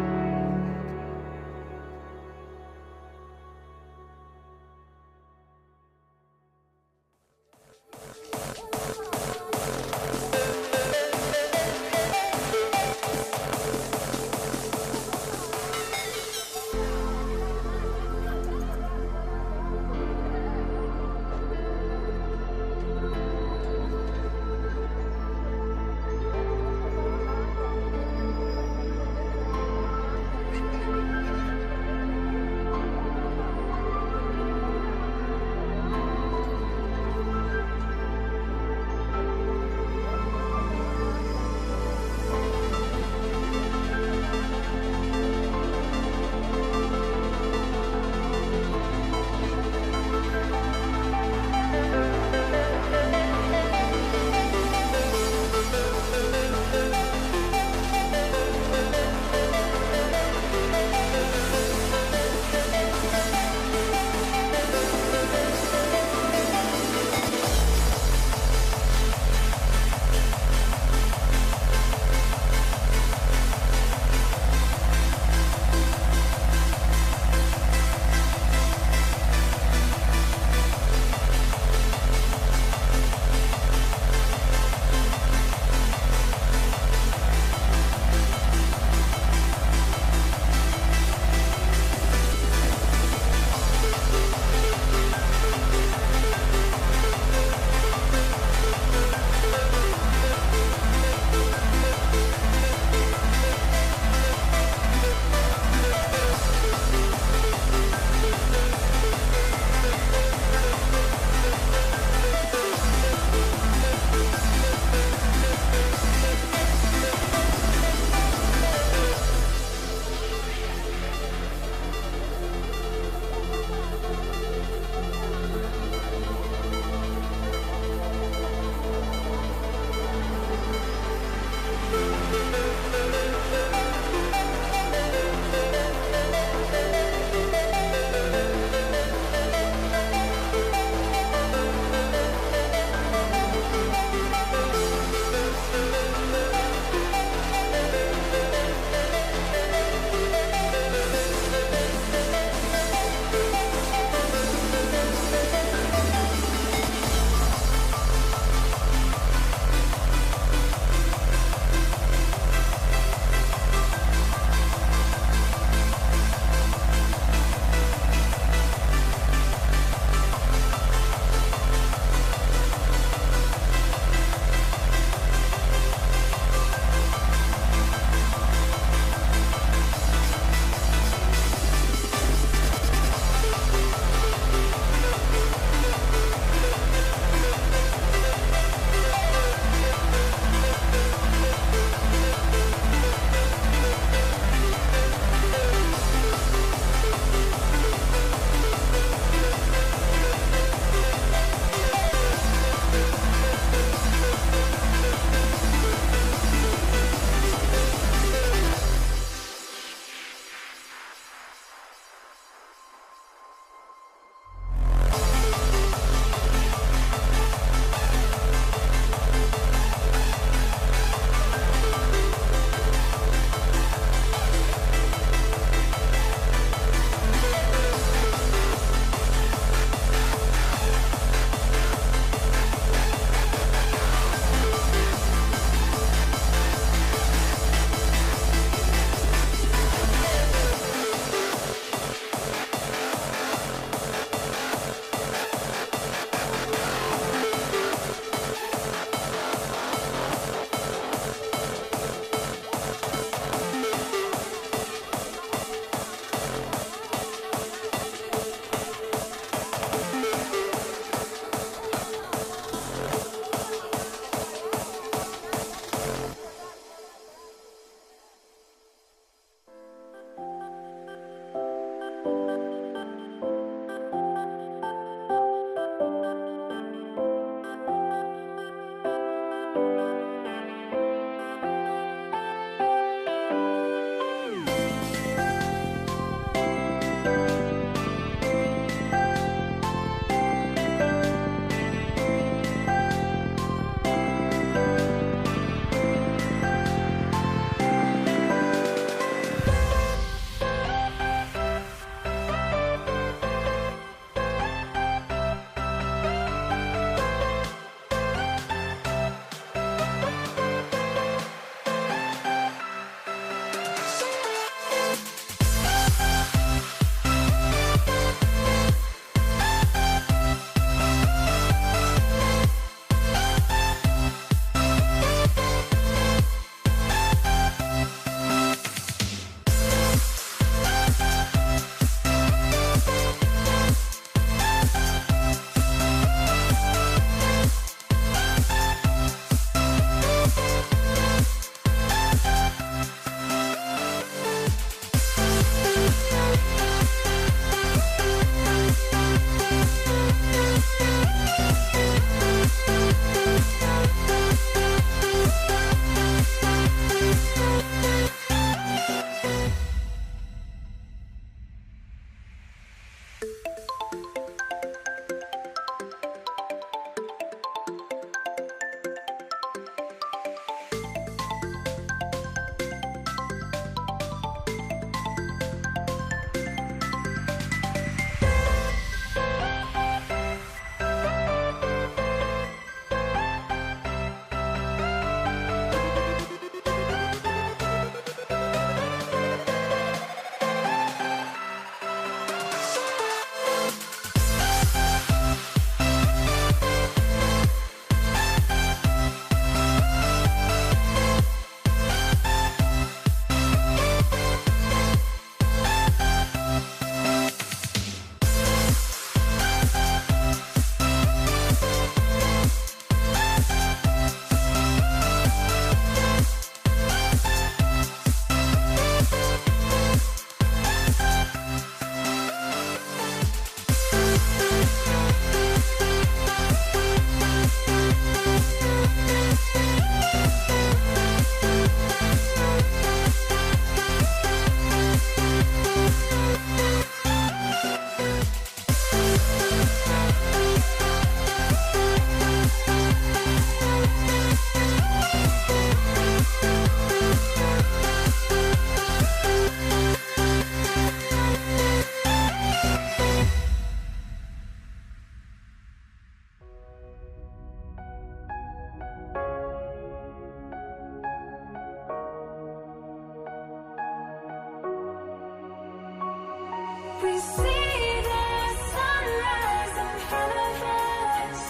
We see the sunrise in front of us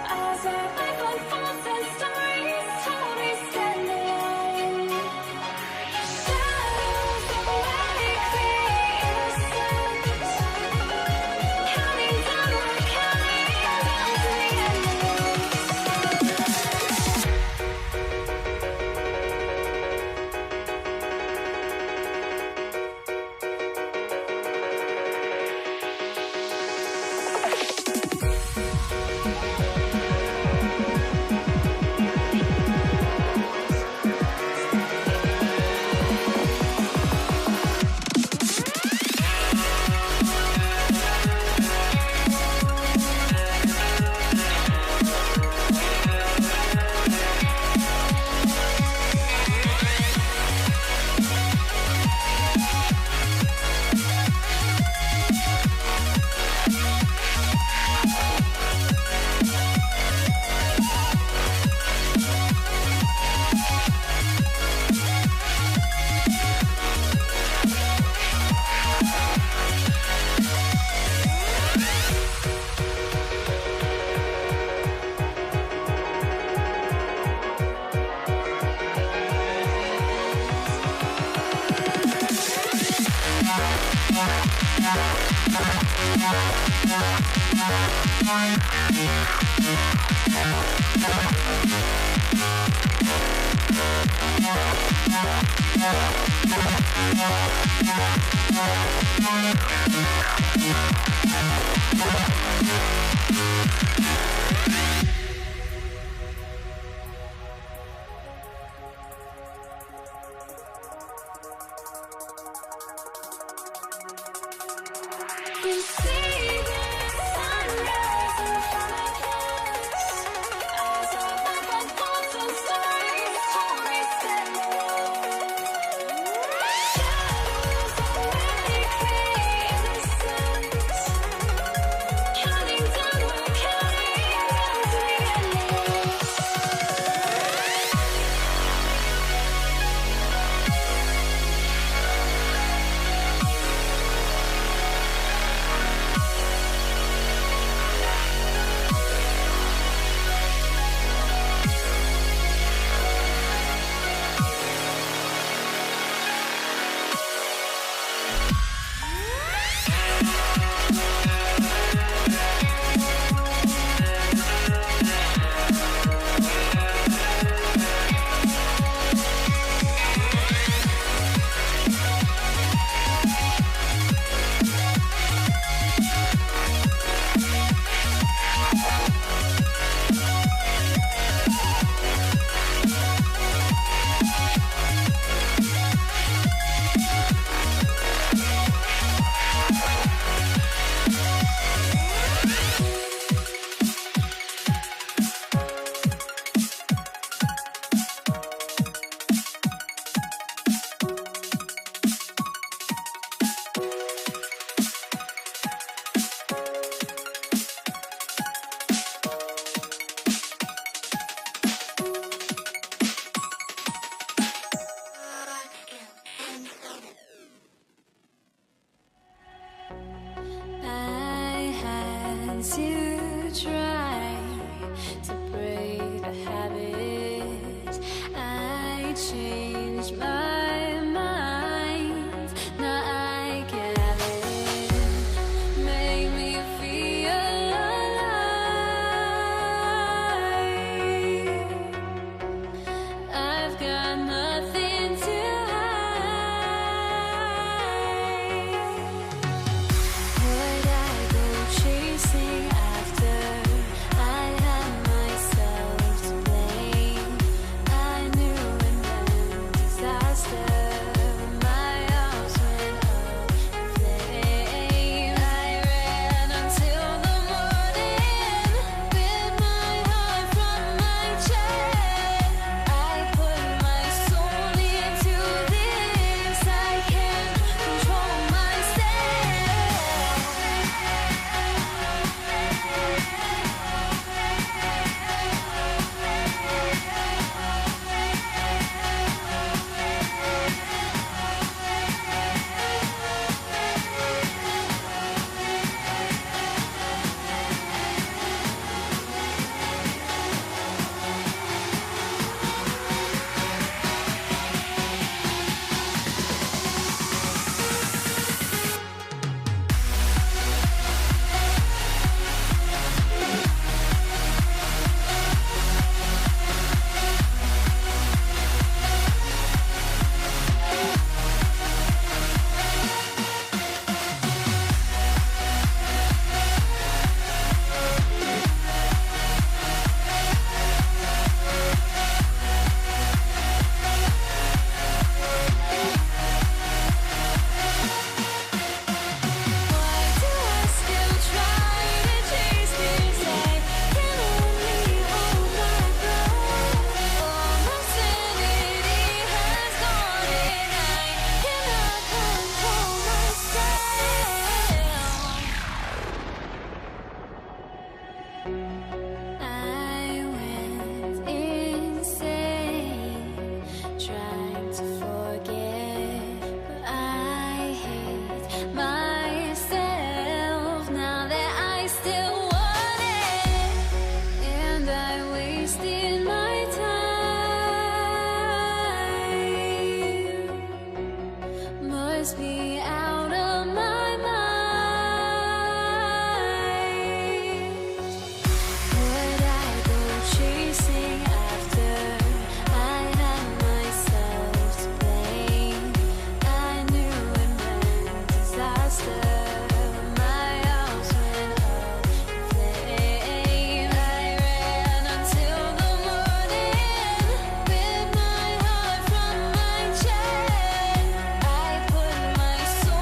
as our life unfolds and stories told we stand alone. Shadows that make the innocence, counting down, we're counting down to the end. We see the sunrise in front of us as our life unfolds and stories told we stand alone. Shadows that make the innocence, counting down, we're counting down to the endless. I had to try to break a habit. I changed my mind. Now I get it. Make me feel alive. I've got nothing to would I go chasing after? I had myself to blame. I knew it meant disaster. My arms went up in flames. I ran until the morning, bit my heart from my chest. I put my soul into this. I can't control myself. drives me out of my mind. Would I go chasing after? I had myself to blame. I knew it meant disaster. My house went up in flame. I ran until the morning with my heart from my chest. I put my soul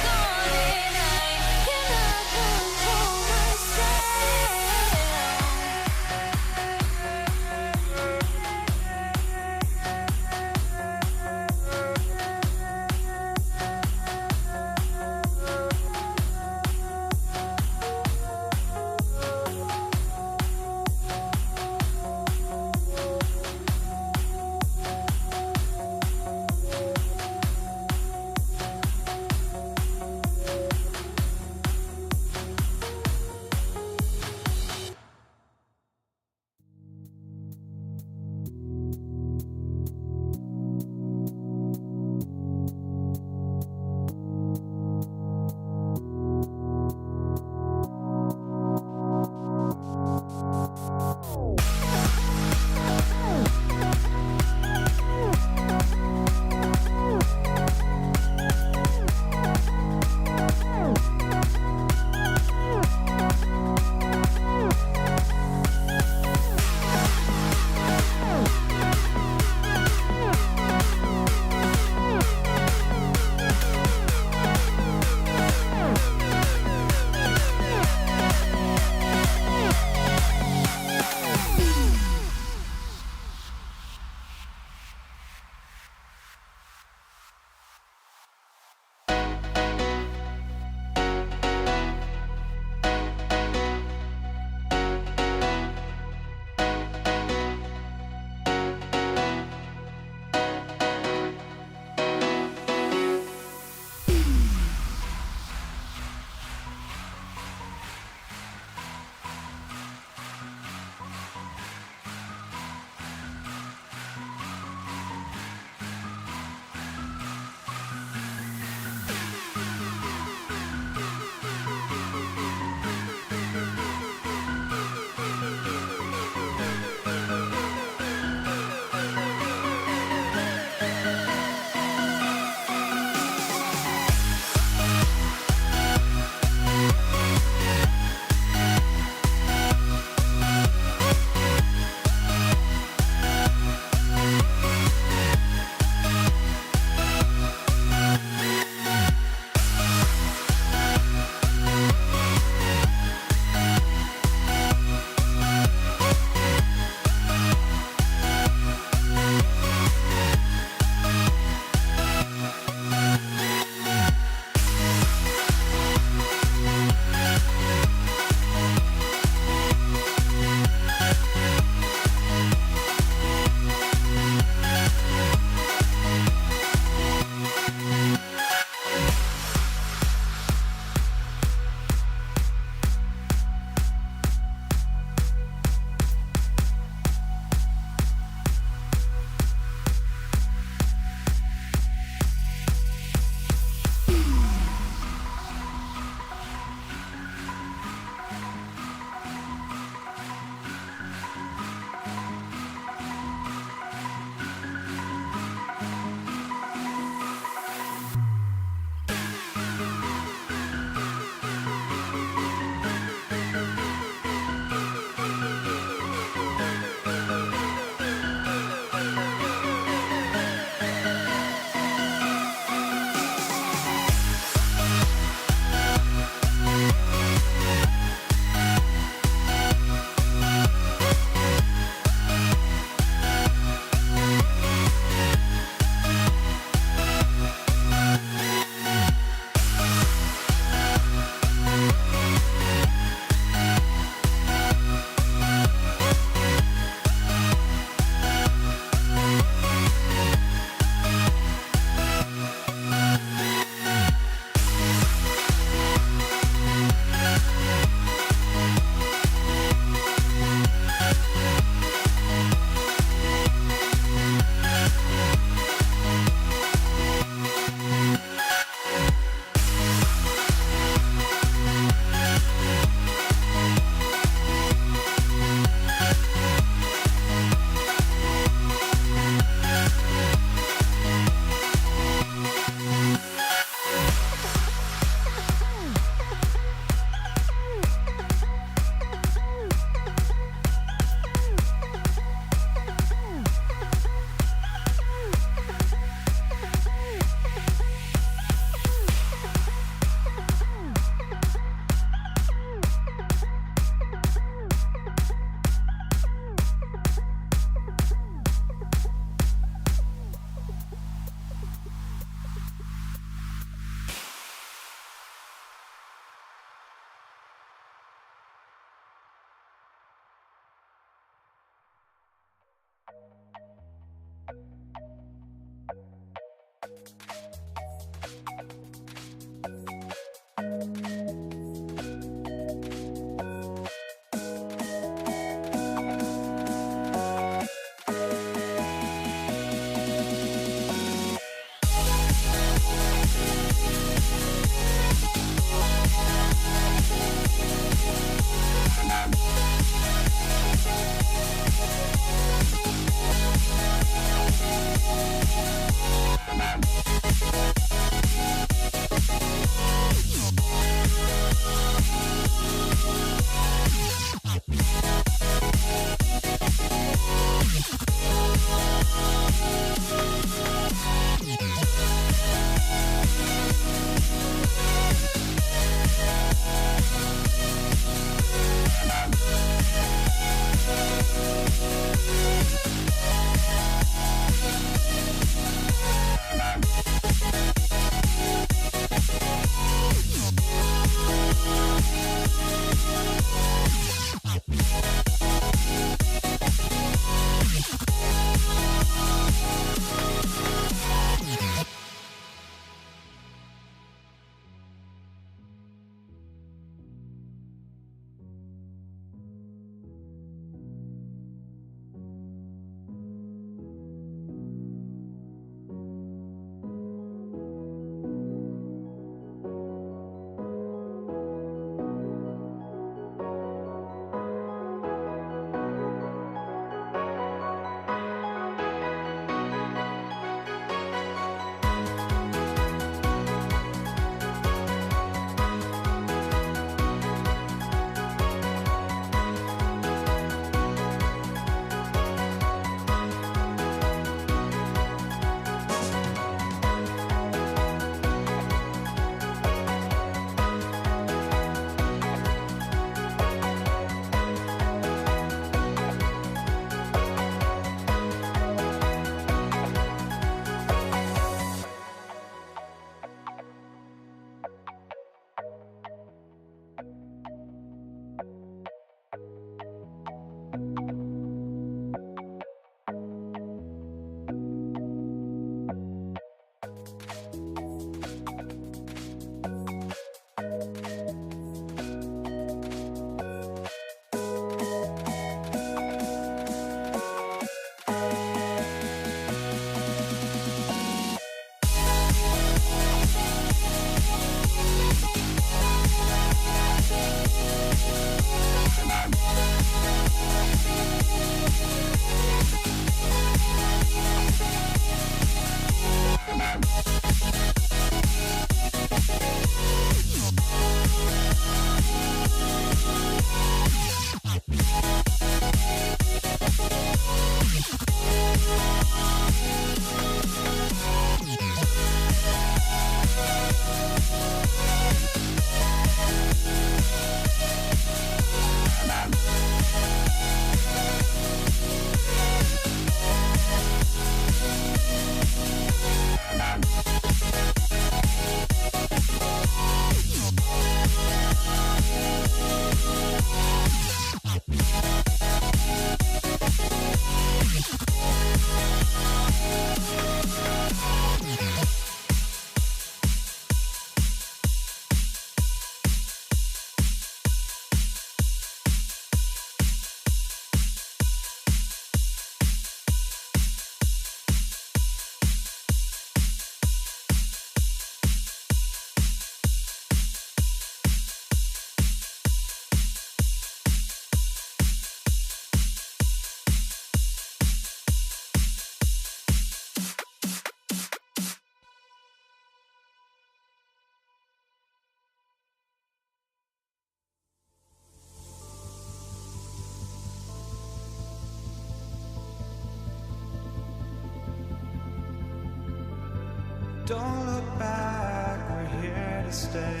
Don't look back, we're here to stay.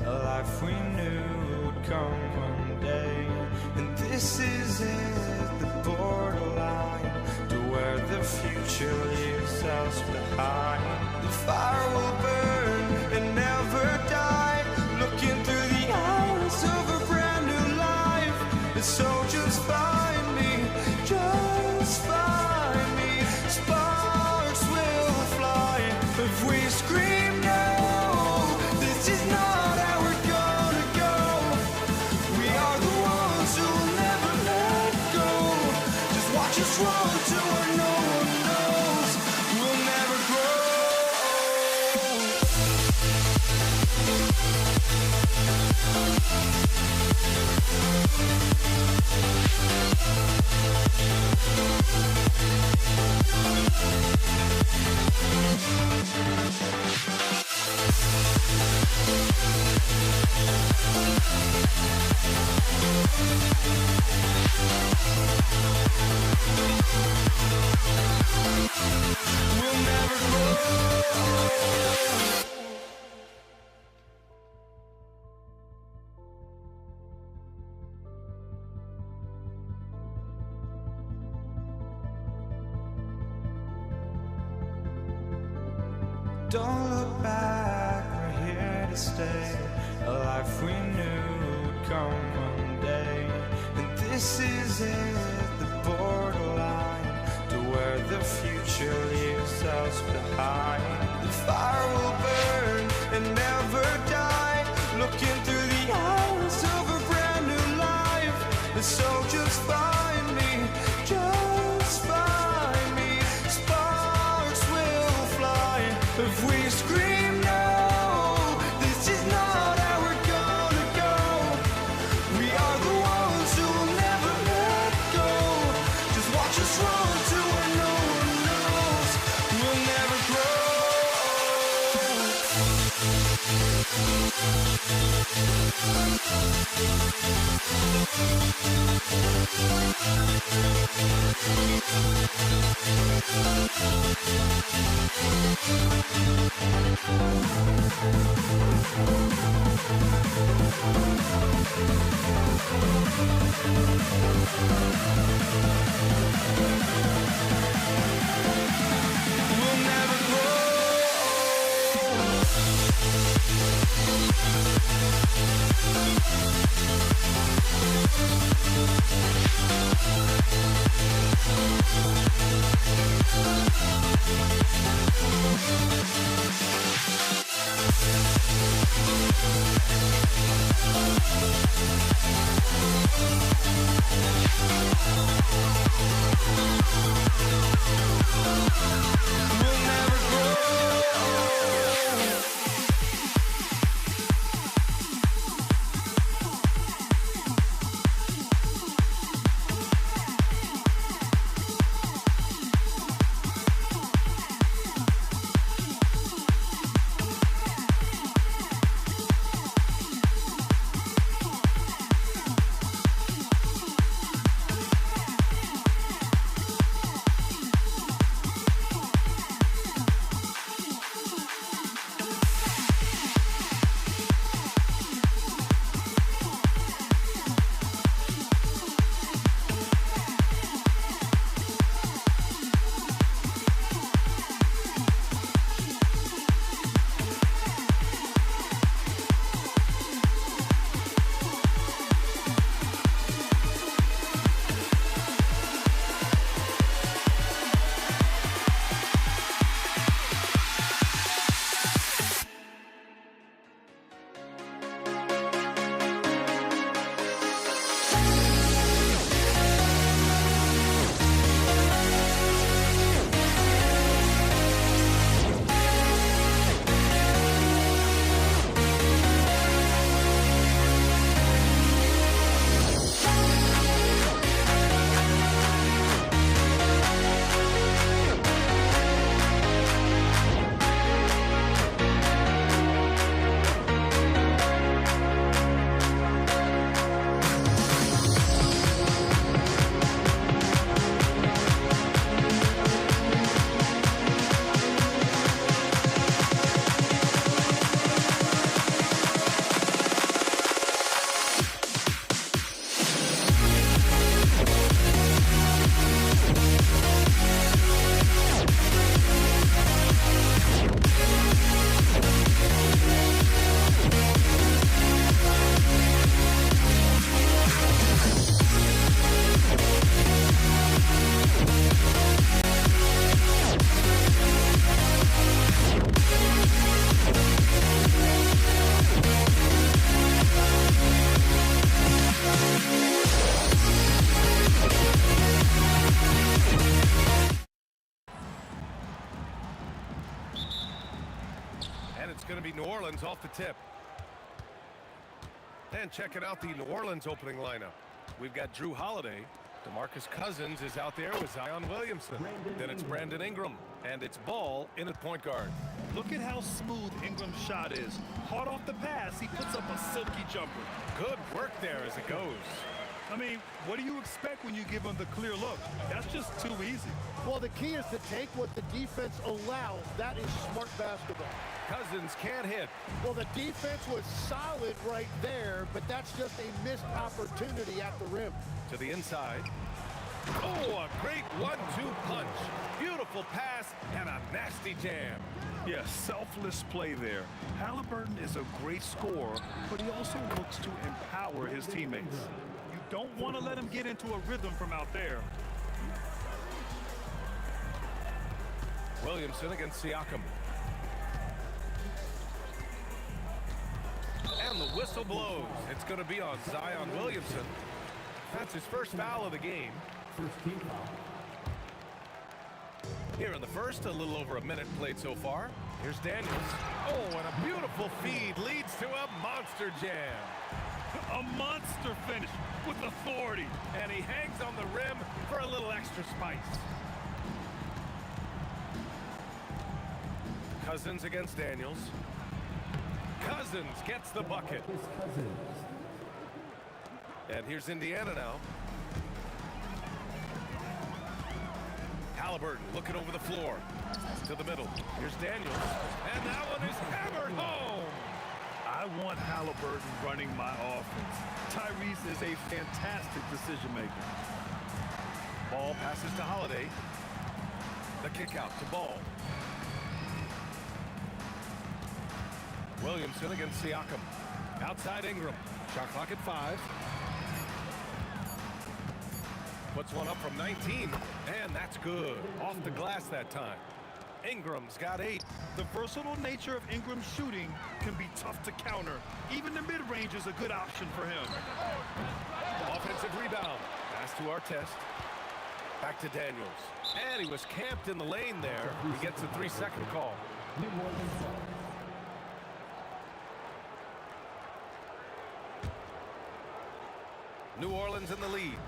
A life we knew would come one day. And this is it, the borderline to where the future leaves us behind. The fire will burn and never die, looking through the eyes of a brand new life. And so just find me, just find me. Sparks will fly if we scream no. This is not how we're gonna go. We are the ones who will never let go. Just watch us run to where no one knows. We'll never grow. We'll never grow. Don't look back, we're here to stay. A life we knew would come one day. And this is it, the borderline to where the future leaves us behind. The fire will burn and never die, looking through the eyes of a brand new life. And so just find me, just find me. Sparks will fly if we scream no. This is not how we're gonna go. We are the ones who will never let go. Just watch us run to where no one knows. We'll never grow. We'll never grow. We'll never grow. It's going to be New Orleans off the tip. And checking out the New Orleans opening lineup. We've got Drew Holiday. DeMarcus Cousins is out there with Zion Williamson. Then it's Brandon Ingram. And it's Ball in at point guard. Look at how smooth Ingram's shot is. Hard off the pass, he puts up a silky jumper. Good work there as it goes. I mean, what do you expect when you give him the clear look? That's just too easy. Well, the key is to take what the defense allows. That is smart basketball. Cousins can't hit. Well, the defense was solid right there, but that's just a missed opportunity at the rim. To the inside. Oh, a great 1-2 punch. Beautiful pass and a nasty jam. Yeah, selfless play there. Halliburton is a great scorer, but he also looks to empower his teammates. You don't want to let him get into a rhythm from out there. Williamson against Siakam. And the whistle blows. It's going to be on Zion Williamson. That's his first foul of the game. First team foul. Here in the first, a little over a minute played so far. Here's Daniels. Oh, and a beautiful feed leads to a monster jam. A monster finish with authority. And he hangs on the rim for a little extra spice. Cousins against Daniels. Cousins gets the bucket. And here's Indiana now. Halliburton looking over the floor. To the middle. Here's Daniels. And that one is hammered home. I want Halliburton running my offense. Tyrese is a fantastic decision maker. Ball passes to Holiday. The kick out to Ball. Williamson against Siakam. Outside Ingram. Shot clock at 5. Puts one up from 19. And that's good. Off the glass that time. Ingram's got 8. The versatile nature of Ingram's shooting can be tough to counter. Even the mid-range is a good option for him. Offensive rebound. Pass to Artest. Back to Daniels. And he was camped in the lane there. He gets a 3-second call. New Orleans in the lead.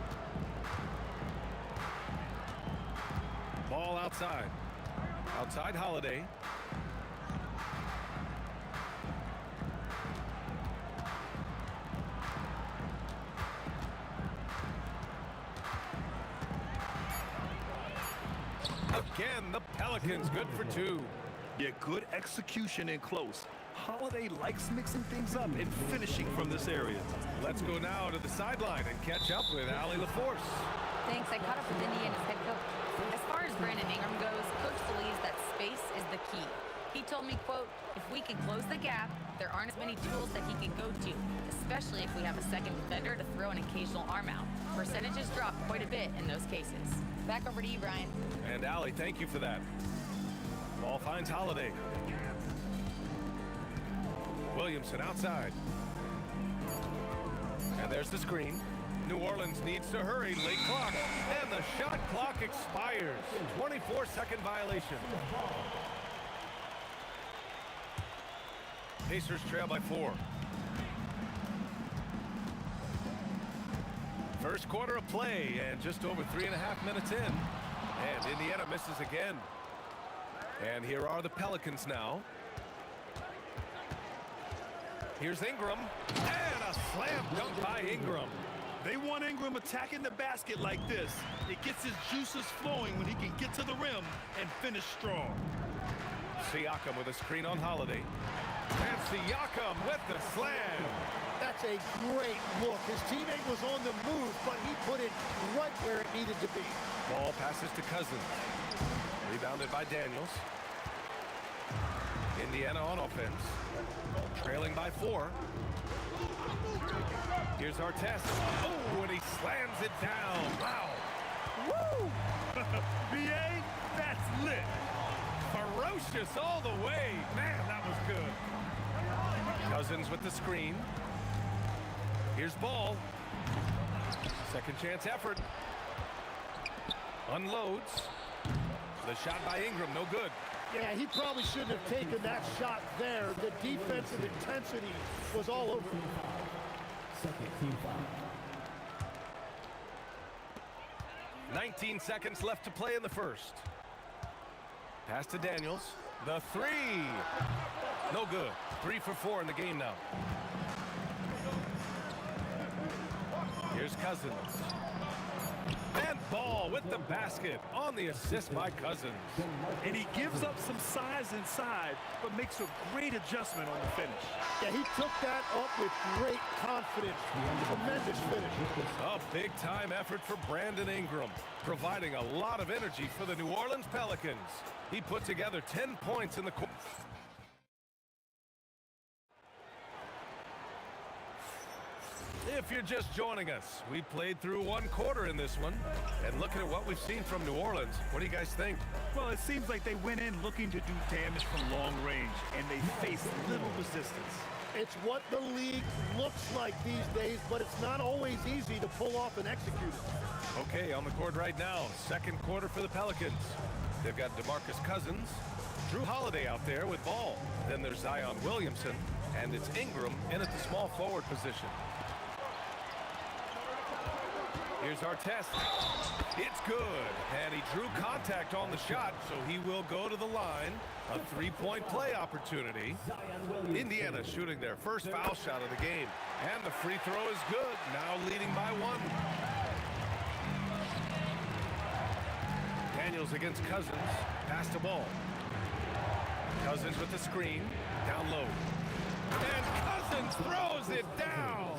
Ball outside. Outside Holiday. Again, the Pelicans good for 2. Yeah, good execution in close. Holiday likes mixing things up and finishing from this area. Let's go now to the sideline and catch up with Allie LaForce. Thanks. I caught up with Indiana's head coach. As far as Brandon Ingram goes, coach believes that space is the key. He told me, quote, if we can close the gap, there aren't as many tools that he can go to, especially if we have a second defender to throw an occasional arm out. Percentages drop quite a bit in those cases. Back over to you, Brian. And Allie, thank you for that. Ball finds Holiday. Williamson outside. And there's the screen. New Orleans needs to hurry. Late clock. And the shot clock expires. 24-second violation. Pacers trail by 4. First quarter of play and just over 3.5 minutes in. And Indiana misses again. And here are the Pelicans now. Here's Ingram. And a slam dunk by Ingram. They want Ingram attacking the basket like this. It gets his juices flowing when he can get to the rim and finish strong. Siakam with a screen on Holiday. And Siakam with the slam. That's a great look. His teammate was on the move, but he put it right where it needed to be. Ball passes to Cousins. Rebounded by Daniels. Indiana on offense. Trailing by 4. Here's Artest. Oh, and he slams it down. Wow. Woo! BA, that's lit. Ferocious all the way. Man, that was good. Cousins with the screen. Here's Ball. Second chance effort. Unloads. The shot by Ingram, no good. Yeah, he probably shouldn't have taken that shot there. The defensive intensity was all over. Second team foul. 19 seconds left to play in the first. Pass to Daniels. The three. No good. 3 for 4 in the game now. Here's Cousins. And Ball with the basket on the assist by Cousins. And he gives up some size inside, but makes a great adjustment on the finish. Yeah, he took that up with great confidence. Tremendous finish. A big-time effort for Brandon Ingram, providing a lot of energy for the New Orleans Pelicans. He put together 10 points in the quarter. If you're just joining us, we played through 1 quarter in this one. And looking at what we've seen from New Orleans, what do you guys think? Well, it seems like they went in looking to do damage from long range, and they faced little resistance. It's what the league looks like these days, but it's not always easy to pull off and execute it. Okay, on the court right now, second quarter for the Pelicans. They've got DeMarcus Cousins, Drew Holiday out there with Ball. Then there's Zion Williamson, and it's Ingram in at the small forward position. Here's our test. It's good. And he drew contact on the shot, so he will go to the line. A 3-point play opportunity. Indiana shooting their first foul shot of the game. And the free throw is good. Now leading by 1. Daniels against Cousins. Pass to Ball. Cousins with the screen. Down low. And Cousins throws it down.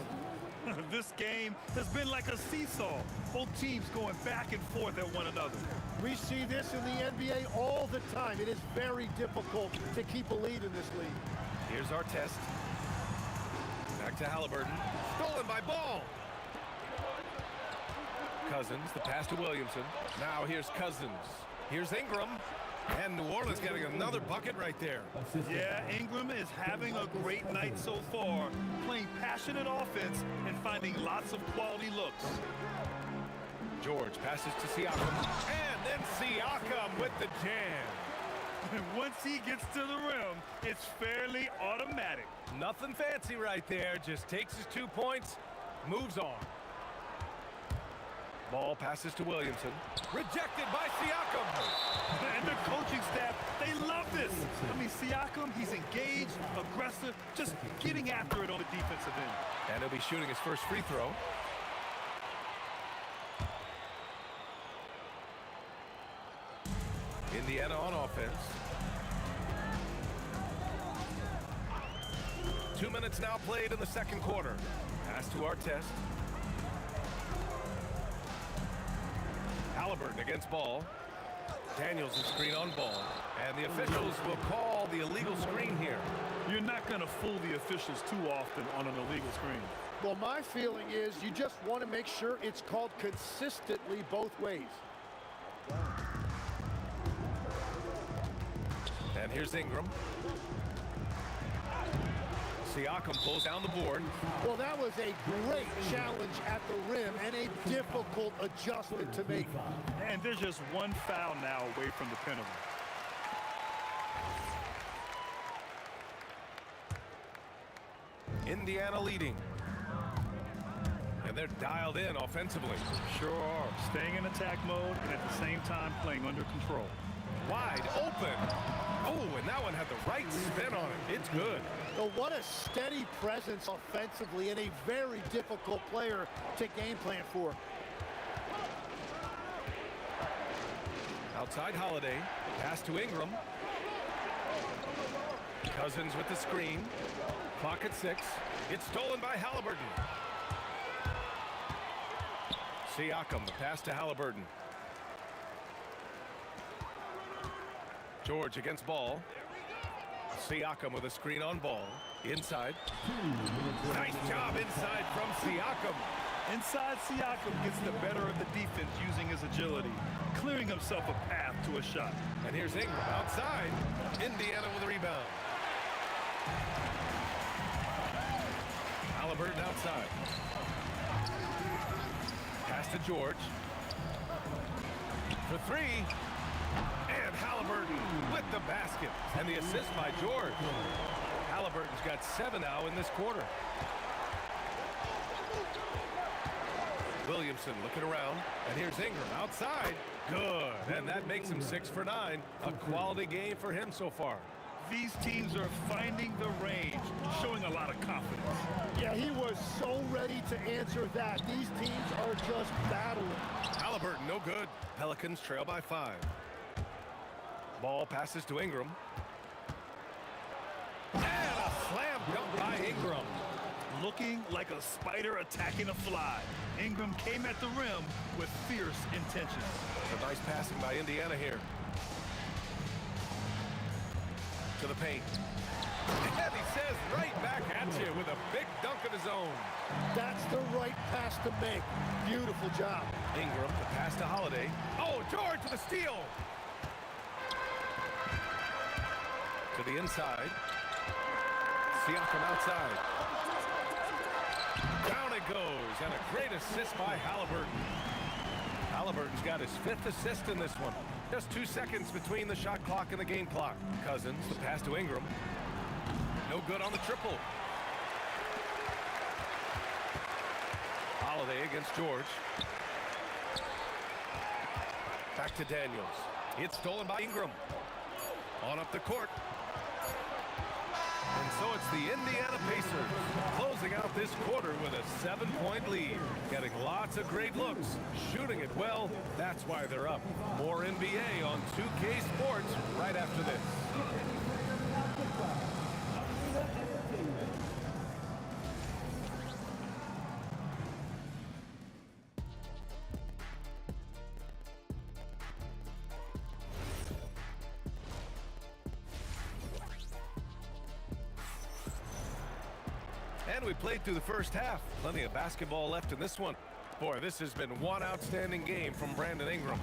This game has been like a seesaw. Both teams going back and forth at one another. We see this in the NBA all the time. It is very difficult to keep a lead in this league. Here's our test. Back to Halliburton. Stolen by Ball. Cousins, the pass to Williamson. Now here's Cousins. Here's Ingram. And New Orleans getting another bucket right there. Yeah, Ingram is having a great night so far, playing passionate offense and finding lots of quality looks. George passes to Siakam. And then Siakam with the jam. And once he gets to the rim, it's fairly automatic. Nothing fancy right there. Just takes his 2 points, moves on. Ball passes to Williamson. Rejected by Siakam. And the coaching staff, they love this. I mean, Siakam, he's engaged, aggressive, just getting after it on the defensive end. And he'll be shooting his first free throw. Indiana on offense. 2 minutes now played in the second quarter. Pass to Artest. Halliburton against Ball. Daniels is screen on Ball. And the officials will call the illegal screen here. You're not going to fool the officials too often on an illegal screen. Well, my feeling is you just want to make sure it's called consistently both ways. And here's Ingram. Siakam pulls down the board. Well, that was a great challenge at the rim and a difficult adjustment to make. And there's just one foul now away from the penalty. Indiana leading. And they're dialed in offensively. Sure are. Staying in attack mode and at the same time playing under control. Wide open. Oh, and that one had the right spin on it. It's good. Well, what a steady presence offensively and a very difficult player to game plan for. Outside Holiday. Pass to Ingram. Cousins with the screen. Clock at 6. It's stolen by Halliburton. Siakam, the pass to Halliburton. George against Ball. Siakam with a screen on Ball. Inside. Nice job inside from Siakam. Inside, Siakam gets the better of the defense using his agility, clearing himself a path to a shot. And here's Ingram outside. Indiana with a rebound. Halliburton outside. Pass to George. For 3. And Halliburton with the basket. And the assist by George. Halliburton's got 7 now in this quarter. Williamson looking around. And here's Ingram outside. Good. And that makes him 6 for 9. A quality game for him so far. These teams are finding the range, showing a lot of confidence. Yeah, he was so ready to answer that. These teams are just battling. Halliburton, no good. Pelicans trail by 5. Ball passes to Ingram. And a slam dunk by Ingram. Looking like a spider attacking a fly. Ingram came at the rim with fierce intentions. A nice passing by Indiana here. To the paint. And he says right back at you with a big dunk of his own. That's the right pass to make. Beautiful job. Ingram, the pass to Holiday. Oh, George with a steal. To the inside. Siakam outside. Down it goes, and a great assist by Halliburton. Halliburton's got his 5th assist in this one. Just 2 seconds between the shot clock and the game clock. Cousins, the pass to Ingram. No good on the triple. Holiday against George. Back to Daniels. It's stolen by Ingram. On up the court. And so it's the Indiana Pacers closing out this quarter with a 7-point lead. Getting lots of great looks, shooting it well. That's why they're up. More NBA on 2K Sports right after this. And we played through the first half. Plenty of basketball left in this one. Boy, this has been one outstanding game from Brandon Ingram.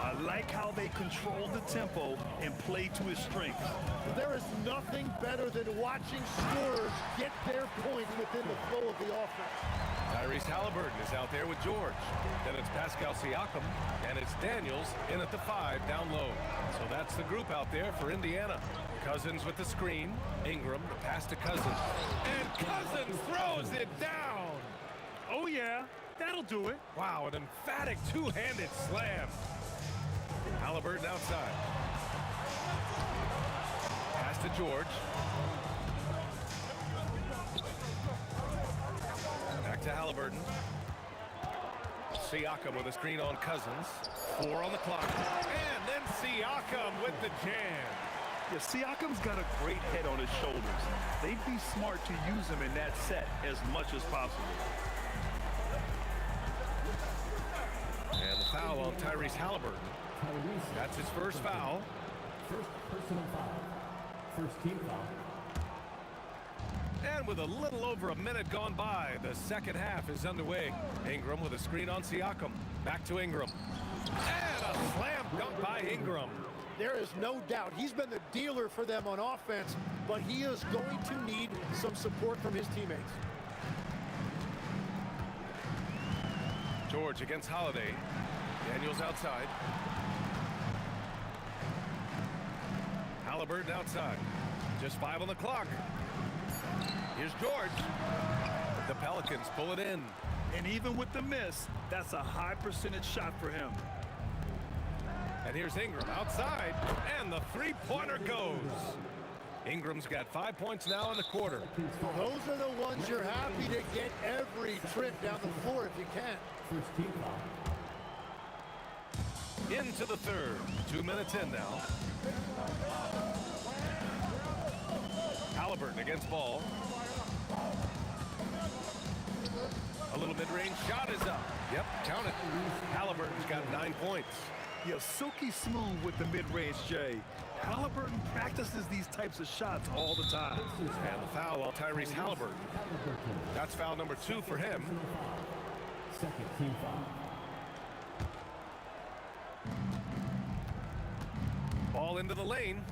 I like how they control the tempo and play to his strengths. There is nothing better than watching scorers get their point within the flow of the offense. Tyrese Halliburton is out there with George. Then it's Pascal Siakam, and it's Daniels in at the 5 down low. So that's the group out there for Indiana. Cousins with the screen. Ingram, the pass to Cousins. And Cousins throws it down. Oh, yeah. That'll do it. Wow, an emphatic two-handed slam. Halliburton outside. Pass to George. Back to Halliburton. Siakam with a screen on Cousins. 4 on the clock. And then Siakam with the jam. Yeah, Siakam's got a great head on his shoulders. They'd be smart to use him in that set as much as possible. And the foul on Tyrese Halliburton. That's his first foul. First personal foul. First team foul. And with a little over a minute gone by, the second half is underway. Ingram with a screen on Siakam. Back to Ingram. And a slam dunk by Ingram. There is no doubt he's been the dealer for them on offense, but he is going to need some support from his teammates. George against Holiday. Daniels outside. Halliburton outside. Just 5 on the clock. Here's George. The Pelicans pull it in. And even with the miss, that's a high percentage shot for him. And here's Ingram outside, and the three-pointer goes. Ingram's got 5 points now in the quarter. Those are the ones you're happy to get every trip down the floor if you can. First team foul. Into the third. 2 minutes in now. Halliburton against ball. A little mid-range shot is up. Yep, count it. Halliburton's got 9 points. Yeah, silky smooth with the mid-range, Jay. Halliburton practices these types of shots all the time. And the foul on Tyrese Halliburton. That's foul number 2 for him. Second team foul. Ball into the lane.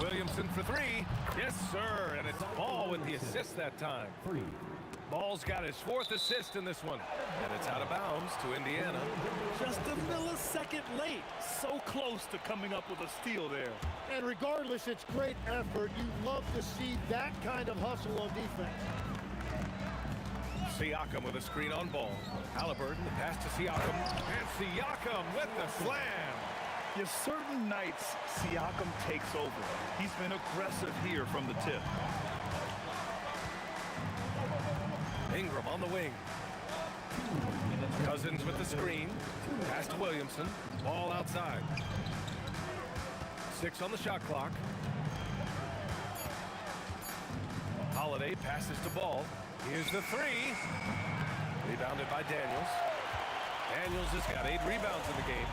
Williamson for 3. Yes, sir. And it's Ball with the assist that time. 3. Ball's got his 4th assist in this one. And it's out of bounds to Indiana. Just a millisecond late. So close to coming up with a steal there. And regardless, it's great effort. You love to see that kind of hustle on defense. Siakam with a screen on ball. Halliburton, the pass to Siakam. And Siakam with the slam. There's certain nights Siakam takes over. He's been aggressive here from the tip. Ingram on the wing. Cousins with the screen. Pass to Williamson. Ball outside. 6 on the shot clock. Holiday passes to Ball. Here's the 3. Rebounded by Daniels. Daniels has got 8 rebounds in the game.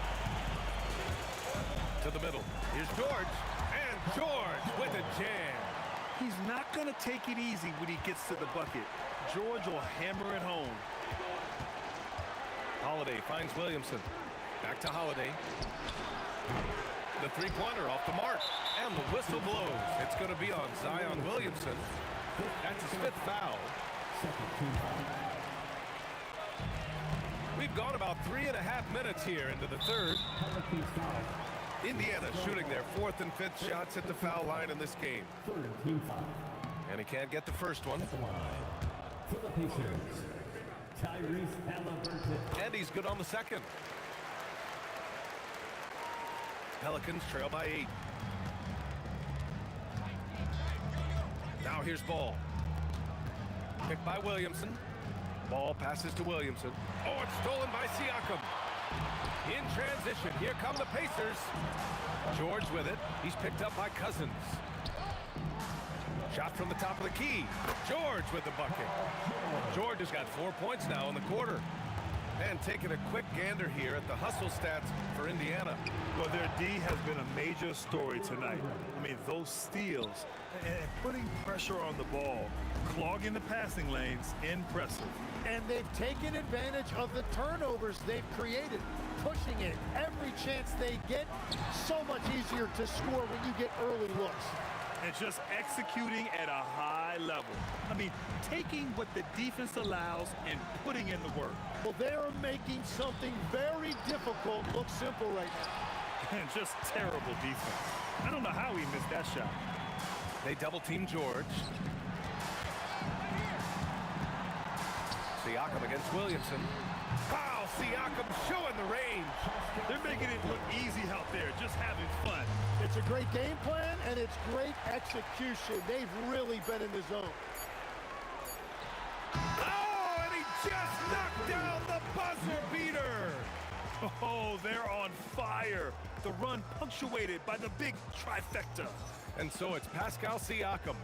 To the middle. Here's George. And George with a jam. He's not going to take it easy when he gets to the bucket. George will hammer it home. Holiday finds Williamson. Back to Holiday. The three-pointer off the mark. And the whistle blows. It's going to be on Zion Williamson. That's his 5th foul. We've gone about 3.5 minutes here into the 3rd. Indiana shooting their 4th and 5th shots at the foul line in this game. And he can't get the first one. For the Pacers, Tyrese Halliburton. And he's good on the second. Pelicans trail by 8. Now here's Ball. Picked by Williamson. Ball passes to Williamson. Oh, it's stolen by Siakam. In transition, here come the Pacers. George with it. He's picked up by Cousins. Shot from the top of the key. George with the bucket. George has got 4 points now in the quarter. And taking a quick gander here at the hustle stats for Indiana. Well, their D has been a major story tonight. I mean, those steals and putting pressure on the ball, clogging the passing lanes, impressive. And they've taken advantage of the turnovers they've created, pushing it every chance they get. So much easier to score when you get early looks. And just executing at a high level. I mean, taking what the defense allows and putting in the work. Well, they're making something very difficult look simple right now. And just terrible defense. I don't know how he missed that shot. They double-team George. Siakam against Williamson. Wow, Siakam showing the range. They're making it look easy out there, just having fun. It's a great game plan, and it's great execution. They've really been in the zone. Oh, and he just knocked down the buzzer beater. Oh, they're on fire. The run punctuated by the big trifecta. And so it's Pascal Siakam.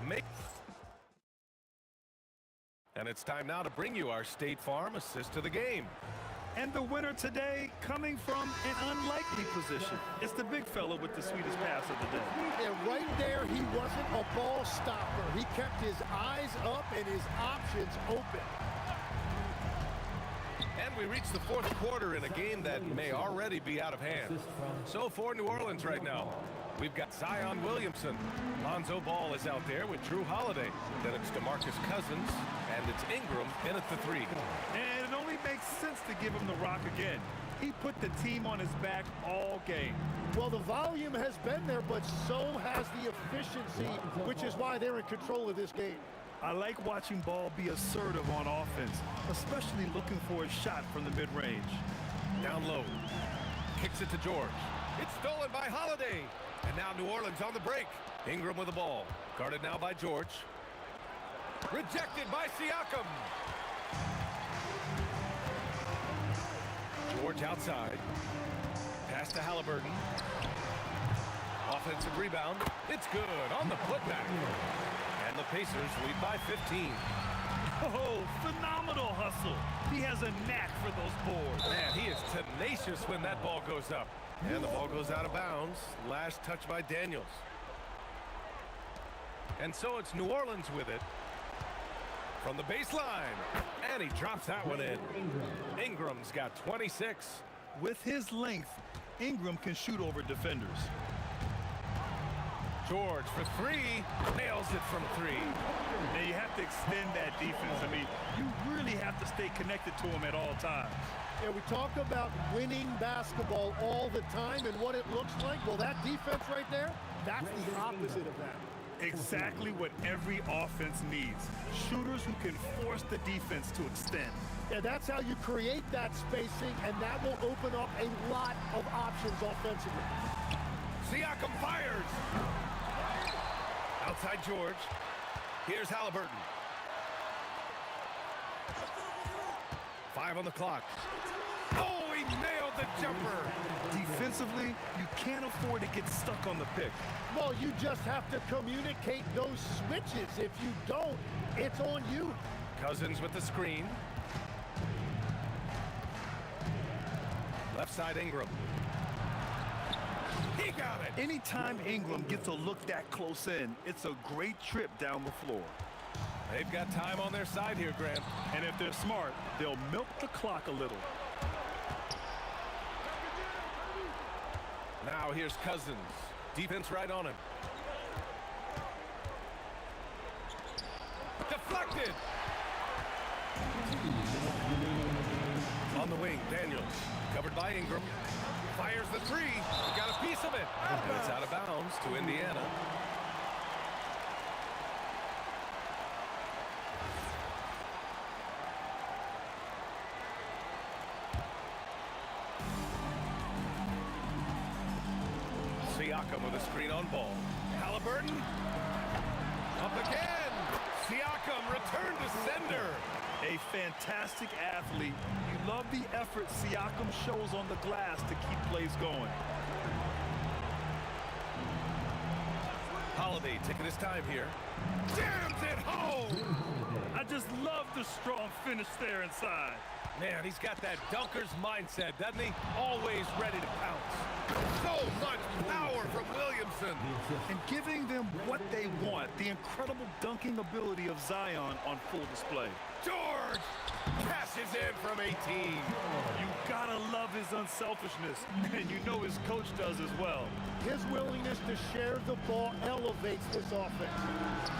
And it's time now to bring you our State Farm assist of the game. And the winner today coming from an unlikely position. It's the big fella with the sweetest pass of the day. And right there, he wasn't a ball stopper. He kept his eyes up and his options open. And we reach the 4th quarter in a game that may already be out of hand. So for New Orleans right now, we've got Zion Williamson. Lonzo Ball is out there with Drew Holiday. Then it's DeMarcus Cousins, and it's Ingram in at the 3. And it only makes sense to give him the rock again. He put the team on his back all game. Well, the volume has been there, but so has the efficiency, which is why they're in control of this game. I like watching Ball be assertive on offense, especially looking for a shot from the mid-range. Down low. Kicks it to George. It's stolen by Holiday. And now New Orleans on the break. Ingram with the ball. Guarded now by George. Rejected by Siakam. George outside. Pass to Halliburton. Offensive rebound. It's good on the putback. And the Pacers lead by 15. Oh, phenomenal hustle. He has a knack for those boards. Man, he is tenacious when that ball goes up. And the ball goes out of bounds. Last touch by Daniels. And so it's New Orleans with it. From the baseline. And he drops that one in. Ingram's got 26. With his length, Ingram can shoot over defenders. George for 3. Nails it from 3. And you have to extend that defense. I mean, you really have to stay connected to them at all times. Yeah, we talk about winning basketball all the time and what it looks like. Well, that defense right there, that's the opposite of that. Exactly what every offense needs. Shooters who can force the defense to extend. Yeah, that's how you create that spacing, and that will open up a lot of options offensively. Siakam fires. Outside George. Here's Halliburton. 5 on the clock. Oh, he nailed the jumper. Defensively, you can't afford to get stuck on the pick. Well, you just have to communicate those switches. If you don't, it's on you. Cousins with the screen. Left side Ingram. He got it. Anytime Ingram gets a look that close in, it's a great trip down the floor. They've got time on their side here, Grant. And if they're smart, they'll milk the clock a little. Now here's Cousins. Defense right on him. Deflected. On the wing, Daniels. Covered by Ingram. Fires the three. He got a piece of it. And it's out of bounds to Indiana. Siakam with a screen on ball. Halliburton. Up again. Siakam return to sender. A fantastic athlete. You love the effort Siakam shows on the glass to keep plays going. Holiday taking his time here. Jams it home. I just love the strong finish there inside. Man, he's got that dunker's mindset, doesn't he? Always ready to pounce. So much power from Williamson. And giving them what they want, the incredible dunking ability of Zion on full display. George cashes in from 18. You gotta love his unselfishness, and you know his coach does as well. His willingness to share the ball elevates this offense.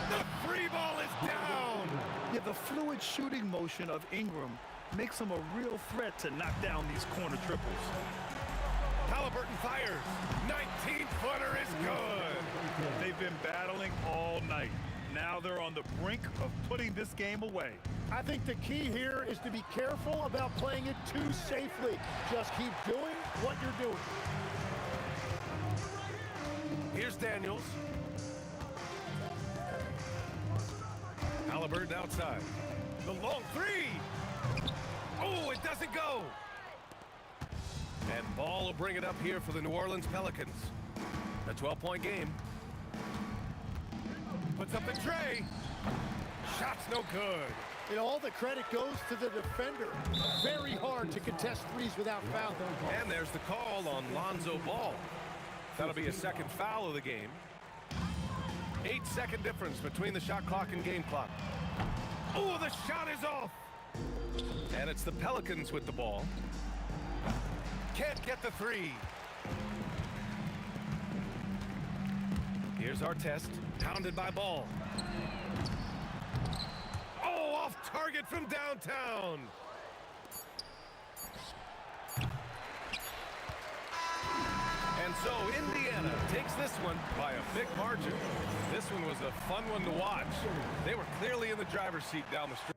The free ball is down. Yeah, the fluid shooting motion of Ingram makes him a real threat to knock down these corner triples. Halliburton fires. 19-footer is good. They've been battling all night. Now they're on the brink of putting this game away. I think the key here is to be careful about playing it too safely. Just keep doing what you're doing. Here's Daniels. Halliburton outside. The long three. Oh, it doesn't go. And Ball will bring it up here for the New Orleans Pelicans. A 12-point game. Puts up the tray. Shot's no good. And all the credit goes to the defender. Very hard to contest threes without foul. And there's the call on Lonzo Ball. That'll be a second foul of the game. 8-second difference between the shot clock and game clock. Oh, the shot is off. And it's the Pelicans with the ball. Can't get the three. Here's our test. Pounded by Ball. Oh, off target from downtown. And so Indiana takes this one by a big margin. This one was a fun one to watch. They were clearly in the driver's seat down the stretch.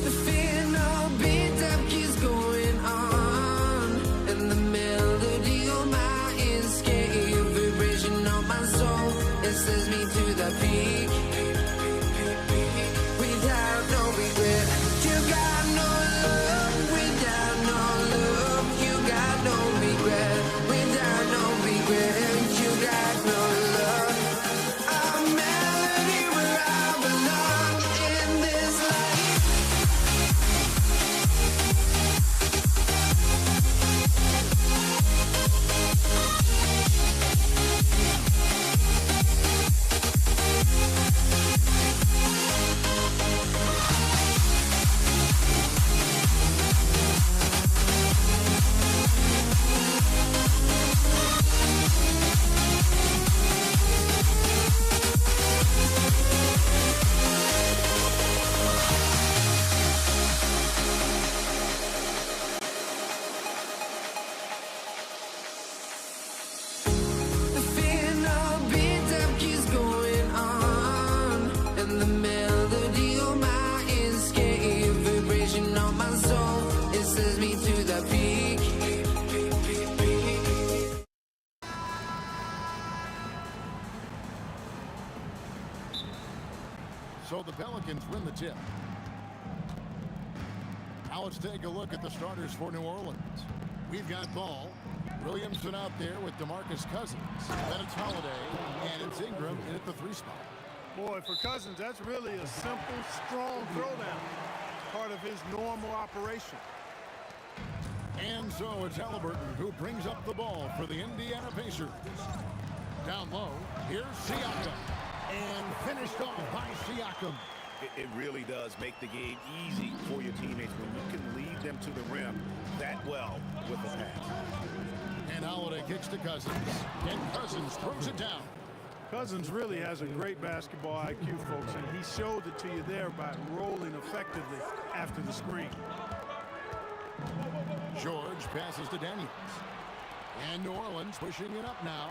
The fear no beat up keeps going on, and the melody on my escape, vibration on my soul, it sends me to the peak. Without no regret, you got no love. Without no love, you got no regret. Without no regret, you got no love. A melody where I belong in this life. The fear no beat up keeps going on, and the melody on my escape, vibration on my soul, it sends me to the peak. So the Pelicans win the tip. Now let's take a look at the starters for New Orleans. We've got Ball, Williamson out there with DeMarcus Cousins. Then it's Holiday, and it's Ingram in at the 3 spot. Boy, for Cousins, that's really a simple, strong throwdown. Part of his normal operation. And so it's Halliburton who brings up the ball for the Indiana Pacers. Down low, here's Siakam. And finished off by Siakam. It really does make the game easy for your teammates when you can lead them to the rim that well with a pass. And Holiday kicks to Cousins. And Cousins throws it down. Cousins really has a great basketball IQ, folks, and he showed it to you there by rolling effectively after the screen. George passes to Daniels. And New Orleans pushing it up now.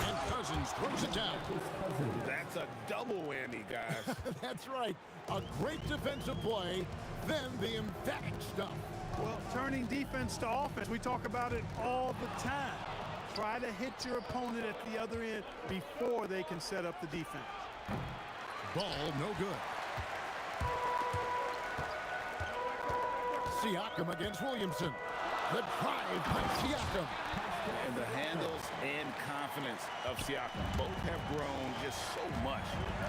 And Cousins throws it down. That's a double whammy, guys. That's right. A great defensive play, then the emphatic stuff. Well, turning defense to offense, we talk about it all the time. Try to hit your opponent at the other end before they can set up the defense. Ball no good. Siakam against Williamson. The drive by Siakam. And the handles and confidence of Siakam both have grown just so much.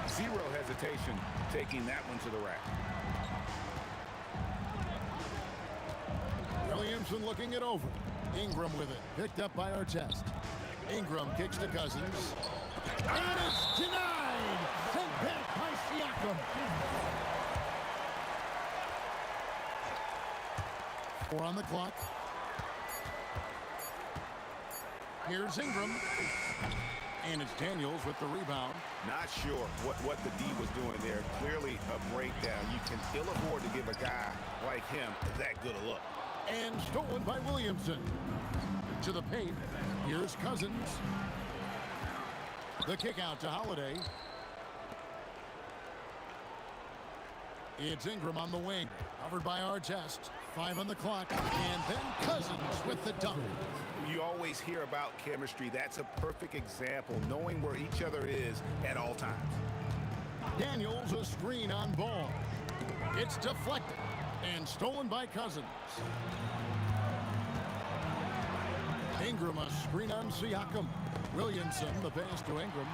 Zero hesitation taking that one to the rack. Williamson looking it over. Ingram with it. Picked up by Artest. Ingram kicks to Cousins. And it's denied. Sent back by Siakam. 4 on the clock. Here's Ingram. And it's Daniels with the rebound. Not sure what the D was doing there. Clearly a breakdown. You can ill afford to give a guy like him that good a look. And stolen by Williamson. To the paint. Here's Cousins. The kick out to Holiday. It's Ingram on the wing. Covered by Artest. 5 on the clock. And then Cousins with the dunk. You always hear about chemistry. That's a perfect example, knowing where each other is at all times. Daniels a screen on ball. It's deflected and stolen by Cousins. Ingram a screen on Siakam. Williamson the pass to Ingram.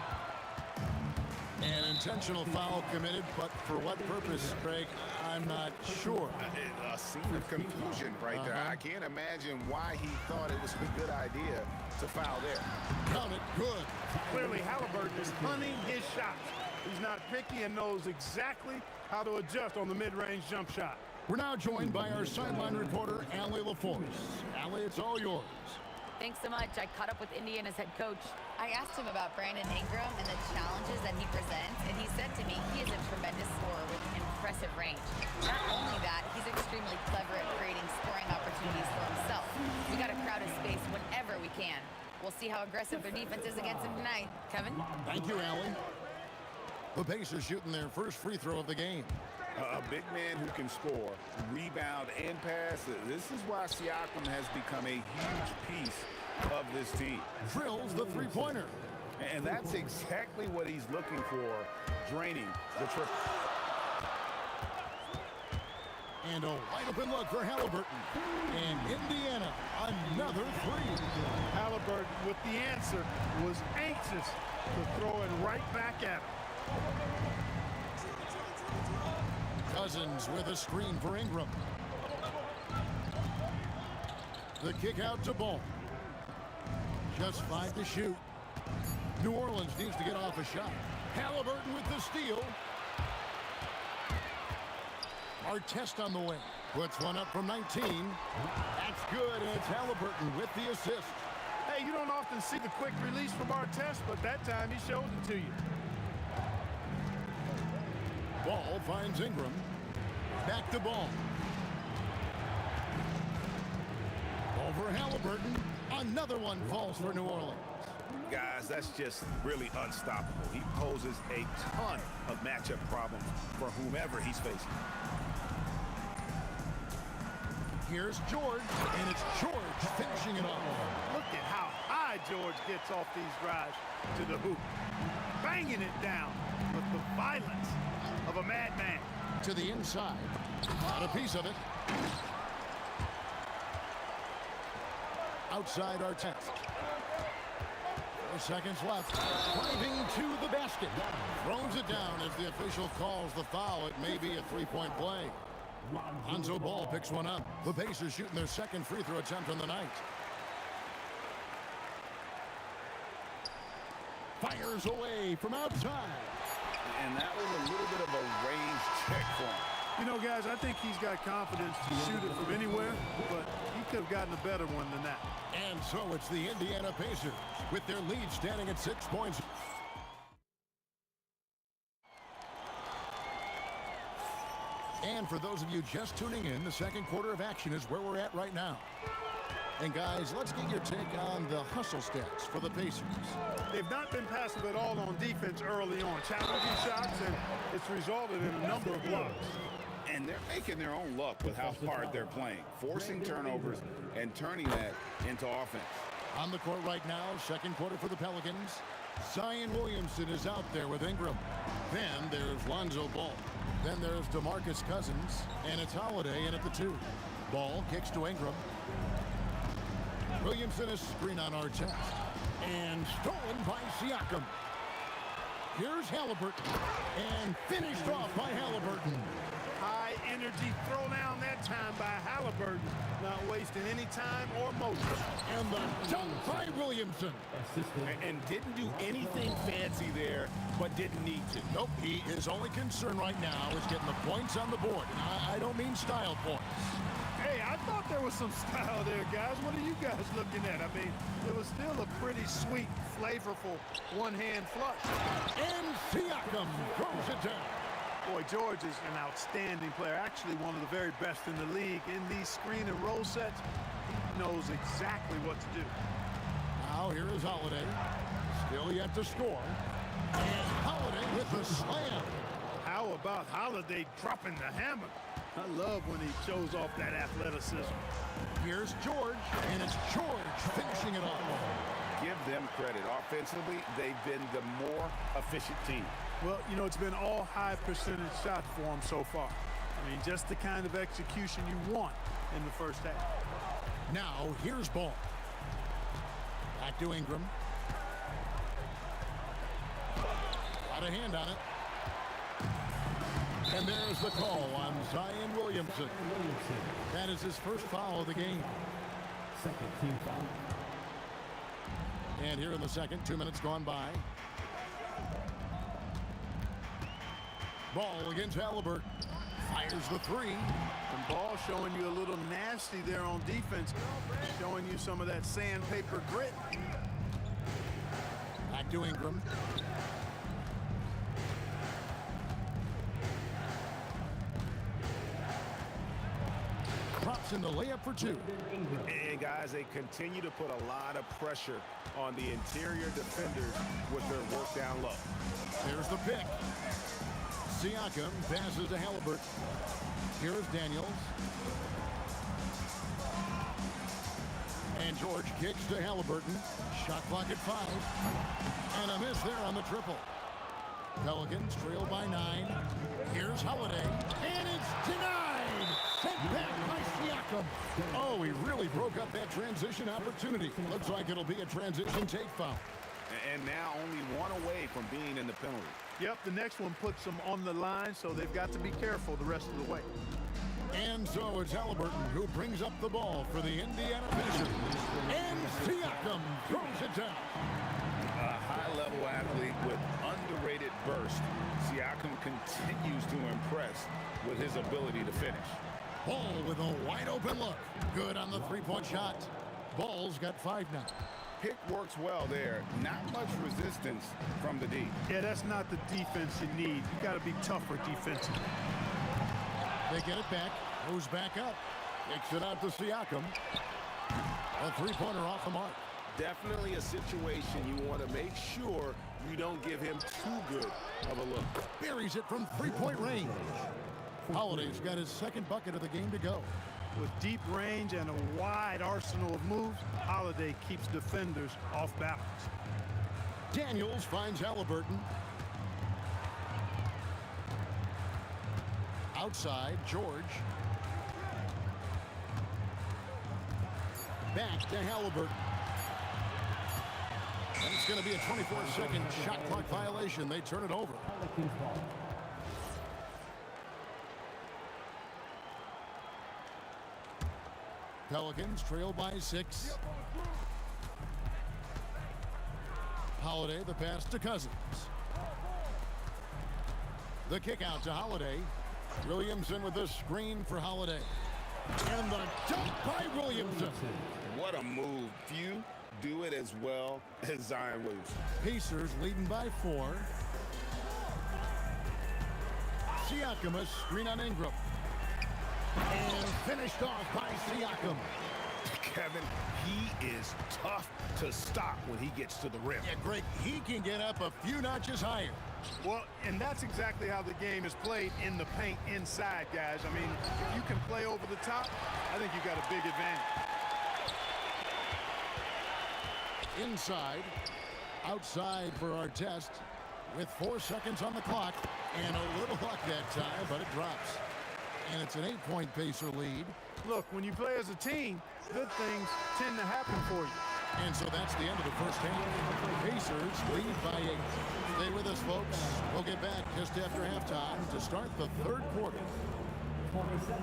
An intentional foul committed, but for what purpose, Craig? I'm not sure. A scene of confusion right there. I can't imagine why he thought it was a good idea to foul there. Count it good. Clearly, Halliburton is hunting his shots. He's not picky and knows exactly how to adjust on the mid-range jump shot. We're now joined by our sideline reporter, Allie LaForce. Allie, it's all yours. Thanks so much. I caught up with Indiana's head coach. I asked him about Brandon Ingram and the challenges that he presents, and he said to me he is a tremendous scorer with impressive range. Not only that, he's extremely clever at creating scoring opportunities for himself. We got to crowd his space whenever we can. We'll see how aggressive their defense is against him tonight. Kevin? Thank you, Allie. The Pacers shooting their first free throw of the game. A big man who can score, rebound, and pass. This is why Siakam has become a huge piece of this team. Drills the three-pointer. And that's exactly what he's looking for, draining the triple. And a wide open look for Halliburton. And Indiana, another three. Halliburton, with the answer, was anxious to throw it right back at him. Cousins with a screen for Ingram. The kick out to Ball. Just 5 to shoot. New Orleans needs to get off a shot. Halliburton with the steal. Artest on the wing. Puts one up from 19. That's good, and it's Halliburton with the assist. Hey, you don't often see the quick release from Artest, but that time he showed it to you. Ball finds Ingram. Back to Ball. Over Halliburton. Another one falls for New Orleans. Guys, that's just really unstoppable. He poses a ton of matchup problems for whomever he's facing. Here's George, and it's George finishing it off. Look at how high George gets off these drives to the hoop. Banging it down with the violence of a madman. To the inside. Got a piece of it. Outside Artest. 4 seconds left. Driving to the basket. Throws it down as the official calls the foul. It may be a three-point play. Lonzo Ball picks one up. The Pacers shooting their second free throw attempt on the night. Fires away from outside. And that was a little bit of a range check for him. You know, guys, I think he's got confidence to shoot it from anywhere, but he could have gotten a better one than that. And so it's the Indiana Pacers with their lead standing at 6 points. And for those of you just tuning in, the second quarter of action is where we're at right now. And guys, let's get your take on the hustle stats for the Pacers. They've not been passive at all on defense early on, challenging shots, and it's resulted in a number of blocks. And they're making their own luck with how hard they're playing, forcing turnovers and turning that into offense. On the court right now, second quarter for the Pelicans. Zion Williamson is out there with Ingram. Then there's Lonzo Ball. Then there's DeMarcus Cousins, and it's Holiday in at the 2. Ball kicks to Ingram. Williamson is screen on Artest. And stolen by Siakam. Here's Halliburton. And finished off by Halliburton. High energy throw down that time by Halliburton. Not wasting any time or motion. And the dunk by Williamson. And didn't do anything fancy there, but didn't need to. Nope, his only concern right now is getting the points on the board. I don't mean style points. Hey, I thought there was some style there, guys. What are you guys looking at? I mean, it was still a pretty sweet, flavorful one-hand flush. And Siakam throws it down. Boy, George is an outstanding player, actually one of the very best in the league. In these screen and roll sets, he knows exactly what to do. Now here is Holiday. Still yet to score. And Holiday with the slam. How about Holiday dropping the hammer? I love when he shows off that athleticism. Here's George, and it's George finishing it off. Give them credit. Offensively, they've been the more efficient team. Well, you know, it's been all high percentage shots for him so far. I mean, just the kind of execution you want in the first half. Now, here's ball. Back to Ingram. Got a hand on it. And there's the call on Zion Williamson. That is his first foul of the game. Second team foul. And here in the second, 2 minutes gone by. Ball against Halliburton. Fires the three. And Ball showing you a little nasty there on defense. Showing you some of that sandpaper grit. Back to Ingram. Drops in the layup for two. And guys, they continue to put a lot of pressure on the interior defenders with their work down low. There's the pick. Siakam passes to Halliburton. Here's Daniels. And George kicks to Halliburton. Shot clock at 5. And a miss there on the triple. Pelicans trail by 9. Here's Holiday. And it's denied. Sent back by Siakam. Oh, he really broke up that transition opportunity. Looks like it'll be a transition take foul. And now only one away from being in the penalty. Yep, the next one puts them on the line, so they've got to be careful the rest of the way. And so it's Halliburton who brings up the ball for the Indiana Pacers. And Siakam throws it down. A high-level athlete with underrated burst. Siakam continues to impress with his ability to finish. Ball with a wide-open look. Good on the three-point shot. Ball's got 5 now. Pick works well there. Not much resistance from the D. Yeah, that's not the defense you need. You got to be tougher defensively. They get it back. Goes back up. Kicks it out to Siakam. A three-pointer off the mark. Definitely a situation you want to make sure you don't give him too good of a look. Buries it from three-point range. Holiday's got his second bucket of the game to go. With deep range and a wide arsenal of moves, Holiday keeps defenders off balance. Daniels finds Halliburton. Outside, George. Back to Halliburton. And it's going to be a 24-second shot clock violation. They turn it over. Pelicans trail by 6. Holiday, the pass to Cousins. The kick out to Holiday. Williamson with the screen for Holiday. And the dunk by Williamson. What a move. Few do it as well as Zion Williamson. Pacers leading by 4. Siakam, a screen on Ingram. And finished off by Siakam. Kevin, he is tough to stop when he gets to the rim. Yeah, Greg, he can get up a few notches higher. Well, and that's exactly how the game is played in the paint inside, guys. I mean, if you can play over the top, I think you got a big advantage. Inside, outside for our test with 4 seconds on the clock. And a little luck that time, but it drops. And it's an 8-point Pacer lead. Look, when you play as a team, good things tend to happen for you. And so that's the end of the first half. Pacers lead by 8. Stay with us, folks. We'll get back just after halftime to start the third quarter. 27.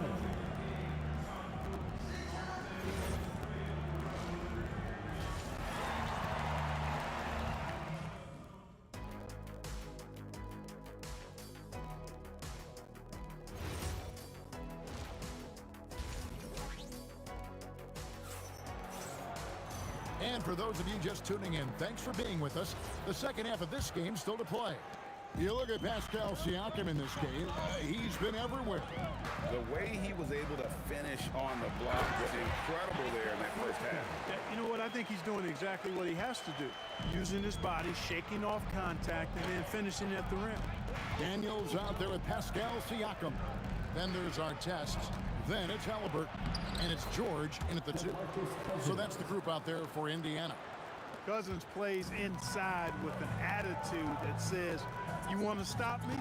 And for those of you just tuning in, thanks for being with us. The second half of this game still to play. You look at Pascal Siakam in this game, he's been everywhere. The way he was able to finish on the block was incredible there in that first half. You know what? I think he's doing exactly what he has to do. Using his body, shaking off contact, and then finishing at the rim. Daniels out there with Pascal Siakam. Then there's our test. Then it's Halliburton. And it's George in at the 2. So that's the group out there for Indiana. Cousins plays inside with an attitude that says, you want to stop me?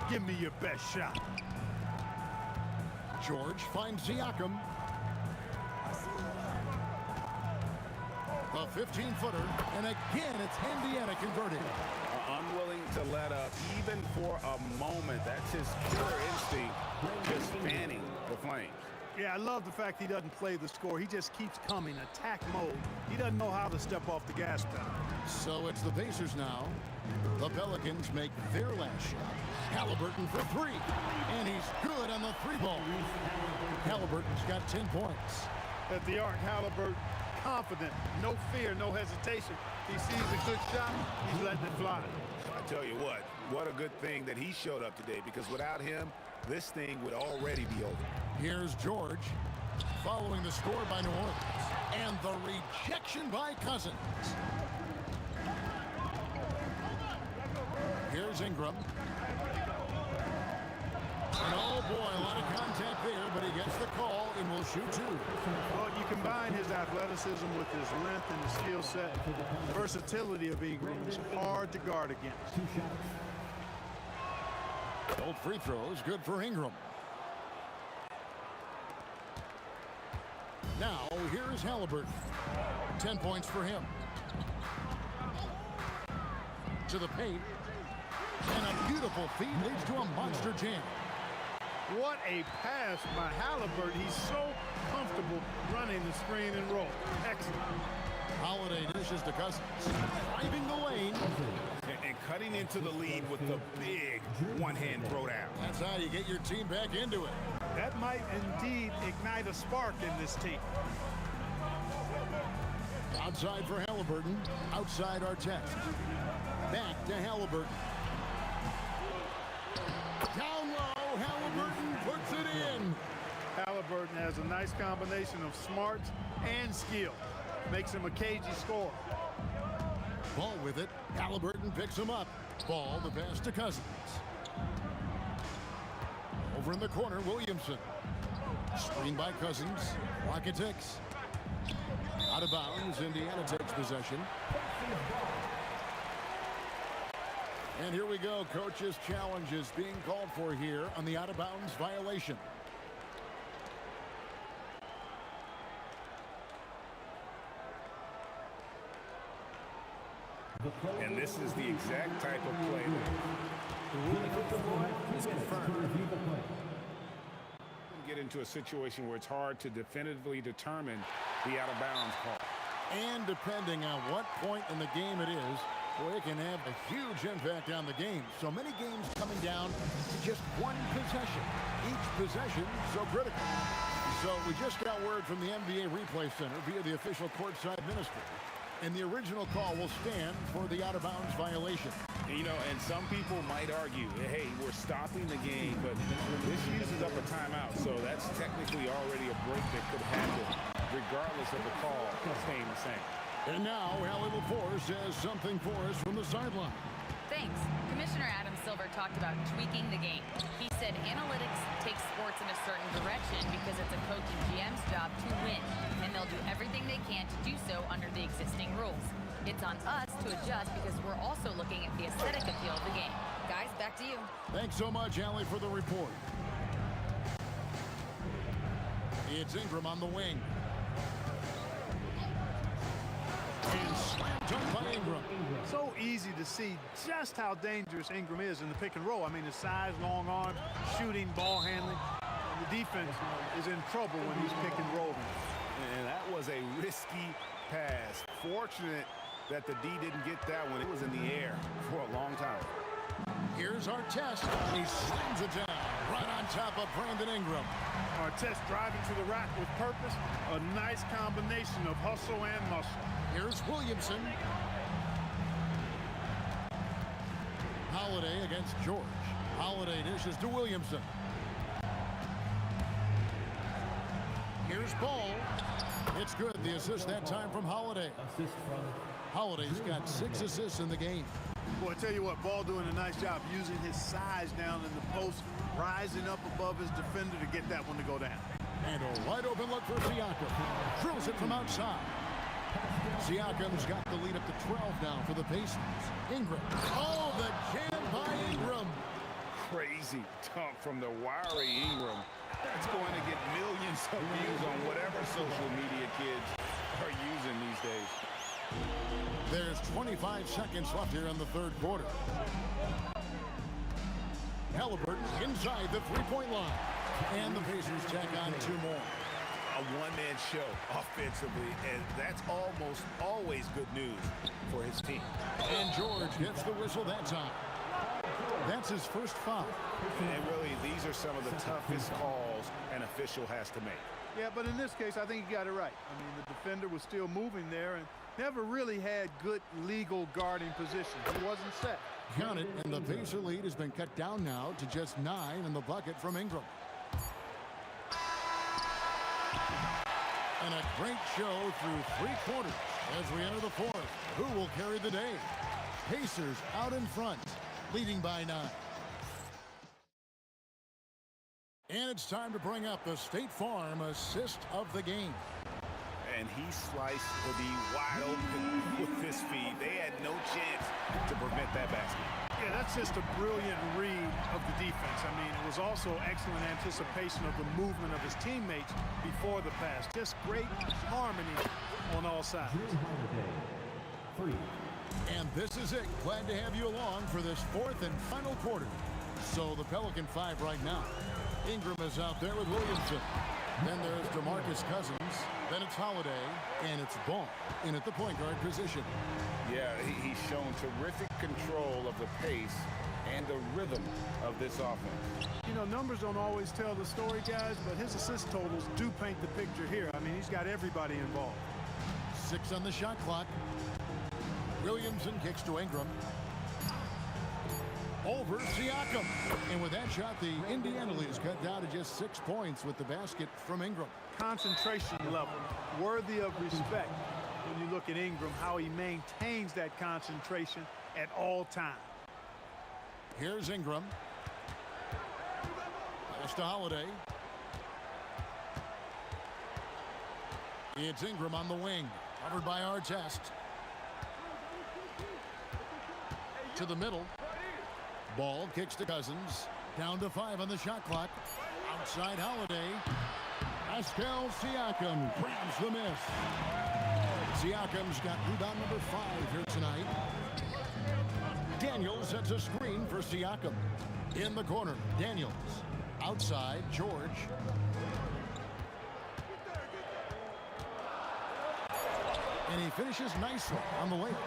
Give me your best shot. George finds Siakam. A 15-footer, and again, it's Indiana converting. Unwilling to let up, even for a moment. That's his pure instinct, just fanning the flames. Yeah, I love the fact he doesn't play the score. He just keeps coming, attack mode. He doesn't know how to step off the gas pedal. So it's the Pacers now. The Pelicans make their last shot. Halliburton for 3, and he's good on the 3-ball. Halliburton's got 10 points. At the arc, Halliburton, confident, no fear, no hesitation. He sees a good shot, he's letting it fly. I tell you what a good thing that he showed up today, because without him, this thing would already be over. Here's George, following the score by New Orleans, and the rejection by Cousins. Here's Ingram. And oh boy, a lot of contact there, but he gets the call and will shoot 2. Well, you combine his athleticism with his length and his skill set. The versatility of Ingram is hard to guard against. Both free throws, good for Ingram. Now, here's Halliburton. 10 points for him. To the paint. And a beautiful feed leads to a monster jam. What a pass by Halliburton. He's so comfortable running the screen and roll. Excellent. Holiday dishes to Cousins, driving the lane. And cutting into the lead with the big one-hand throwdown. That's how you get your team back into it. That might indeed ignite a spark in this team. Outside for Halliburton, outside our test. Back to Halliburton. Down low, Halliburton puts it in. Halliburton has a nice combination of smarts and skill. Makes him a cagey scorer. Ball with it. Halliburton picks him up. Ball, the pass to Cousins. Over in the corner, Williamson. Screen by Cousins. Clock it ticks. Out of bounds, Indiana takes possession. And here we go. Coach's challenge is being called for here on the out-of-bounds violation. And this is the exact type of play. Is confirmed. Get into a situation where it's hard to definitively determine the out-of-bounds call. And depending on what point in the game it is, well, it can have a huge impact on the game. So many games coming down to just one possession. Each possession so critical. So we just got word from the NBA Replay Center via the official courtside minister. And the original call will stand for the out-of-bounds violation. You know, and some people might argue, hey, we're stopping the game, but this uses up a timeout, so that's technically already a break that could happen, regardless of the call staying the same. And now, Allie LaForce has something for us from the sideline. Thanks. Commissioner Adam Silver talked about tweaking the game. He said analytics takes sports in a certain direction because it's a coach and GM's job to win, and they'll do everything they can to do so under the existing rules. It's on us to adjust because we're also looking at the aesthetic appeal of the game. Guys, back to you. Thanks so much, Allie, for the report. It's Ingram on the wing. And slammed up by Ingram. So easy to see just how dangerous Ingram is in the pick and roll. I mean, his size, long arms, shooting, ball handling. And the defense is in trouble when he's pick and rolling. And that was a risky pass. Fortunate that the D didn't get that one. It was in the air for a long time. Here's our test. He slams it down right on top of Brandon Ingram. Artest driving to the rack with purpose. A nice combination of hustle and muscle. Here's Williamson. Holiday against George. Holiday dishes to Williamson. Here's Ball. It's good. The assist that time from Holiday. Assist from Holiday's got 6 assists in the game. Boy, I tell you what, Ball doing a nice job using his size down in the post, rising up above his defender to get that one to go down. And a wide open look for Siakam. Drills it from outside. Siakam's got the lead up to 12 now for the Pacers. Ingram. Oh, the jam by Ingram. Crazy dunk from the wiry Ingram. That's going to get millions of views on whatever social media kids are using these days. There's 25 seconds left here in the third quarter. Halliburton inside the three-point line. And the Pacers tack on 2 more. A one-man show offensively, and that's almost always good news for his team. And George gets the whistle that time. That's his first foul. And really, these are some of the toughest calls an official has to make. Yeah, but in this case, I think he got it right. I mean, the defender was still moving there and never really had good legal guarding position. He wasn't set. Count it, and the Pacer lead has been cut down now to just 9 in the bucket from Ingram. And a great show through 3 quarters as we enter the fourth. Who will carry the day? Pacers out in front, leading by 9. And it's time to bring up the State Farm assist of the game. And he sliced the D wide open with his feet. They had no chance to prevent that basket. Yeah, that's just a brilliant read of the defense. I mean, it was also excellent anticipation of the movement of his teammates before the pass. Just great harmony on all sides. And this is it. Glad to have you along for this fourth and final quarter. So the Pelican 5 right now. Ingram is out there with Williamson. Then there's DeMarcus Cousins. Then it's Holiday. And it's Ball in at the point guard position. Yeah, he's shown terrific control of the pace and the rhythm of this offense. You know, numbers don't always tell the story, guys, but his assist totals do paint the picture here. I mean, he's got everybody involved. 6 on the shot clock. Williamson kicks to Ingram. Over Siakam. And with that shot, the Indiana lead is cut down to just 6 points with the basket from Ingram. Concentration level, worthy of respect. When you look at Ingram, how he maintains that concentration at all times. Here's Ingram. Pass to Holiday. It's Ingram on the wing. Covered by Artest. To the middle. Ball kicks to Cousins. Down to 5 on the shot clock. Outside Holiday. Pascal Siakam grabs the miss. Siakam's got rebound number 5 here tonight. Daniels sets a screen for Siakam. In the corner, Daniels. Outside, George. And he finishes nicely on the layup.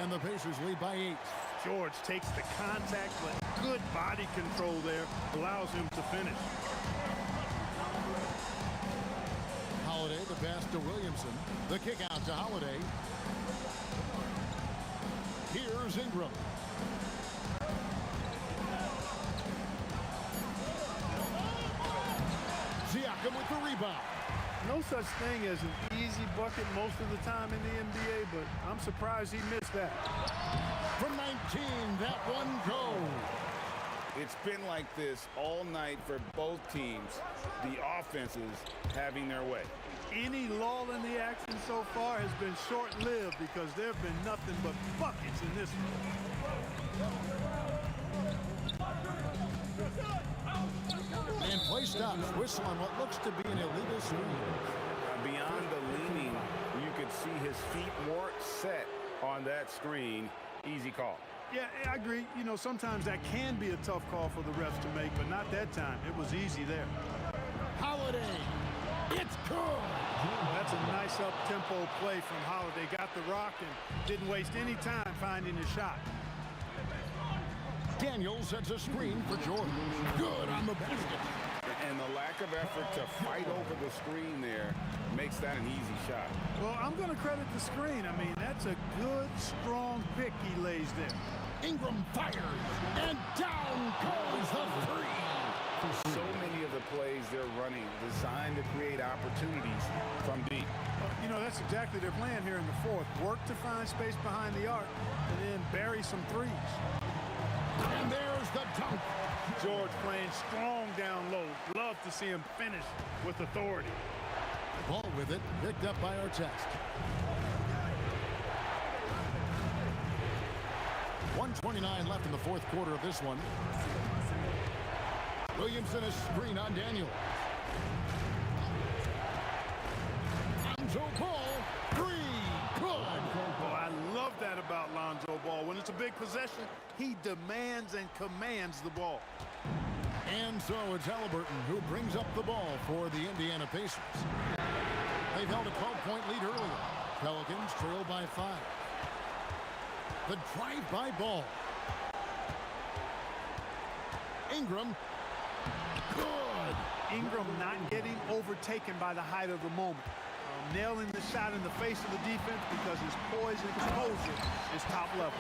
And the Pacers lead by 8. George takes the contact, but good body control there allows him to finish. Holiday, the pass to Williamson. The kick out to Holiday. Here's Ingram. Siakam with the rebound. No such thing as an easy bucket most of the time in the NBA, but I'm surprised he missed that. From 19, that one goes. It's been like this all night for both teams. The offenses having their way. Any lull in the action so far has been short-lived because there have been nothing but buckets in this one. And play stops. Whistle on what looks to be an illegal screen. Beyond the leaning, you could see his feet weren't set on that screen. Easy call. Yeah, I agree. You know, sometimes that can be a tough call for the refs to make, but not that time. It was easy there. Holiday. It's good. That's a nice up-tempo play from Holiday. Got the rock and didn't waste any time finding his shot. Daniels sets a screen for George. Good on the basket. And the lack of effort to fight over the screen there makes that an easy shot. Well, I'm going to credit the screen. I mean, that's a good, strong pick he lays there. Ingram fires, and down goes the three. So many of the plays they're running designed to create opportunities from deep. You know, that's exactly their plan here in the fourth. Work to find space behind the arc and then bury some threes. And there's the dunk. George playing strong down low. Love to see him finish with authority. Ball with it, picked up by Artest. 1:29 left in the fourth quarter of this one. Williamson a screen on Daniel. Lonzo Ball, three, good. Oh, I love that about Lonzo Ball. When it's a big possession, he demands and commands the ball. And so it's Halliburton who brings up the ball for the Indiana Pacers. They've held a 12-point lead earlier. Pelicans trail by 5. The drive-by ball. Ingram. Good. Ingram not getting overtaken by the height of the moment. Nailing the shot in the face of the defense because his poise and composure is top level.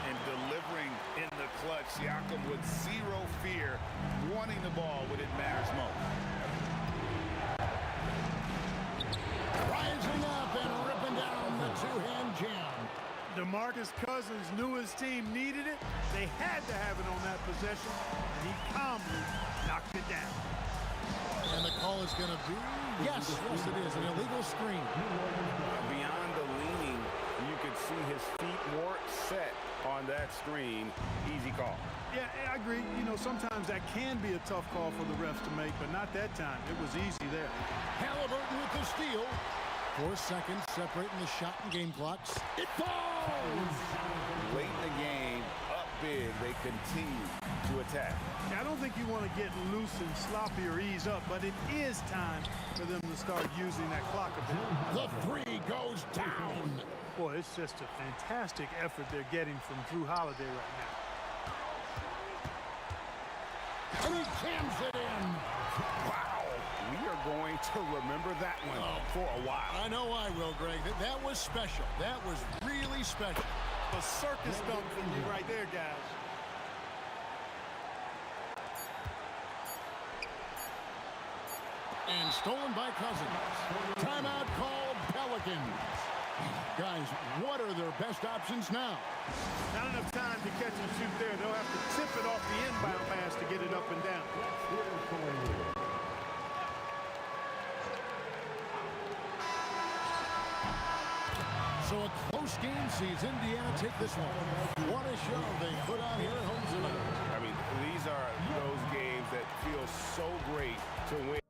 And delivering in the clutch, Siakam with zero fear, wanting the ball when it matters most. Rising up and ripping down the two-hand jam. DeMarcus Cousins knew his team needed it. They had to have it on that possession, and he calmly knocked it down. And the call is going to be, yes, it is, an illegal screen. Beyond the leaning, you could see his feet more set on that screen. Easy call. Yeah, I agree. You know, sometimes that can be a tough call for the refs to make, but not that time. It was easy there. Halliburton with the steal. 4 seconds separating the shot and game clocks. It falls! Late in the game, up big, they continue to attack. I don't think you want to get loose and sloppy or ease up, but it is time for them to start using that clock a bit. The three goes down. Boy, it's just a fantastic effort they're getting from Drew Holiday right now. And he jams it in. Wow. We are going to remember that one for a while. I know I will, Greg. That was special. That was really special. A circus dunk from you right there, guys. And stolen by Cousins. Timeout called Pelicans. Guys, what are their best options now? Not enough time to catch and shoot there. They'll have to tip it off the inbound pass to get it up and down. So a close game sees Indiana take this one. What a show they put on here at home tonight. I mean, these are those games that feel so great to win.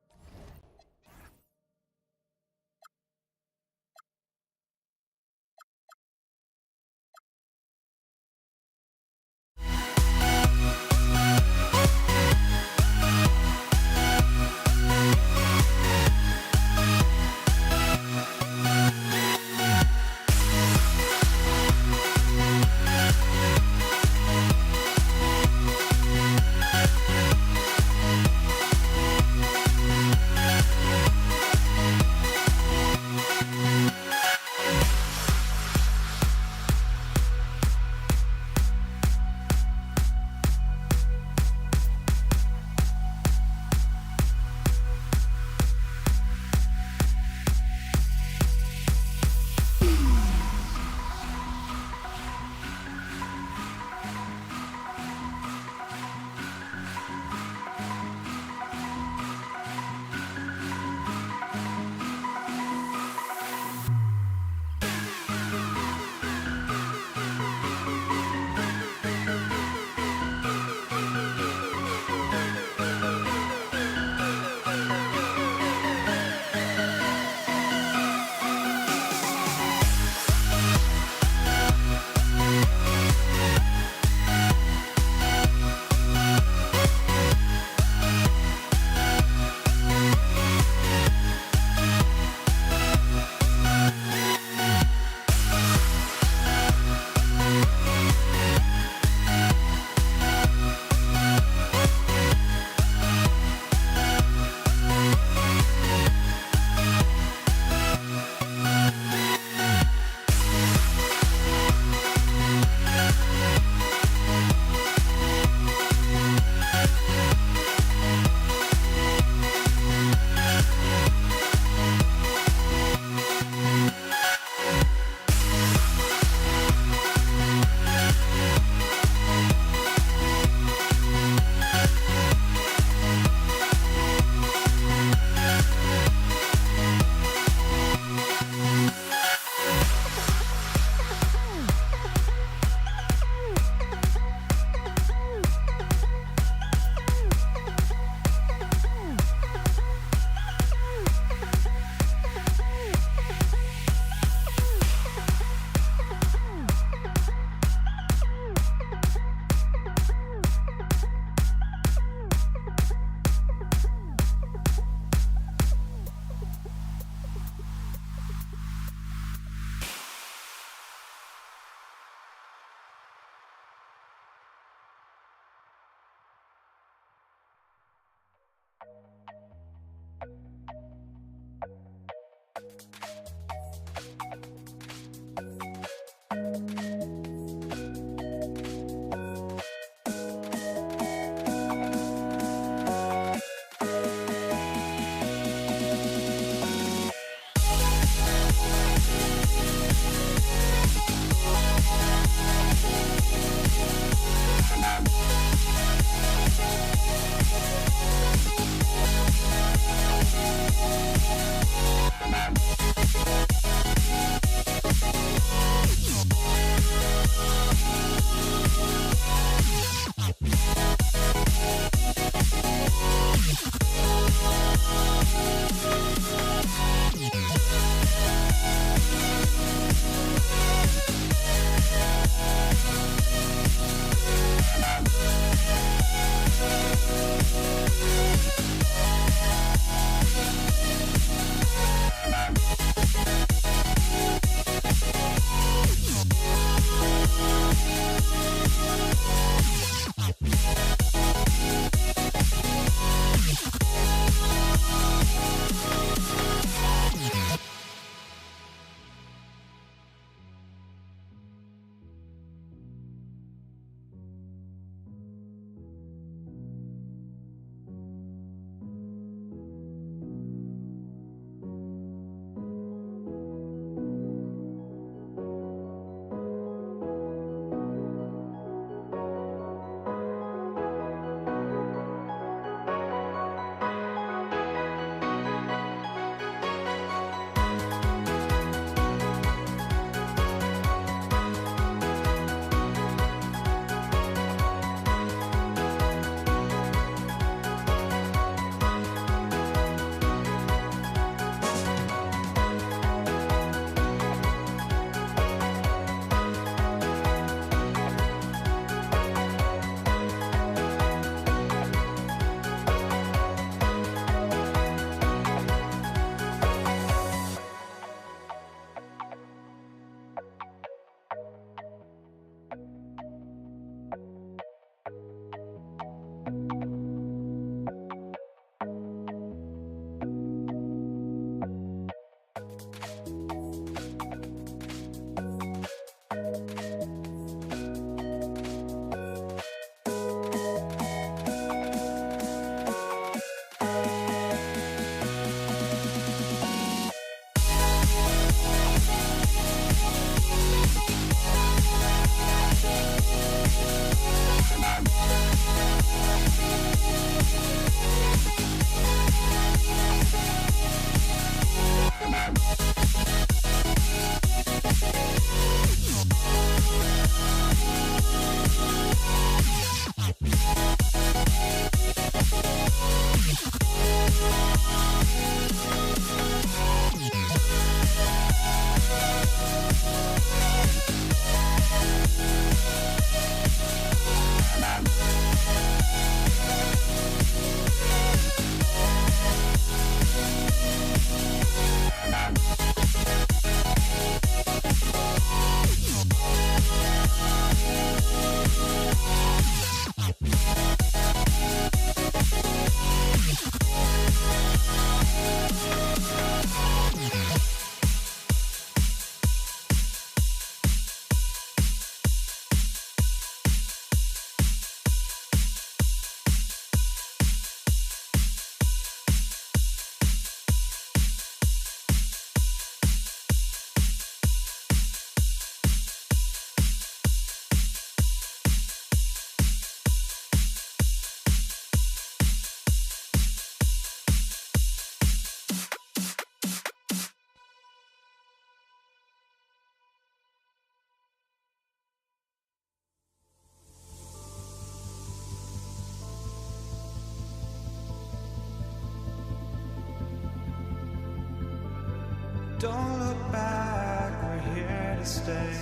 Don't look back, we're here to stay.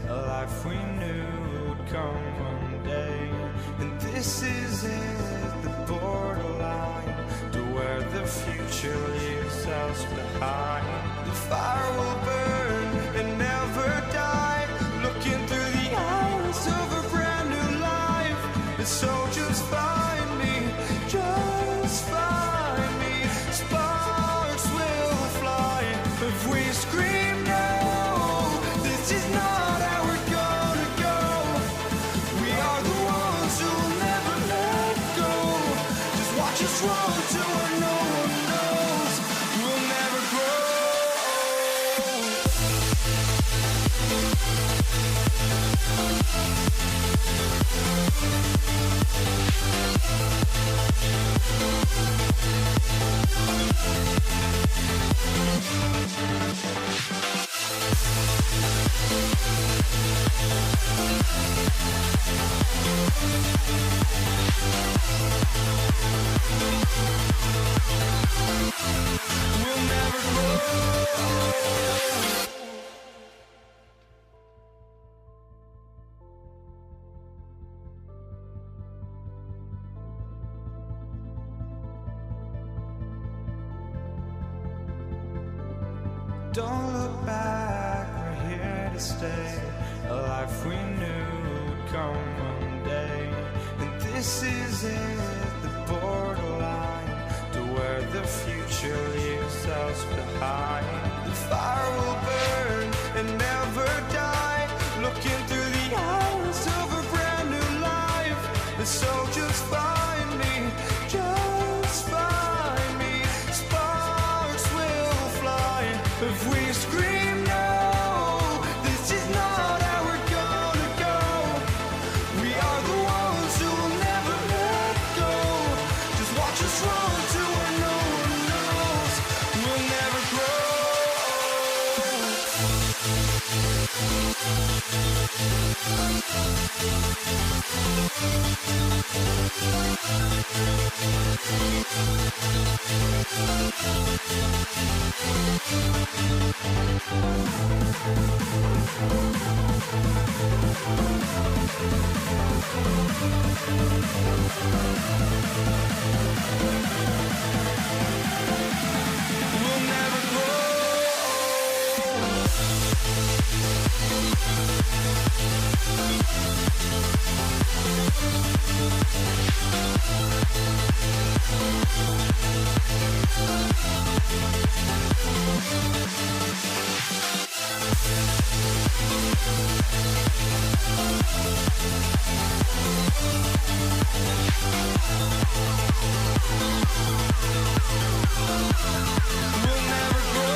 A life we knew would come one day. And this is it, the borderline to where the future leaves us behind. The fire will burn and never die, looking through the eyes of a brand new life. And so just find me, just find me. Sparks will fly if we scream no. This is not how we're gonna go. We are the ones who'll never let go. Just watch us run to where no one knows. We'll never grow. We'll never grow. Don't look back, we're here to stay. A life we knew would come one day. And this is it, the borderline to where the future leaves us behind. The fire will burn and never die, looking through the eyes of a brand new life. And so just find me, just find me. Sparks will fly if we scream no. This is not how we're gonna go. We are the ones who will never let go. Just watch us run to where no one knows. We'll never grow. We'll never grow. We'll never grow.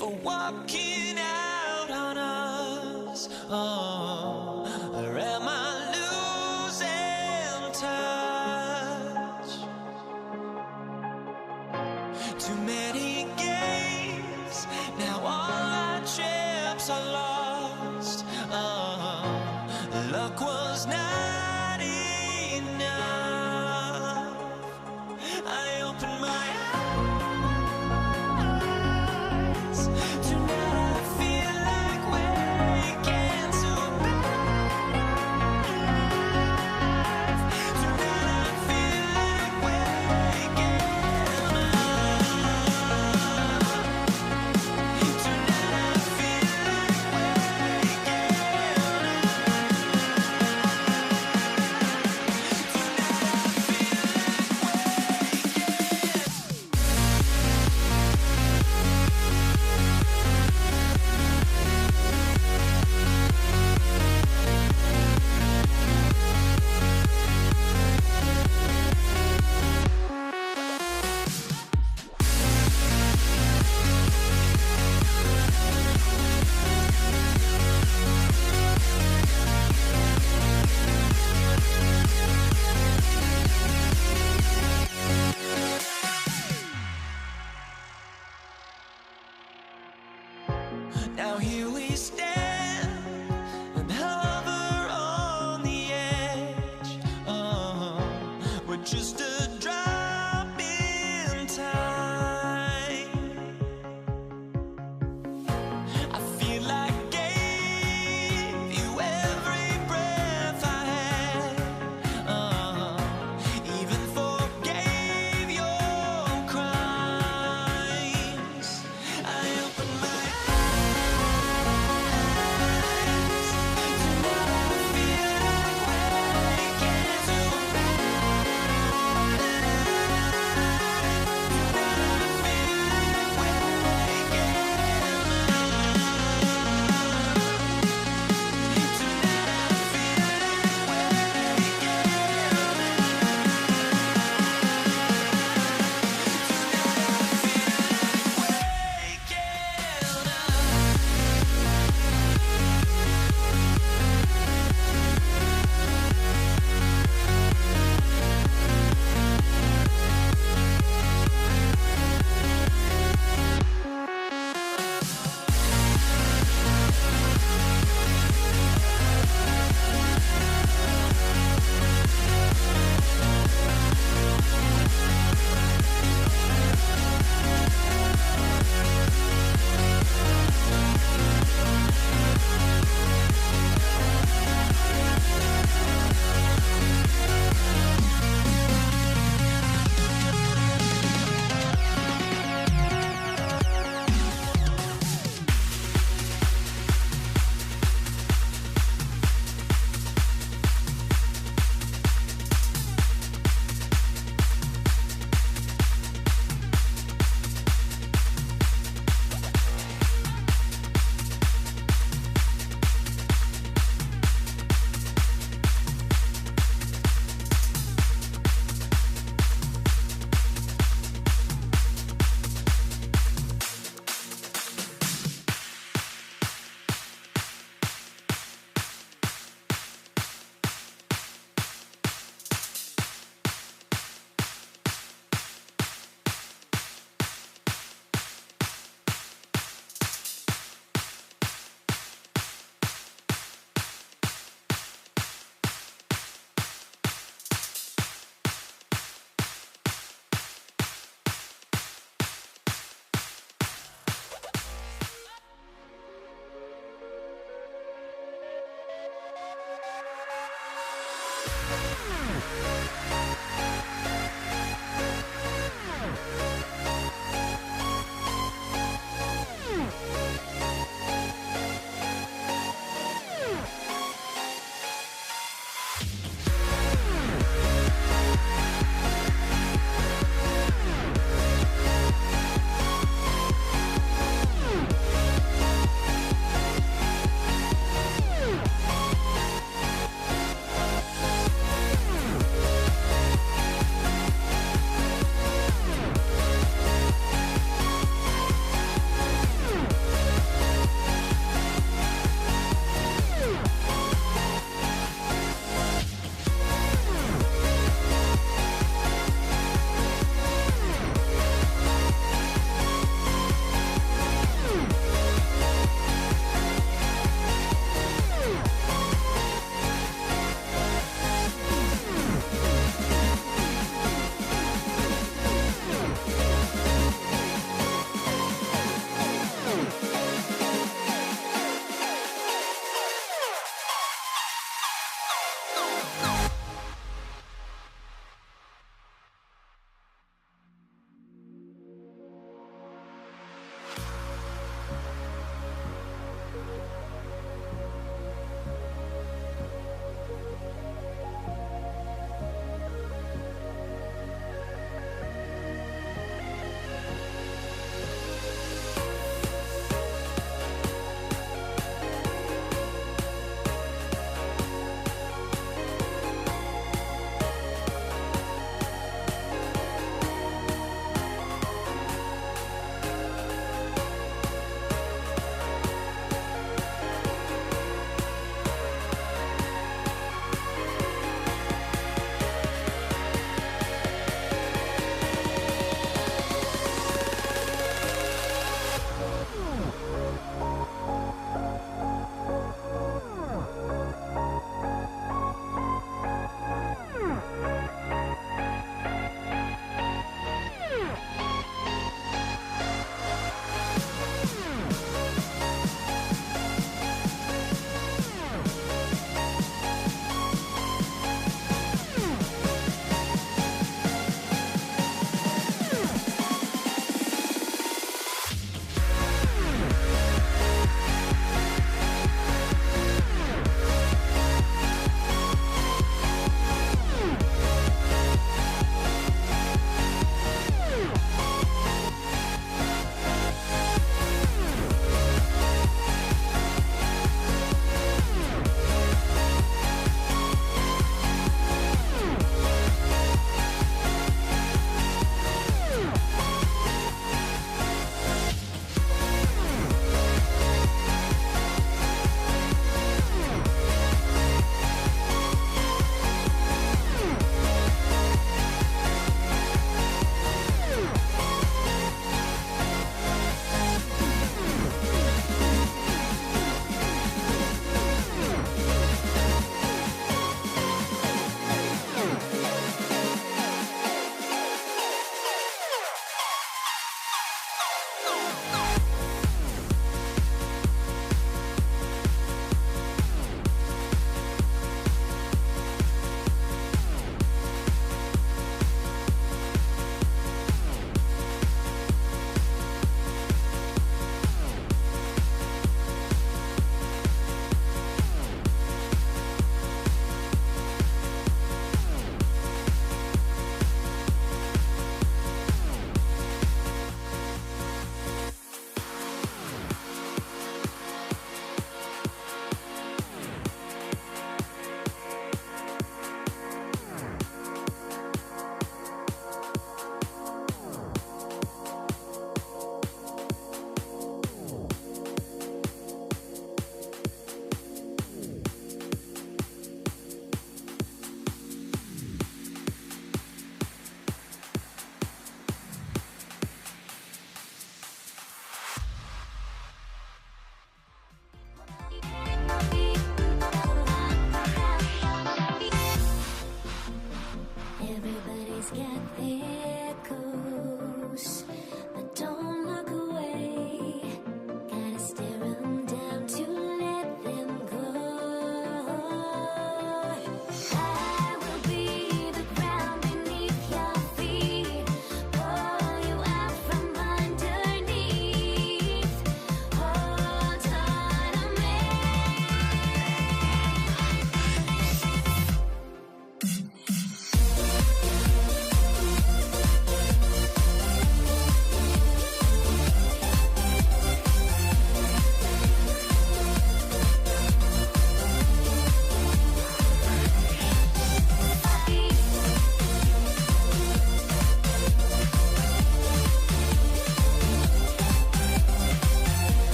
for walking out on us. Oh, or am I losing touch? Too many games, now all our chips are lost. Oh, luck was not enough. I opened my eyes. Tonight I feel like waking to life. Tonight I feel like waking up. Tonight I feel like waking up.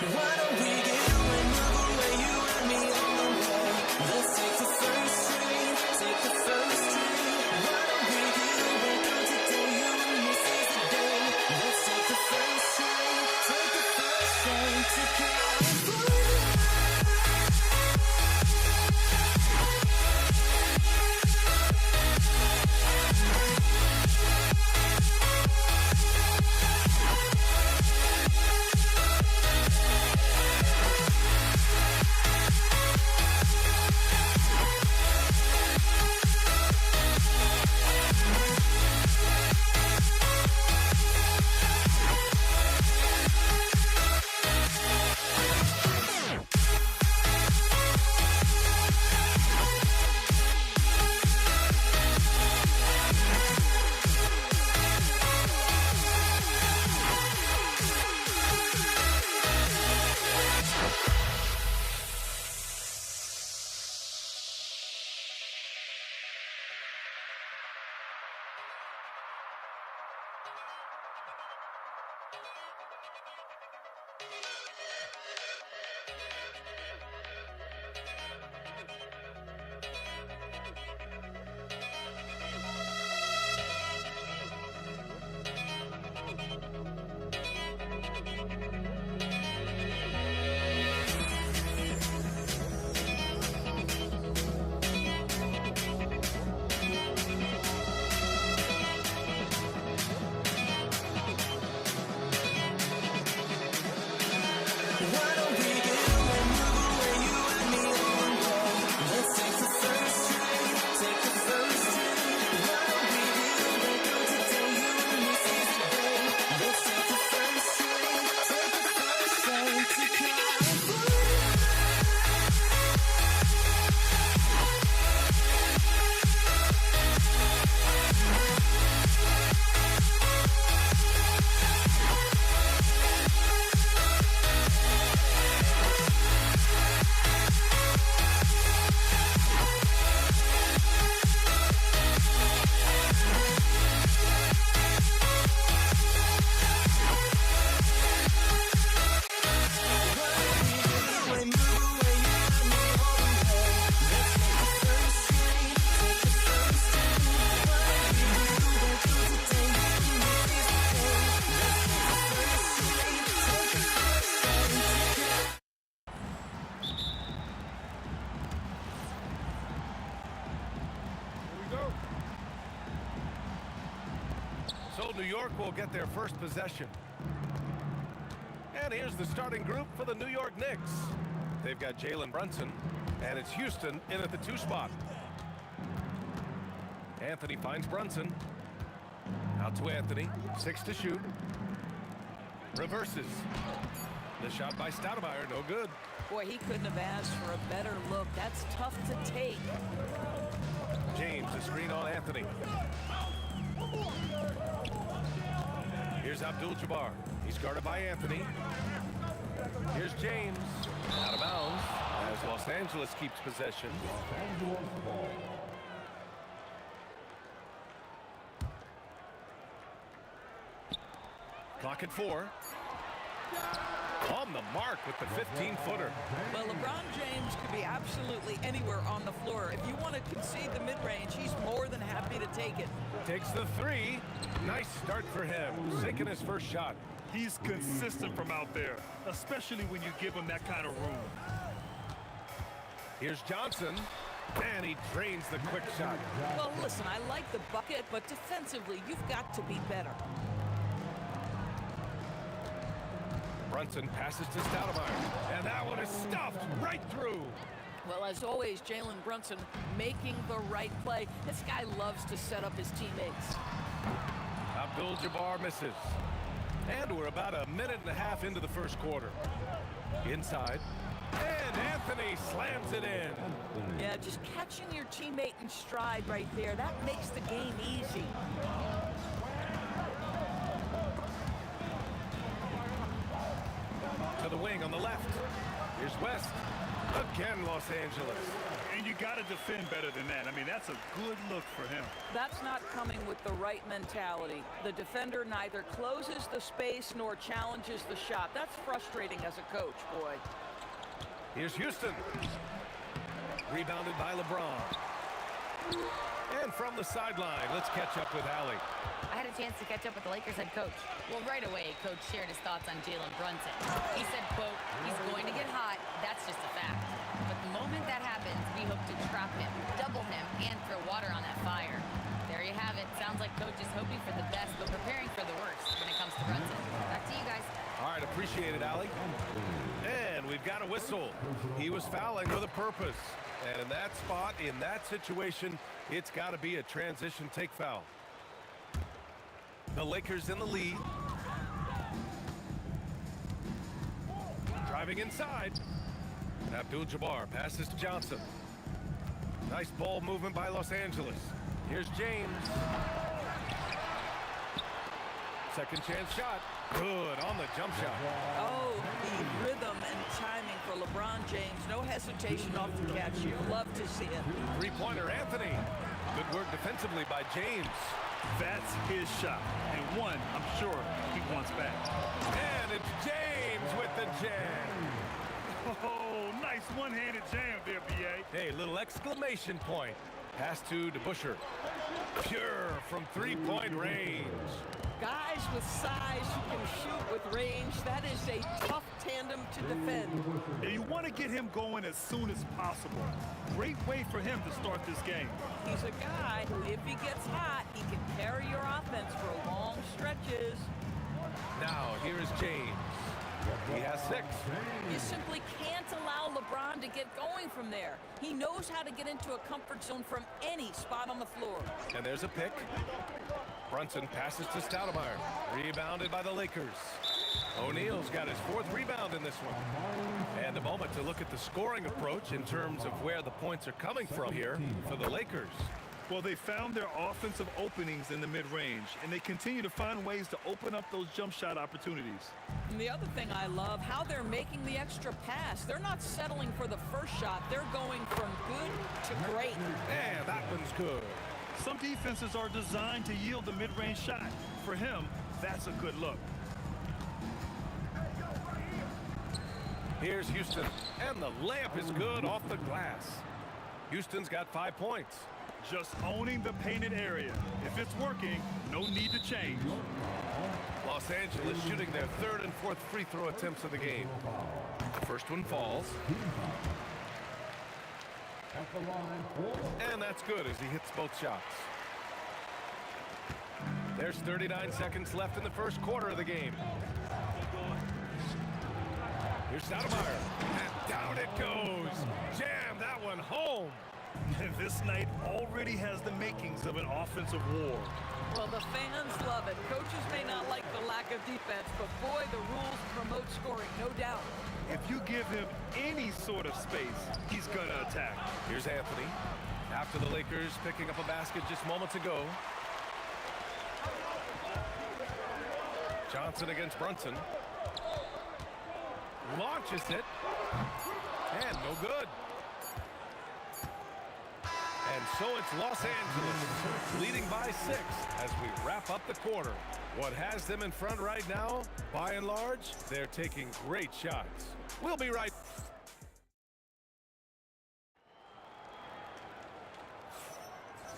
Why don't we get away, move away, you and me on the way? Let's take the first train, take the first train. Why don't we get away, go today, you and me seize the day. Let's take the first train, take the first train to California. So New York will get their first possession. And here's the starting group for the New York Knicks. They've got Jalen Brunson, and it's Houston in at the 2 spot. Anthony finds Brunson. Out to Anthony, 6 to shoot. Reverses. The shot by Stoudemire, no good. Boy, he couldn't have asked for a better look. That's tough to take. James, a screen on Anthony. Here's Abdul-Jabbar. He's guarded by Anthony. Here's James. Out of bounds. as Los Angeles keeps possession. Clock at 4. On the mark with the 15-footer. Well, LeBron James could be absolutely anywhere on the floor. If you want to concede the mid-range, he's more than happy to take it. Takes the 3. Nice start for him. Sinking his first shot. He's consistent from out there, especially when you give him that kind of room. Here's Johnson, and he drains the quick shot. Well, listen, I like the bucket, but defensively, you've got to be better. Brunson passes to Stoudemire, and that one is stuffed right through. Well, as always, Jalen Brunson making the right play. This guy loves to set up his teammates. Abdul-Jabbar misses. And we're about a minute and a half into the first quarter. Inside, and Anthony slams it in. Yeah, just catching your teammate in stride right there, that makes the game easy. To the wing on the left. Here's West. Again, Los Angeles. And you got to defend better than that. I mean, that's a good look for him. That's not coming with the right mentality. The defender neither closes the space nor challenges the shot. That's frustrating as a coach, boy. Here's Houston. Rebounded by LeBron. And from the sideline, let's catch up with Allie. I had a chance to catch up with the Lakers head coach. Well, right away, Coach shared his thoughts on Jalen Brunson. He said, quote, he's going to get hot. That's just a fact. But the moment that happens, we hope to trap him, double him, and throw water on that fire. There you have it. Sounds like Coach is hoping for the best, but preparing for the worst when it comes to Brunson. Back to you guys. All right, appreciate it, Allie. And we've got a whistle. He was fouling with a purpose. And in that spot, in that situation, it's got to be a transition take foul. The Lakers in the lead. Driving inside. And Abdul-Jabbar passes to Johnson. Nice ball movement by Los Angeles. Here's James. Second chance shot. Good on the jump shot. Oh, the rhythm and timing for LeBron James. No hesitation off the catch. You love to see it. Three-pointer, Anthony. Good work defensively by James. That's his shot. And one, I'm sure, he wants back. And it's James with the jam. Oh, nice one-handed jam there, B.A. Hey, little exclamation point. Pass to DeBusschere. Pure from three-point range. Guys with size who can shoot with range, that is a tough tandem to defend. And you want to get him going as soon as possible. Great way for him to start this game. He's a guy who, if he gets hot, he can carry your offense for long stretches. Now, here is James. He has 6. You simply can't allow LeBron to get going from there. He knows how to get into a comfort zone from any spot on the floor. And there's a pick. Brunson passes to Stoudemire. Rebounded by the Lakers. O'Neal's got his 4th rebound in this one. And a moment to look at the scoring approach in terms of where the points are coming from here for the Lakers. Well, they found their offensive openings in the mid-range, and they continue to find ways to open up those jump shot opportunities. And the other thing I love, how they're making the extra pass. They're not settling for the first shot. They're going from good to great. And that one's good. Some defenses are designed to yield the mid-range shot. For him, that's a good look. Here's Houston, and the layup is good off the glass. Houston's got 5 points. Just owning the painted area. If it's working, no need to change. Los Angeles shooting their 3rd and 4th free throw attempts of the game. The first one falls. And that's good as he hits both shots. There's 39 seconds left in the first quarter of the game. Here's Stoudemire. And down it goes. Jam that one home. And this night already has the makings of an offensive war. Well, the fans love it. Coaches may not like the lack of defense, but boy, the rules promote scoring, no doubt. If you give him any sort of space, he's going to attack. Here's Anthony. After the Lakers picking up a basket just moments ago. Johnson against Brunson. Launches it. And no good. And so it's Los Angeles leading by 6 as we wrap up the quarter. What has them in front right now, by and large, they're taking great shots. We'll be right.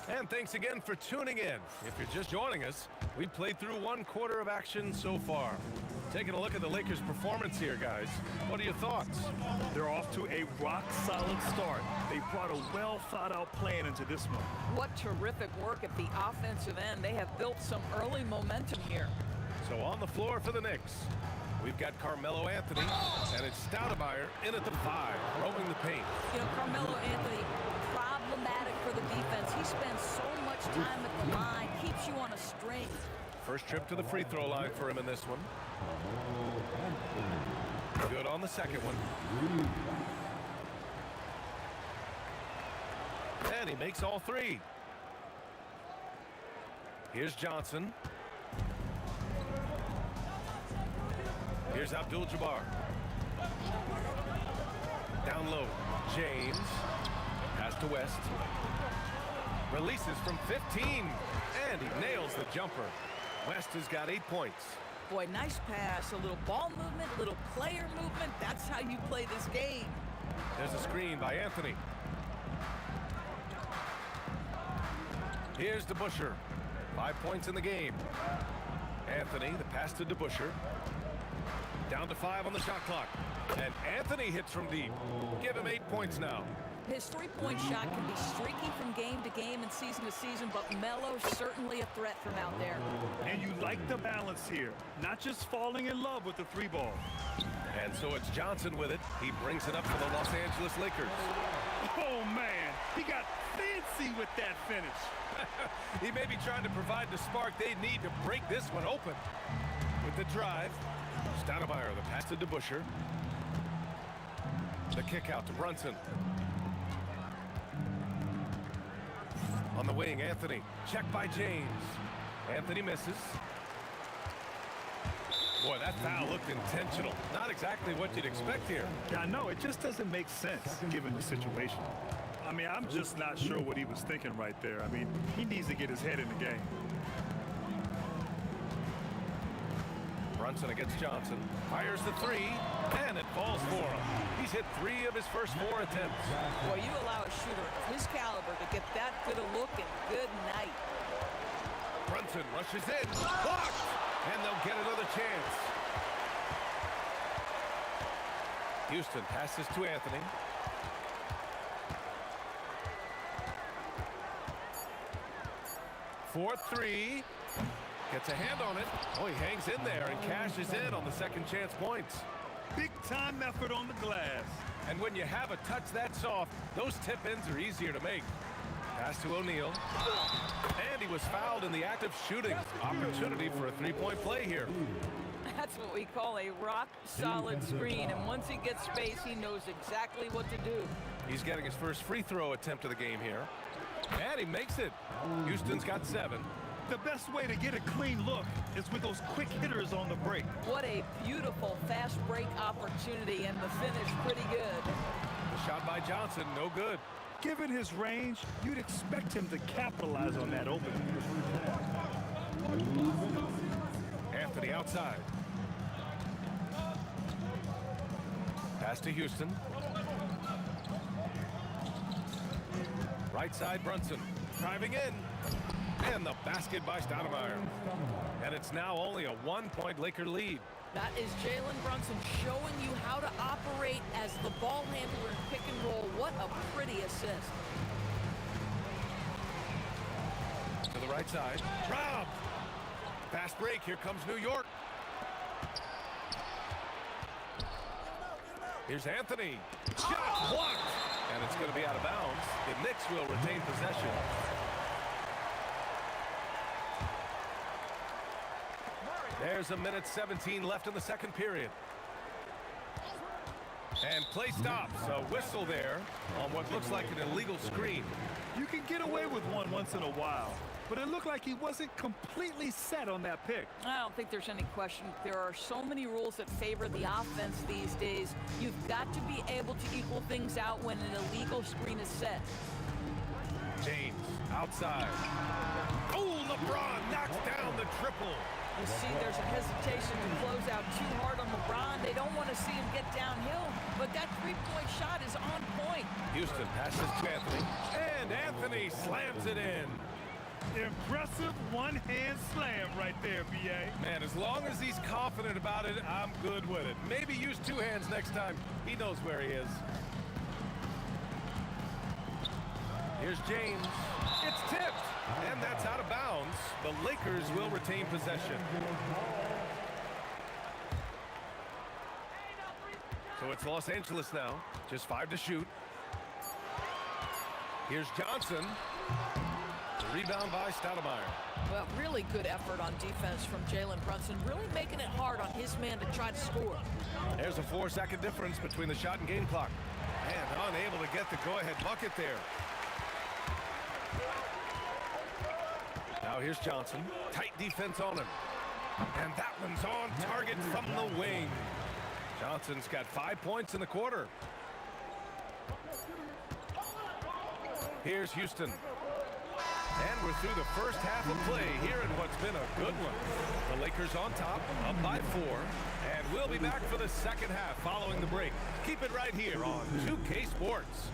And thanks again for tuning in. If you're just joining us, we've played through 1 quarter of action so far. Taking a look at the Lakers' performance here, guys. What are your thoughts? They're off to a rock-solid start. They brought a well-thought-out plan into this one. What terrific work at the offensive end. They have built some early momentum here. So on the floor for the Knicks, we've got Carmelo Anthony, and it's Stoudemire in at the 5, roaming the paint. You know, Carmelo Anthony, problematic for the defense. He spends so much time at the line, keeps you on a string. First trip to the free throw line for him in this one. Good on the second one. And he makes all 3. Here's Johnson. Here's Abdul-Jabbar. Down low, James. Pass to West. Releases from 15. And he nails the jumper. West has got 8 points. Boy, nice pass. A little ball movement, a little player movement. That's how you play this game. There's a screen by Anthony. Here's DeBusschere. 5 points in the game. Anthony, the pass to DeBusschere. Down to 5 on the shot clock. And Anthony hits from deep. Give him 8 points now. His three-point shot can be streaky from game to game and season to season, but Melo's certainly a threat from out there. And you like the balance here, not just falling in love with the 3-ball. And so it's Johnson with it. He brings it up for the Los Angeles Lakers. Oh, man, he got fancy with that finish. He may be trying to provide the spark they need to break this one open. With the drive, Stoudemire, the pass to DeBusschere. The kick out to Brunson. On the wing, Anthony. Checked by James. Anthony misses. Boy, that foul looked intentional. Not exactly what you'd expect here. Yeah, I know. It just doesn't make sense given the situation. I mean, I'm just not sure what he was thinking right there. I mean, he needs to get his head in the game. Brunson against Johnson. Fires the 3, and it falls for him. He's hit 3 of his first 4 attempts. Boy, you allow a shooter of his caliber to get that good a look, and good night. Brunson rushes in. Blocked! And they'll get another chance. Houston passes to Anthony. For 3. Gets a hand on it. Oh, he hangs in there and cashes in on the second chance points. Big time effort on the glass. And when you have a touch that soft, those tip-ins are easier to make. Pass to O'Neal. And he was fouled in the act of shooting. Opportunity for a 3-point play here. That's what we call a rock-solid screen, and once he gets space, he knows exactly what to do. He's getting his first free throw attempt of the game here. And he makes it. Houston's got 7. The best way to get a clean look is with those quick hitters on the break. What a beautiful fast break opportunity, and the finish pretty good. The shot by Johnson, no good. Given his range, you'd expect him to capitalize on that opening. Anthony outside. Pass to Houston. Right side, Brunson. Driving in. And the basket by Stoudemire. And it's now only a 1-point Laker lead. That is Jalen Brunson showing you how to operate as the ball handler in pick and roll. What a pretty assist. To the right side. Rob! Fast break. Here comes New York. Here's Anthony. Shot blocked. And it's going to be out of bounds. The Knicks will retain possession. There's a minute 17 left in the second period. And play stops. A whistle there on what looks like an illegal screen. You can get away with one once in a while. but it looked like he wasn't completely set on that pick. I don't think there's any question. There are so many rules that favor the offense these days. You've got to be able to equal things out when an illegal screen is set. James outside. Oh, LeBron knocks down the triple. You see there's a hesitation to close out too hard on LeBron. They don't want to see him get downhill, but that three-point shot is on point. Houston passes to Anthony, and Anthony slams it in. Impressive one-hand slam right there, B.A. Man, as long as he's confident about it, I'm good with it. Maybe use two hands next time. He knows where he is. Here's James. It's tipped, and that's out of bounds. The Lakers will retain possession. So it's Los Angeles now. Just 5 to shoot. Here's Johnson. The rebound by Stoudemire. Well, really good effort on defense from Jalen Brunson, really making it hard on his man to try to score. There's a 4-second difference between the shot and game clock. And unable to get the go-ahead bucket there. Now here's Johnson. Tight defense on him. And that one's on target from the wing. Johnson's got 5 points in the quarter. Here's Houston. And we're through the first half of play here in what's been a good one. The Lakers on top, up by 4. And we'll be back for the second half following the break. Keep it right here on 2K Sports.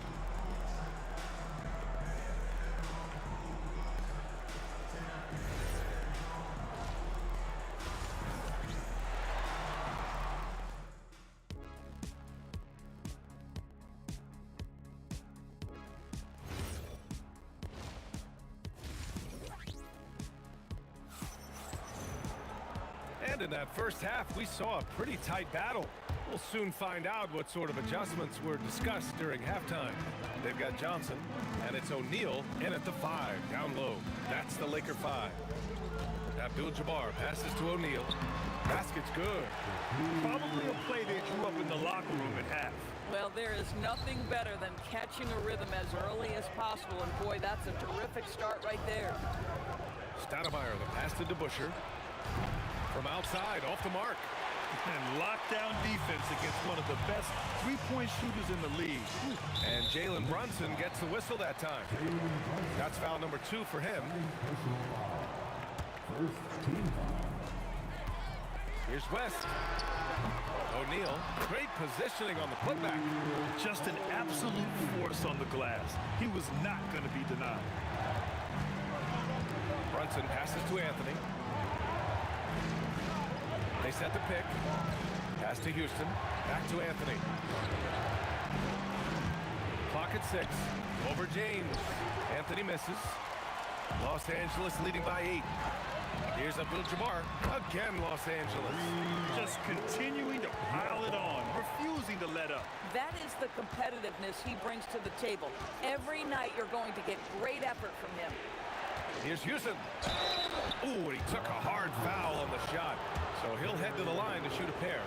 And in that first half, we saw a pretty tight battle. We'll soon find out what sort of adjustments were discussed during halftime. They've got Johnson, and it's O'Neal in at the 5, down low. That's the Laker 5. Abdul-Jabbar passes to O'Neal. Basket's good. Probably a play they drew up in the locker room at half. Well, there is nothing better than catching a rhythm as early as possible, and boy, that's a terrific start right there. Stoudemire, the pass to DeBusschere. From outside, off the mark. And lockdown defense against one of the best three-point shooters in the league. And Jalen Brunson gets the whistle that time. That's foul number 2 for him. Here's West. O'Neal, great positioning on the putback. Just an absolute force on the glass. He was not going to be denied. Brunson passes to Anthony. They set the pick. Pass to Houston. Back to Anthony. Clock at 6. Over James. Anthony misses. Los Angeles leading by 8. Here's Abdul-Jabbar. Again, Los Angeles. Just continuing to pile it on, refusing to let up. That is the competitiveness he brings to the table. Every night you're going to get great effort from him. Here's Houston. Ooh, and he took a hard foul on the shot. So he'll head to the line to shoot a pair.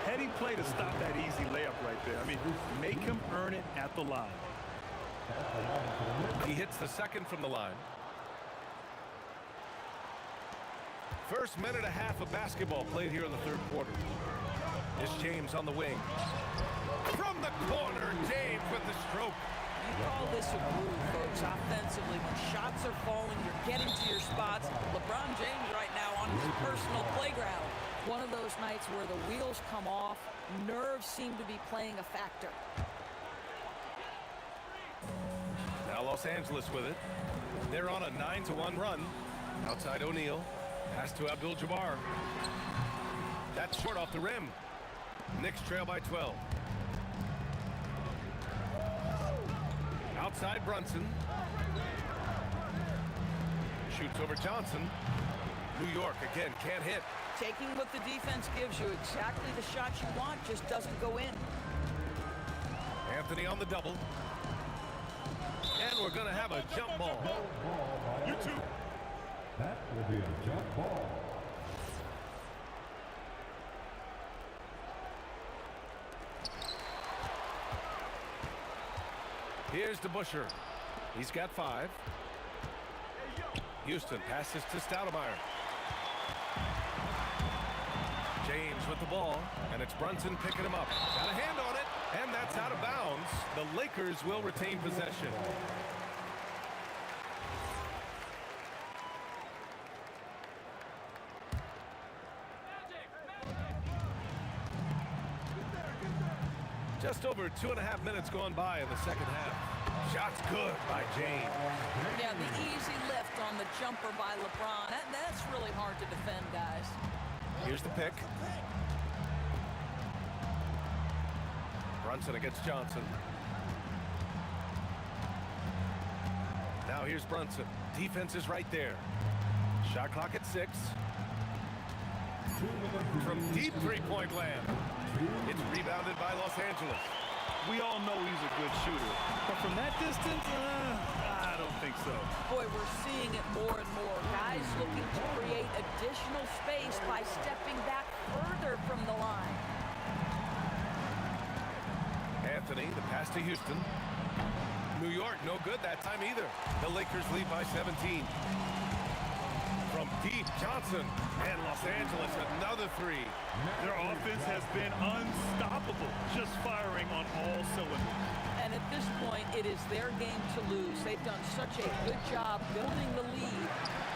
Heading play to stop that easy layup right there. I mean, make him earn it at the line. He hits the second from the line. First minute and a half of basketball played here in the third quarter. Here's James on the wing. From the corner, James with the stroke. You call this a groove, folks, offensively. When shots are falling, you're getting to your spots. LeBron James right now on his personal playground. One of those nights where the wheels come off, nerves seem to be playing a factor. Now Los Angeles with it. They're on a 9-1 run. Outside O'Neal. Pass to Abdul-Jabbar. That's short off the rim. Knicks trail by 12. Outside Brunson. Shoots over Johnson. New York again can't hit. Taking what the defense gives you, exactly the shot you want, just doesn't go in. Anthony on the double. And we're going to have a jump ball. You too. That will be a jump ball. Here's DeBusschere. He's got 5. Houston passes to Stoudemire. James with the ball, and it's Brunson picking him up. Got a hand on it, and that's out of bounds. The Lakers will retain possession. Just over 2.5 minutes gone by in the second half. Shot's good by James. Yeah, the easy lift on the jumper by LeBron. That's really hard to defend, guys. Here's the pick. Brunson against Johnson. Now here's Brunson. Defense is right there. Shot clock at 6. From deep three-point land. It's rebounded by Los Angeles. We all know he's a good shooter, but from that distance, I don't think so. Boy, we're seeing it more and more. Guys looking to create additional space by stepping back further from the line. Anthony, the pass to Houston. New York, no good that time either. The Lakers lead by 17. From deep, Johnson, and Los Angeles, another 3. Their offense has been unstoppable, just firing on all cylinders. And at this point, it is their game to lose. They've done such a good job building the lead.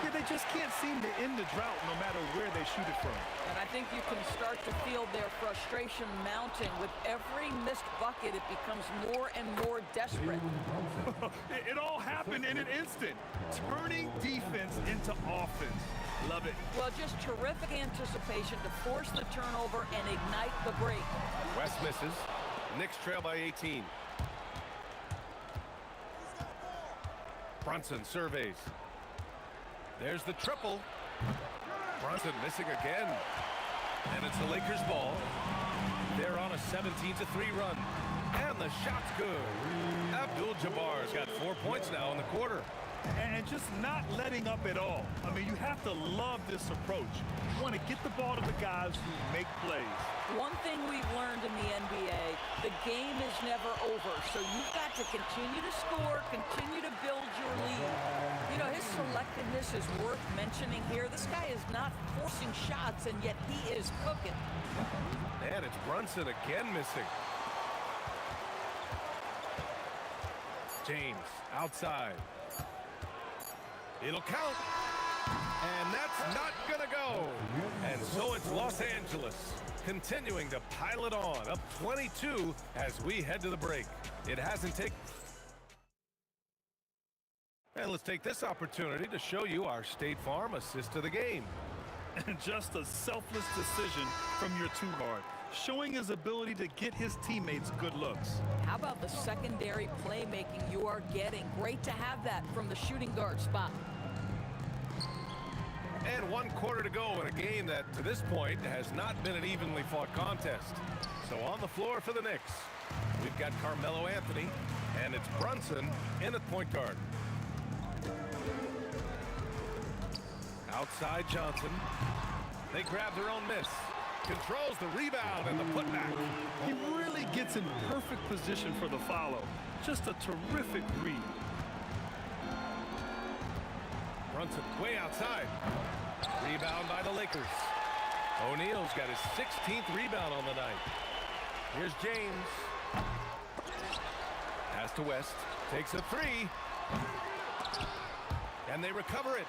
Yeah, they just can't seem to end the drought no matter where they shoot it from. And I think you can start to feel their frustration mounting. With every missed bucket, it becomes more and more desperate. It all happened in an instant. Turning defense into offense. Love it. Well, just terrific anticipation to force the turnover and ignite the break. West misses. Knicks trail by 18. Brunson surveys. There's the triple. Brunson missing again. And it's the Lakers' ball. They're on a 17-3 run. And the shot's good. Abdul-Jabbar's got 4 points now in the quarter. And just not letting up at all. I mean, you have to love this approach. You want to get the ball to the guys who make plays. One thing we've learned in the NBA, the game is never over. So you've got to continue to score, continue to build your lead. You know, his selectiveness is worth mentioning here. This guy is not forcing shots, and yet he is cooking. And it's Brunson again missing. James outside. It'll count. And that's not going to go. And so it's Los Angeles continuing to pile it on, up 22 as we head to the break. It hasn't taken... And let's take this opportunity to show you our State Farm assist of the game. And just a selfless decision from your two-guard, showing his ability to get his teammates good looks. How about the secondary playmaking you are getting? Great to have that from the shooting guard spot. And 1 quarter to go in a game that, to this point, has not been an evenly fought contest. So on the floor for the Knicks, we've got Carmelo Anthony, and it's Brunson in at point guard. Outside Johnson. They grab their own miss. Controls the rebound and the putback. He really gets in perfect position for the follow. Just a terrific read. Brunson way outside. Rebound by the Lakers. O'Neal's got his 16th rebound on the night. Here's James. Pass to West. Takes a 3. And they recover it.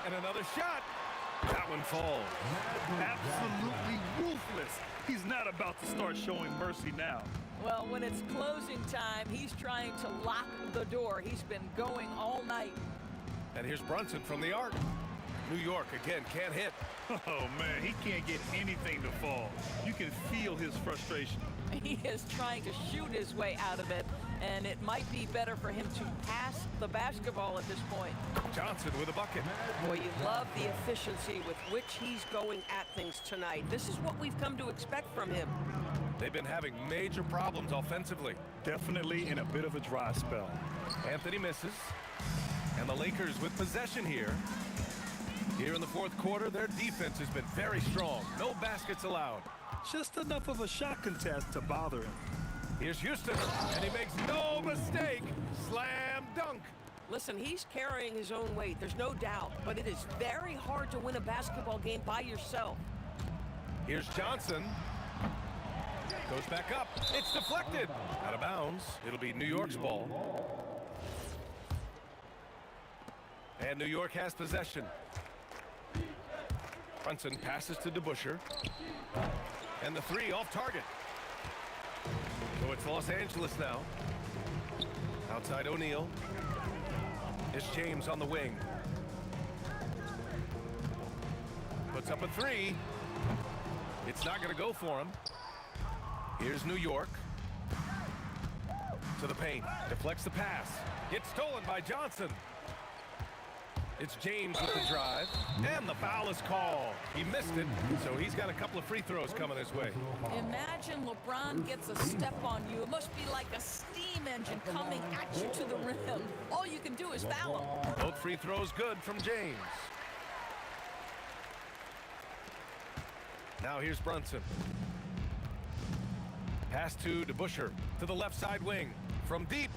And another shot. That one falls. Absolutely ruthless. He's not about to start showing mercy now. Well, when it's closing time, he's trying to lock the door. He's been going all night. And here's Brunson from the arc. New York, again, can't hit. Oh, man, he can't get anything to fall. You can feel his frustration. He is trying to shoot his way out of it, and it might be better for him to pass the basketball at this point. Johnson with a bucket. Boy, you love the efficiency with which he's going at things tonight. This is what we've come to expect from him. They've been having major problems offensively. Definitely in a bit of a dry spell. Anthony misses. And the Lakers with possession here. Here in the fourth quarter, their defense has been very strong. No baskets allowed. Just enough of a shot contest to bother him. Here's Houston, and he makes no mistake. Slam dunk. Listen, he's carrying his own weight, there's no doubt, but it is very hard to win a basketball game by yourself. Here's Johnson. Goes back up. It's deflected. Out of bounds. It'll be New York's ball. And New York has possession. Brunson passes to DeBusschere. And the three off target. So it's Los Angeles now. Outside O'Neal. It's James on the wing. Puts up a three. It's not going to go for him. Here's New York. To the paint. Deflects the pass. It's stolen by Johnson. It's James with the drive. And the foul is called. He missed it, so he's got a couple of free throws coming his way. Imagine LeBron gets a step on you. It must be like a steam engine coming at you to the rim. All you can do is foul him. Both free throws good from James. Now here's Brunson. Pass to DeBusschere to the left side wing from deep.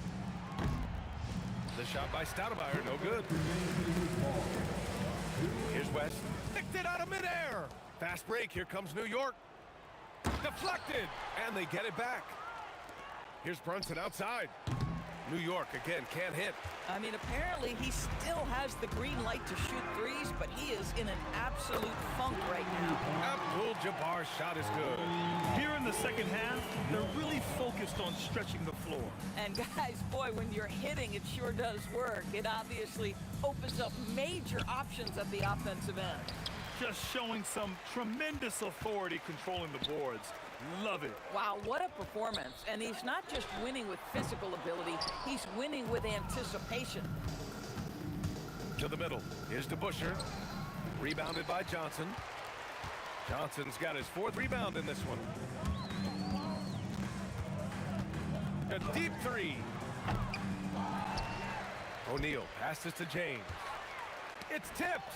The shot by Stoudemire, no good. Here's West. Picked it out of midair. Fast break. Here comes New York. Deflected. And they get it back. Here's Brunson outside. New York again can't hit. I mean, apparently he still has the green light to shoot threes, but he is in an absolute funk right now. Abdul-Jabbar's shot is good. Here in the second half, they're really focused on stretching the floor. And guys, boy, when you're hitting, it sure does work. It obviously opens up major options at the offensive end. Just showing some tremendous authority controlling the boards. Love it. Wow, what a performance. And he's not just winning with physical ability, he's winning with anticipation. To the middle. Here's DeBusschere. Rebounded by Johnson. Johnson's got his fourth rebound in this one. A deep three. O'Neal passes to James. It's tipped.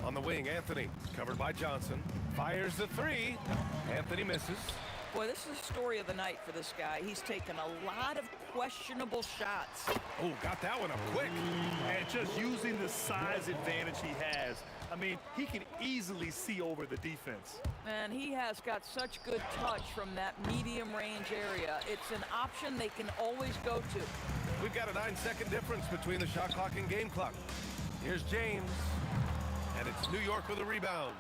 On the wing, Anthony, covered by Johnson. Fires the three. Anthony misses. Boy, this is the story of the night for this guy. He's taken a lot of questionable shots. Oh, got that one up quick. And just using the size advantage he has. I mean, he can easily see over the defense. And he has got such good touch from that medium range area. It's an option they can always go to. We've got a 9-second difference between the shot clock and game clock. Here's James. And it's New York with a rebound.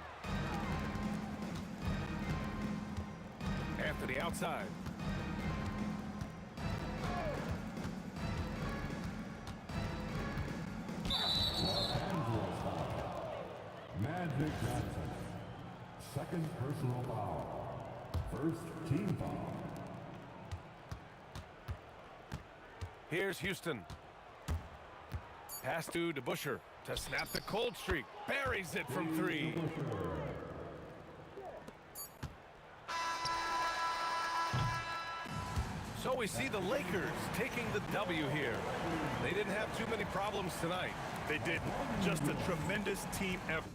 Anthony outside. Magic Johnson. Second personal foul. First team foul. Here's Houston. Pass to DeBusschere to snap the cold streak. Buries it from three. So we see the Lakers taking the W here. They didn't have too many problems tonight. They didn't. Just a tremendous team effort.